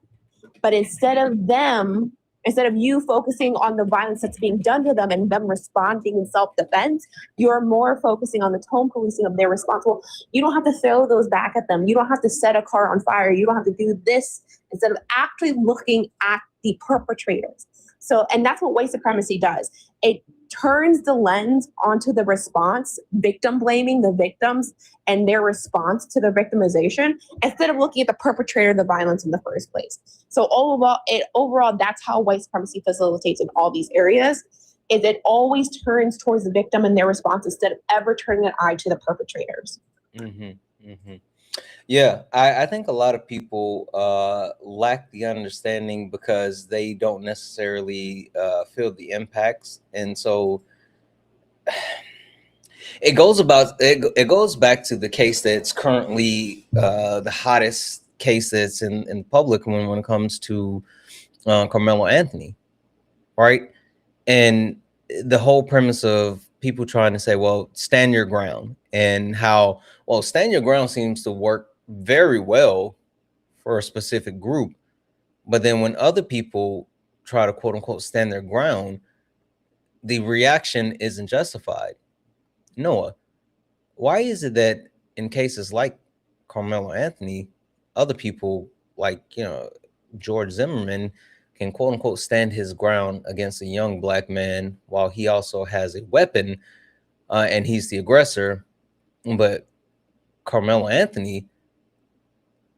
But instead of you focusing on the violence that's being done to them and them responding in self-defense, you're more focusing on the tone policing of their response. Well, you don't have to throw those back at them. You don't have to set a car on fire. You don't have to do this, instead of actually looking at the perpetrators. So, and that's what white supremacy does. It turns the lens onto the response, victim blaming the victims and their response to the victimization, instead of looking at the perpetrator of the violence in the first place. So overall, that's how white supremacy facilitates in all these areas, is it always turns towards the victim and their response instead of ever turning an eye to the perpetrators. Yeah, I think a lot of people lack the understanding because they don't necessarily feel the impacts. And so it goes back to the case that's currently the hottest case that's in public when it comes to Carmelo Anthony, right? And the whole premise of people trying to say, well, stand your ground, and how, well, stand your ground seems to work very well for a specific group. But then when other people try to quote unquote stand their ground, the reaction isn't justified. Noah, why is it that in cases like Carmelo Anthony, other people like, George Zimmerman can quote unquote stand his ground against a young Black man while he also has a weapon and he's the aggressor? But Carmelo Anthony,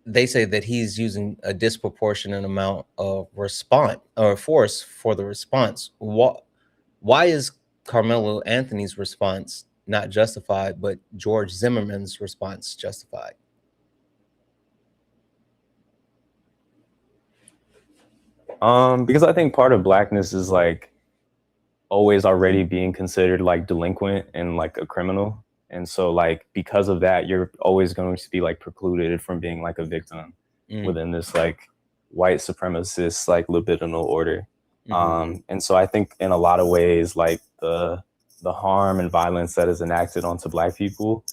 they say that he's using a disproportionate amount of response or force for the response. Why is Carmelo Anthony's response not justified, but George Zimmerman's response justified? Because I think part of Blackness is like always already being considered like delinquent and like a criminal. And so like because of that, you're always going to be like precluded from being like a victim within this like white supremacist like libidinal order. And so I think in a lot of ways, like the harm and violence that is enacted onto Black people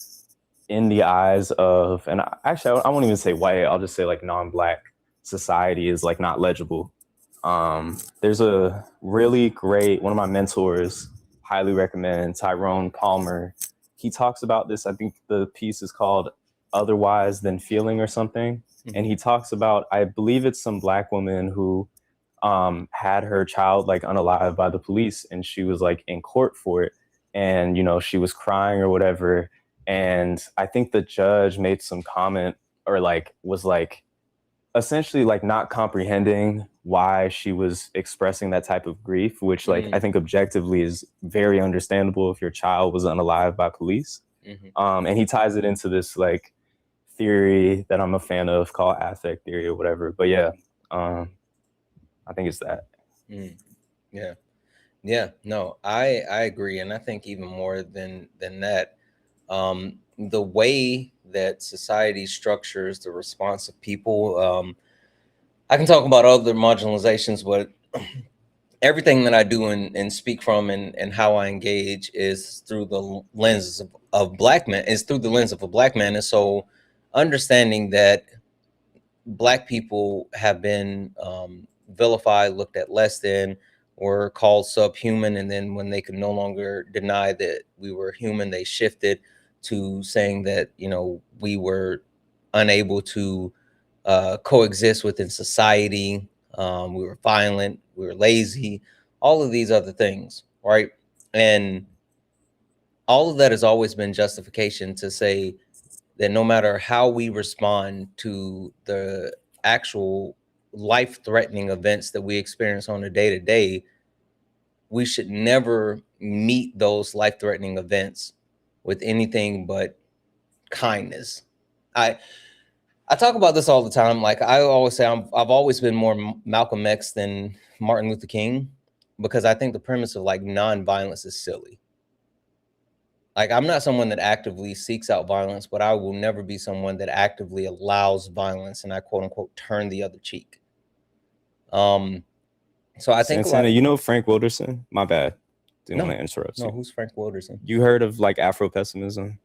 in the eyes of, and actually I won't even say white, I'll just say like non-Black society is like not legible. There's a really great, one of my mentors, highly recommend, Tyrone Palmer. He talks about this. I think the piece is called Otherwise Than Feeling or something. And he talks about, I believe it's some Black woman who had her child like unalived by the police, and she was like in court for it. And, you know, she was crying or whatever. And I think the judge made some comment or like was like essentially like not comprehending why she was expressing that type of grief, which like I think objectively is very understandable if your child was unalived by police. And he ties it into this like theory that I'm a fan of called affect theory or whatever. But yeah, I think it's that. Yeah, no, I agree. And I think even more than that, the way that society structures the response of people, I can talk about other marginalizations, but everything that I do and speak from and how I engage is through the lenses of Black men, is through the lens of a Black man. And so understanding that Black people have been vilified, looked at less than, were called subhuman, and then when they could no longer deny that we were human, they shifted to saying that, you know, we were unable to coexist within society. We were violent, we were lazy, all of these other things, right? And all of that has always been justification to say that no matter how we respond to the actual life-threatening events that we experience on a day-to-day, we should never meet those life-threatening events with anything but kindness. I talk about this all the time. Like I always say, I've always been more Malcolm X than Martin Luther King, because I think the premise of like non-violence is silly. Like I'm not someone that actively seeks out violence, but I will never be someone that actively allows violence and I quote unquote turn the other cheek. So I think Santana, you know Frank Wilderson? My bad. Didn't want to interrupt you. No, who's Frank Wilderson? You heard of like Afro-pessimism?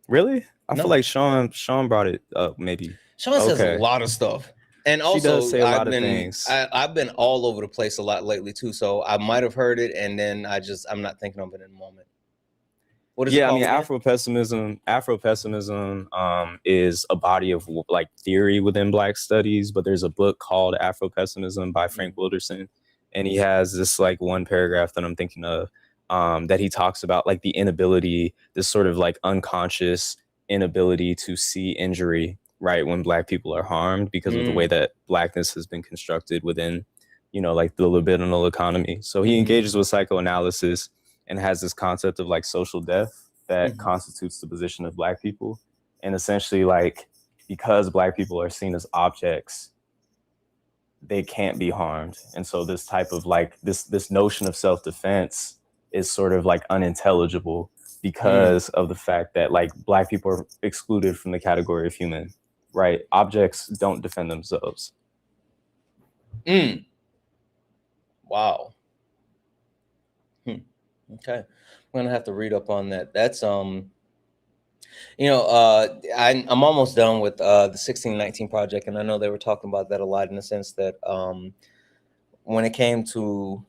Really? I feel like Sean brought it up maybe. Sean says a lot of stuff. And also, she does say a lot of things. I've been all over the place a lot lately too. So I might have heard it, and then I'm not thinking of it in a moment. What is it called? Afro-pessimism is a body of like theory within Black studies, but there's a book called Afro-Pessimism by Frank Wilderson. And he has this like one paragraph that I'm thinking of that he talks about like the inability, this sort of like unconscious inability to see injury, right, when Black people are harmed because of the way that Blackness has been constructed within, you know, like the libidinal economy. So he engages with psychoanalysis and has this concept of like social death that constitutes the position of Black people. And essentially like, because Black people are seen as objects, they can't be harmed. And so this type of like, this notion of self-defense is sort of like unintelligible because of the fact that like Black people are excluded from the category of human, right? Objects don't defend themselves. Wow. Okay, I'm gonna have to read up on that. That's I'm almost done with the 1619 project, and I know they were talking about that a lot in the sense that when it came to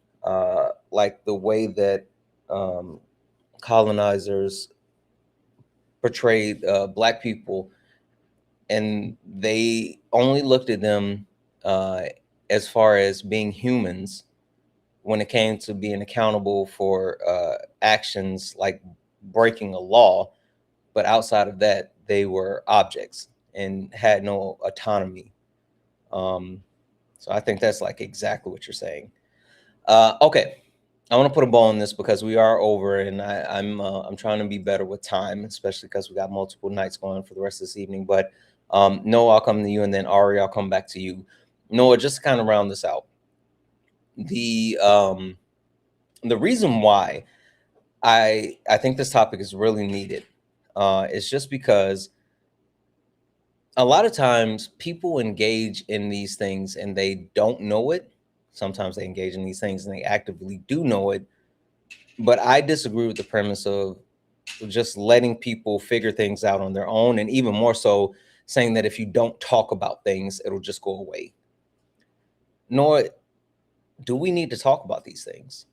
like the way that colonizers portrayed Black people, and they only looked at them as far as being humans when it came to being accountable for actions like breaking a law, but outside of that, they were objects and had no autonomy. So I think that's like exactly what you're saying. Okay, I want to put a bow on this because we are over, and I'm trying to be better with time, especially because we got multiple nights going for the rest of this evening. But Noah, I'll come to you, and then Ari, I'll come back to you. Noah, just to kind of round this out. The reason why I think this topic is really needed is just because a lot of times people engage in these things and they don't know it. Sometimes they engage in these things and they actively do know it. But I disagree with the premise of just letting people figure things out on their own, and even more so saying that if you don't talk about things, it'll just go away. Nor do we need to talk about these things.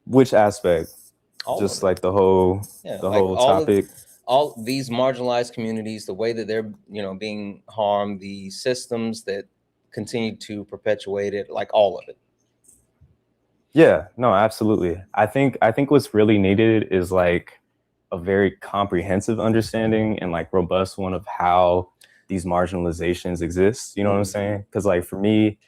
Which aspect? All just like the whole topic. All these marginalized communities, the way that they're being harmed, the systems that continue to perpetuate it, like all of it. Yeah, no, absolutely. I think what's really needed is like a very comprehensive understanding and like robust one of how these marginalizations exist. You know what I'm saying? Because like for me,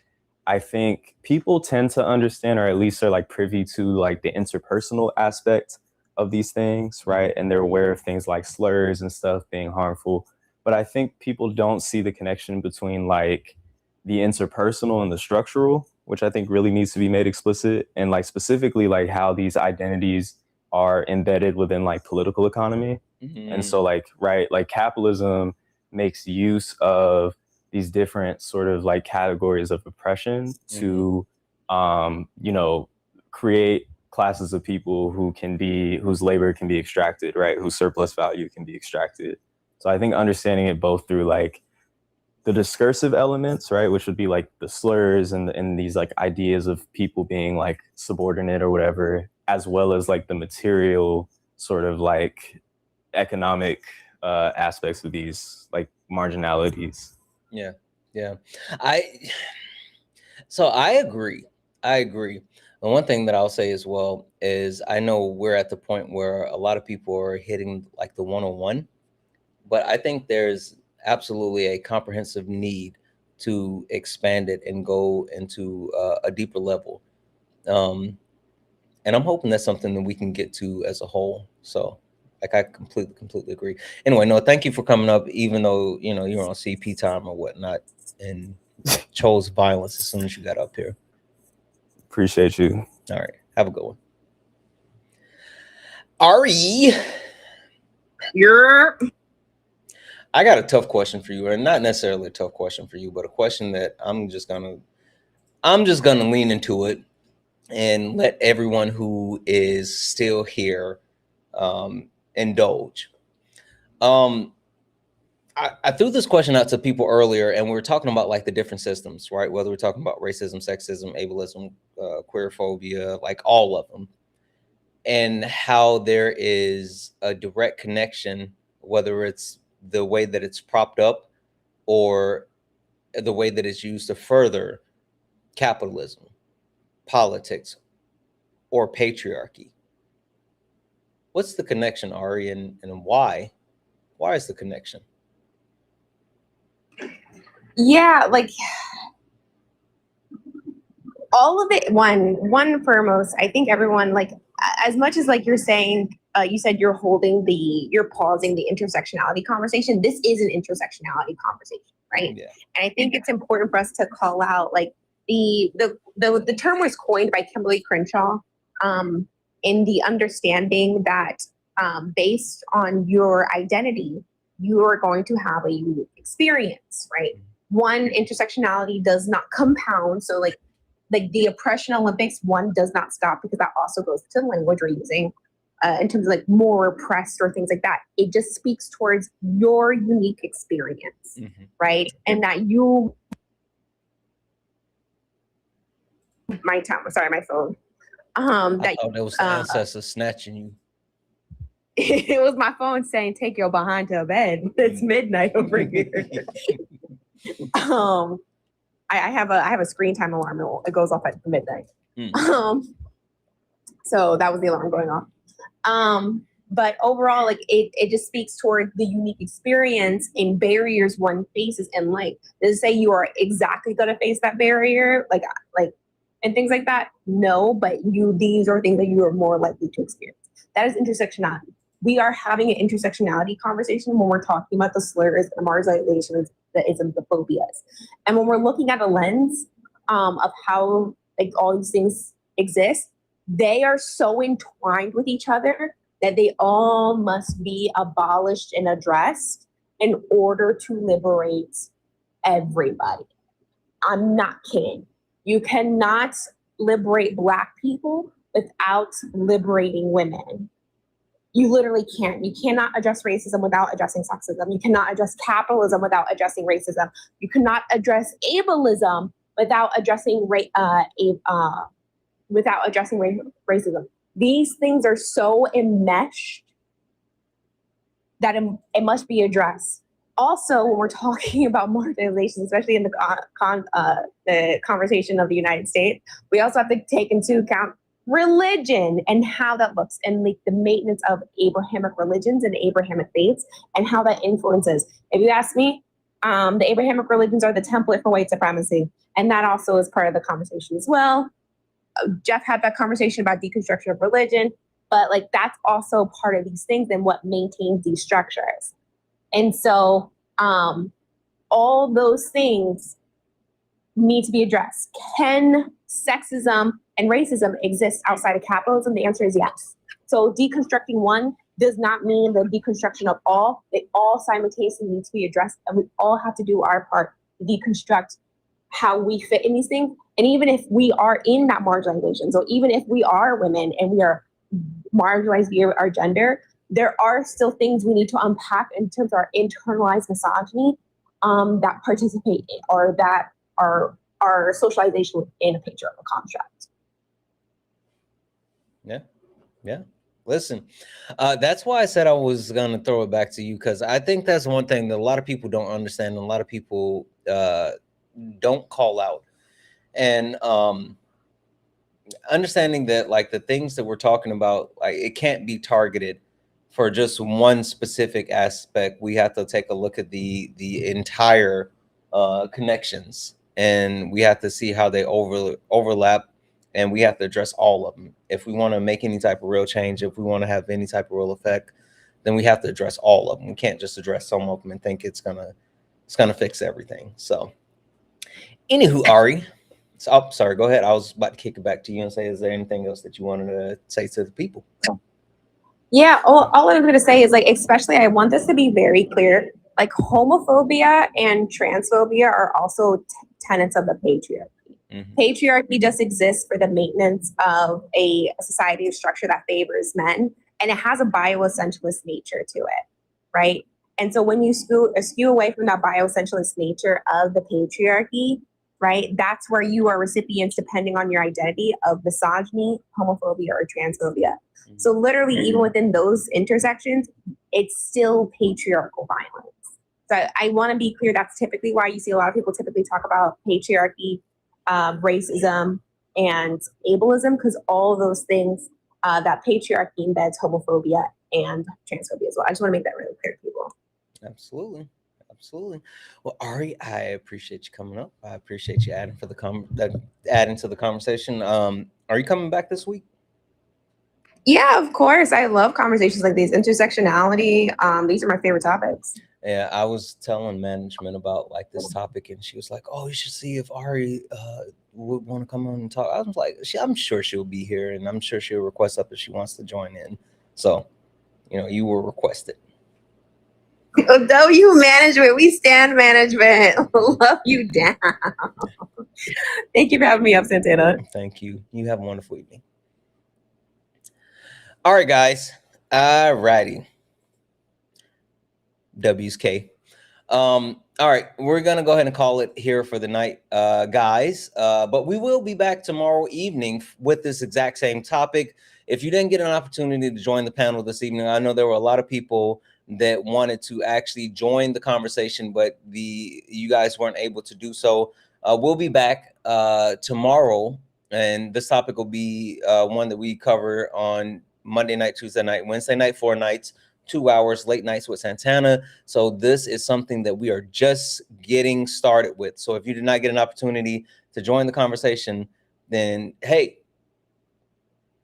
I think people tend to understand, or at least are like privy to like the interpersonal aspect of these things, right? And they're aware of things like slurs and stuff being harmful. But I think people don't see the connection between like the interpersonal and the structural, which I think really needs to be made explicit, and like specifically like how these identities are embedded within like political economy. And so like, right, like capitalism makes use of these different sort of like categories of oppression to, create classes of people whose labor can be extracted, right? Whose surplus value can be extracted. So I think understanding it both through like the discursive elements, right, which would be like the slurs and these like ideas of people being like subordinate or whatever, as well as like the material sort of like economic aspects of these like marginalities. Yeah. I agree. The one thing that I'll say as well is I know we're at the point where a lot of people are hitting like the 101, but I think there's absolutely a comprehensive need to expand it and go into a deeper level. And I'm hoping that's something that we can get to as a whole. So like I completely agree. Anyway, no, thank you for coming up, even though, you're on CP time or whatnot, and chose violence as soon as you got up here. Appreciate you. All right. Have a good one. Ari. I got a tough question for you, and not necessarily a tough question for you, but a question that I'm just gonna lean into it and let everyone who is still here indulge. I threw this question out to people earlier, and we were talking about like the different systems, right? Whether we're talking about racism, sexism, ableism, queerphobia, like all of them, and how there is a direct connection, whether it's the way that it's propped up or the way that it's used to further capitalism, politics, or patriarchy. What's the connection, Ari, and why? Why is the connection? Yeah, like all of it. One foremost, I think everyone, like, as much as like you're saying, you said you're pausing the intersectionality conversation. This is an intersectionality conversation, right? Yeah. And I think it's important for us to call out like the term was coined by Kimberly Crenshaw in the understanding that based on your identity, you are going to have a unique experience, right? One, intersectionality does not compound. So like the oppression Olympics, one does not stop, because that also goes to the language we're using in terms of like more oppressed or things like that. It just speaks towards your unique experience, right? And that you, my phone. I thought that was the ancestors snatching you. It was my phone saying, "Take your behind to bed. It's midnight over here." I have a screen time alarm. It goes off at midnight. So that was the alarm going off. But overall, like it just speaks toward the unique experience and barriers one faces in life. Does it say you are exactly going to face that barrier, like and things like that? No, but these are things that you are more likely to experience. That is intersectionality. We are having an intersectionality conversation when we're talking about the slurs, the marginalizations, the isms, the phobias. And when we're looking at a lens of how like all these things exist, they are so entwined with each other that they all must be abolished and addressed in order to liberate everybody. I'm not kidding. You cannot liberate Black people without liberating women. You literally can't. You cannot address racism without addressing sexism. You cannot address capitalism without addressing racism. You cannot address ableism without addressing racism. These things are so enmeshed that it must be addressed. Also, when we're talking about marginalization, especially in the conversation of the United States, we also have to take into account religion and how that looks, and like the maintenance of Abrahamic religions and Abrahamic faiths and how that influences. If you ask me, the Abrahamic religions are the template for white supremacy, and that also is part of the conversation as well. Jeff had that conversation about deconstruction of religion, but like that's also part of these things and what maintains these structures. And so all those things need to be addressed. Can sexism and racism exist outside of capitalism? The answer is yes. So deconstructing one does not mean the deconstruction of all. They all simultaneously need to be addressed, and we all have to do our part to deconstruct how we fit in these things. And even if we are in that marginalization, so even if we are women and we are marginalized via our gender, there are still things we need to unpack in terms of our internalized misogyny that participate in, or that are our socialization within a patriarchal construct. Yeah. Listen, that's why I said I was going to throw it back to you, because I think that's one thing that a lot of people don't understand, and a lot of people don't call out. And understanding that like the things that we're talking about, like it can't be targeted for just one specific aspect. We have to take a look at the entire connections, and we have to see how they overlap, and we have to address all of them. If we want to make any type of real change, if we want to have any type of real effect, then we have to address all of them. We can't just address some of them and think it's gonna fix everything. So anywho, Ari, so, sorry, go ahead. I was about to kick it back to you and say, is there anything else that you wanted to say to the people? Yeah, all I was going to say is, like, especially I want this to be very clear, like homophobia and transphobia are also tenets of the patriarchy. Mm-hmm. Patriarchy just exists for the maintenance of a society of structure that favors men, and it has a bioessentialist nature to it, right? And so when you skew away from that bioessentialist nature of the patriarchy, right, that's where you are recipients, depending on your identity, of misogyny, homophobia, or transphobia. So literally, even within those intersections, it's still patriarchal violence. So I want to be clear, that's typically why you see a lot of people typically talk about patriarchy, racism, and ableism, because all of those things, that patriarchy embeds homophobia and transphobia as well. I just want to make that really clear to people. Absolutely. Absolutely. Well, Ari, I appreciate you coming up. I appreciate you adding to the conversation. Are you coming back this week? Yeah, of course. I love conversations like these. Intersectionality. These are my favorite topics. Yeah, I was telling management about like this topic, and she was like, "Oh, you should see if Ari would want to come on and talk." I was like, "I'm sure she'll be here, and I'm sure she'll request up if she wants to join in." So, you were requested. W management, we stand management. Love you down. Thank you for having me up, Santana. Thank you. You have a wonderful evening. All right, guys. All righty. WSK. All right, we're gonna go ahead and call it here for the night, guys. But we will be back tomorrow evening with this exact same topic. If you didn't get an opportunity to join the panel this evening, I know there were a lot of people that wanted to actually join the conversation, but you guys weren't able to do so. We'll be back tomorrow, and this topic will be one that we cover on Monday night, Tuesday night, Wednesday night, 4 nights, 2 hours, late nights with Santana. So this is something that we are just getting started with. So if you did not get an opportunity to join the conversation, then hey,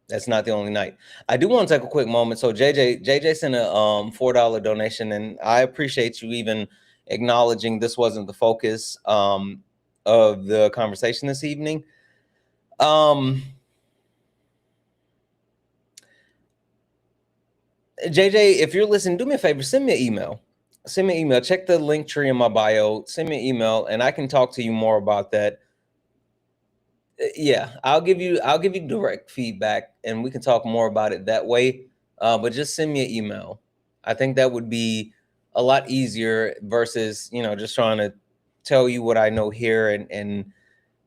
that's not the only night. I do want to take a quick moment. So JJ sent a $4 donation, and I appreciate you even acknowledging this wasn't the focus. of the conversation this evening. JJ, if you're listening, do me a favor, send me an email. Send me an email. Check the link tree in my bio. Send me an email, and I can talk to you more about that. Yeah, I'll give you direct feedback, and we can talk more about it that way. But just send me an email. I think that would be a lot easier versus, you know, just trying to tell you what I know here and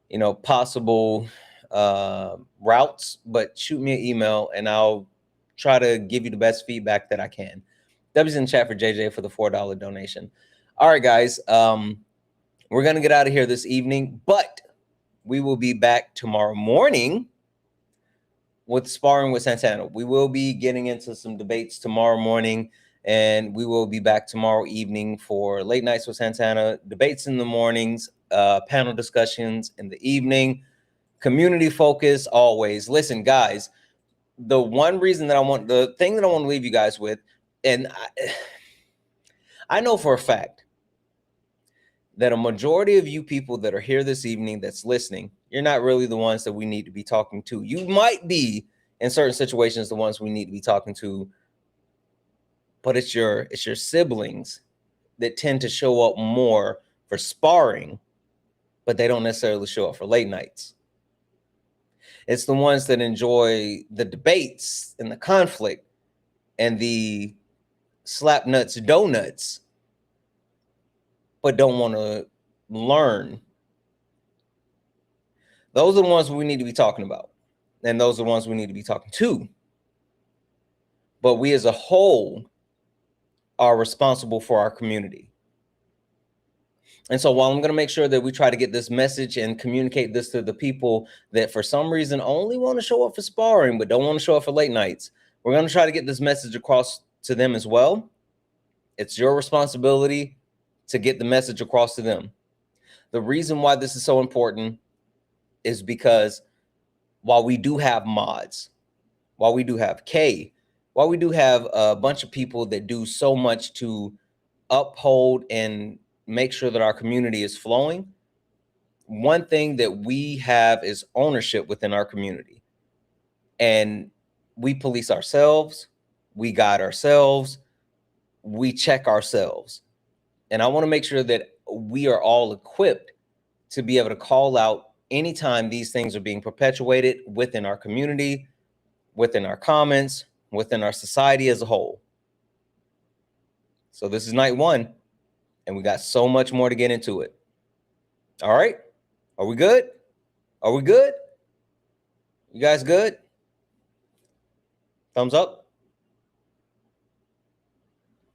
you know, possible routes. But shoot me an email, and I'll try to give you the best feedback that I can. W's in the chat for JJ for the $4 donation. All right, guys, we're gonna get out of here this evening, but we will be back tomorrow morning with Sparring with Santana. We will be getting into some debates tomorrow morning, and we will be back tomorrow evening for Late Nights with Santana, debates in the mornings, panel discussions in the evening, community focus always. Listen, guys, the thing that I want to leave you guys with, and I know for a fact that a majority of you people that are here this evening that's listening, you're not really the ones that we need to be talking to. You might be in certain situations the ones we need to be talking to, but it's your siblings that tend to show up more for sparring, but they don't necessarily show up for late nights. It's the ones that enjoy the debates and the conflict and the slap nuts donuts, but don't want to learn. Those are the ones we need to be talking about. And those are the ones we need to be talking to. But we as a whole are responsible for our community. And so while I'm going to make sure that we try to get this message and communicate this to the people that for some reason only want to show up for sparring, but don't want to show up for late nights, we're going to try to get this message across to them as well. It's your responsibility to get the message across to them. The reason why this is so important is because while we do have mods, while we do have K, while we do have a bunch of people that do so much to uphold and make sure that our community is flowing, one thing that we have is ownership within our community. And we police ourselves, we guide ourselves, we check ourselves. And I want to make sure that we are all equipped to be able to call out anytime these things are being perpetuated within our community, within our comments, within our society as a whole. So this is night one, and we got so much more to get into it. All right. Are we good? Are we good? You guys good? Thumbs up.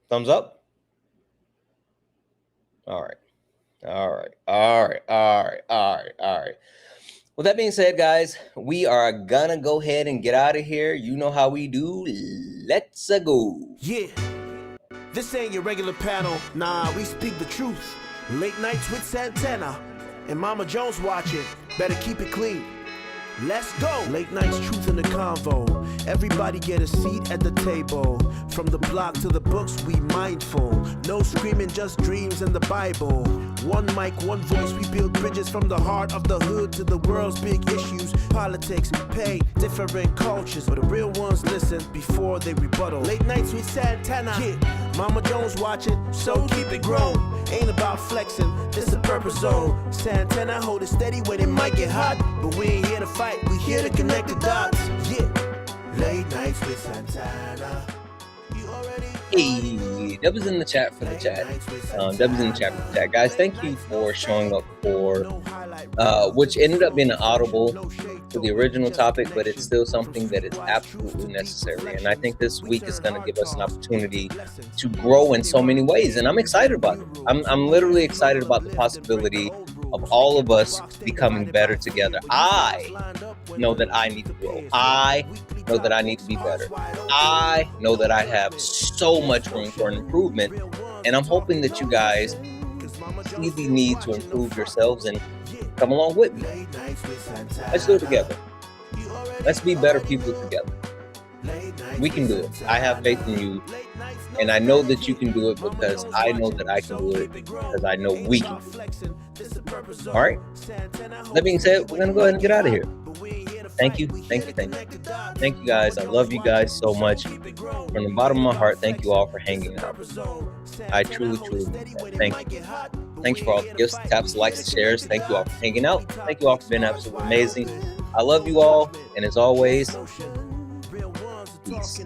Thumbs up. All right. All right. All right. All right. All right. All right. With that being said, guys, we are gonna go ahead and get out of here. You know how we do. Let's go. Yeah. This ain't your regular panel. Nah, we speak the truth. Late nights with Santana. And Mama Jones watching. Better keep it clean. Let's go. Late nights, truth in the convo. Everybody get a seat at the table. From the block to the books, we mindful. No screaming, just dreams and the Bible. One mic, one voice, we build bridges from the heart of the hood to the world's big issues. Politics, pay, different cultures. But the real ones listen before they rebuttal. Late nights with Santana. Yeah, Mama Jones watching, so keep it grown. Ain't about flexing, this a purpose zone. Santana hold it steady when it might get hot. But we ain't here to fight, we here to connect the dots. Yeah, late nights with Santana. Hey, Deb is in the chat for the chat. Deb is in the chat for the chat. Guys, thank you for showing up for, which ended up being an audible to the original topic, but it's still something that is absolutely necessary. And I think this week is going to give us an opportunity to grow in so many ways. And I'm excited about it. I'm literally excited about the possibility of all of us becoming better together. I know that I need to grow. I know that I need to be better. I know that I have so much room for an improvement, and I'm hoping that you guys see the need to improve yourselves and come along with me. Let's do it together. Let's be better people together. We can do it. I have faith in you, and I know that you can do it because I know that I can do it because I know we can. All right. That being said, we're going to go ahead and get out of here. Thank you. Thank you. Thank you. Thank you guys. I love you guys so much. From the bottom of my heart, thank you all for hanging out. I truly mean that. Thank you. Thanks for all the gifts, taps, likes, shares. Thank you all for hanging out. Thank you all for being absolutely amazing. I love you all. And as always, peace.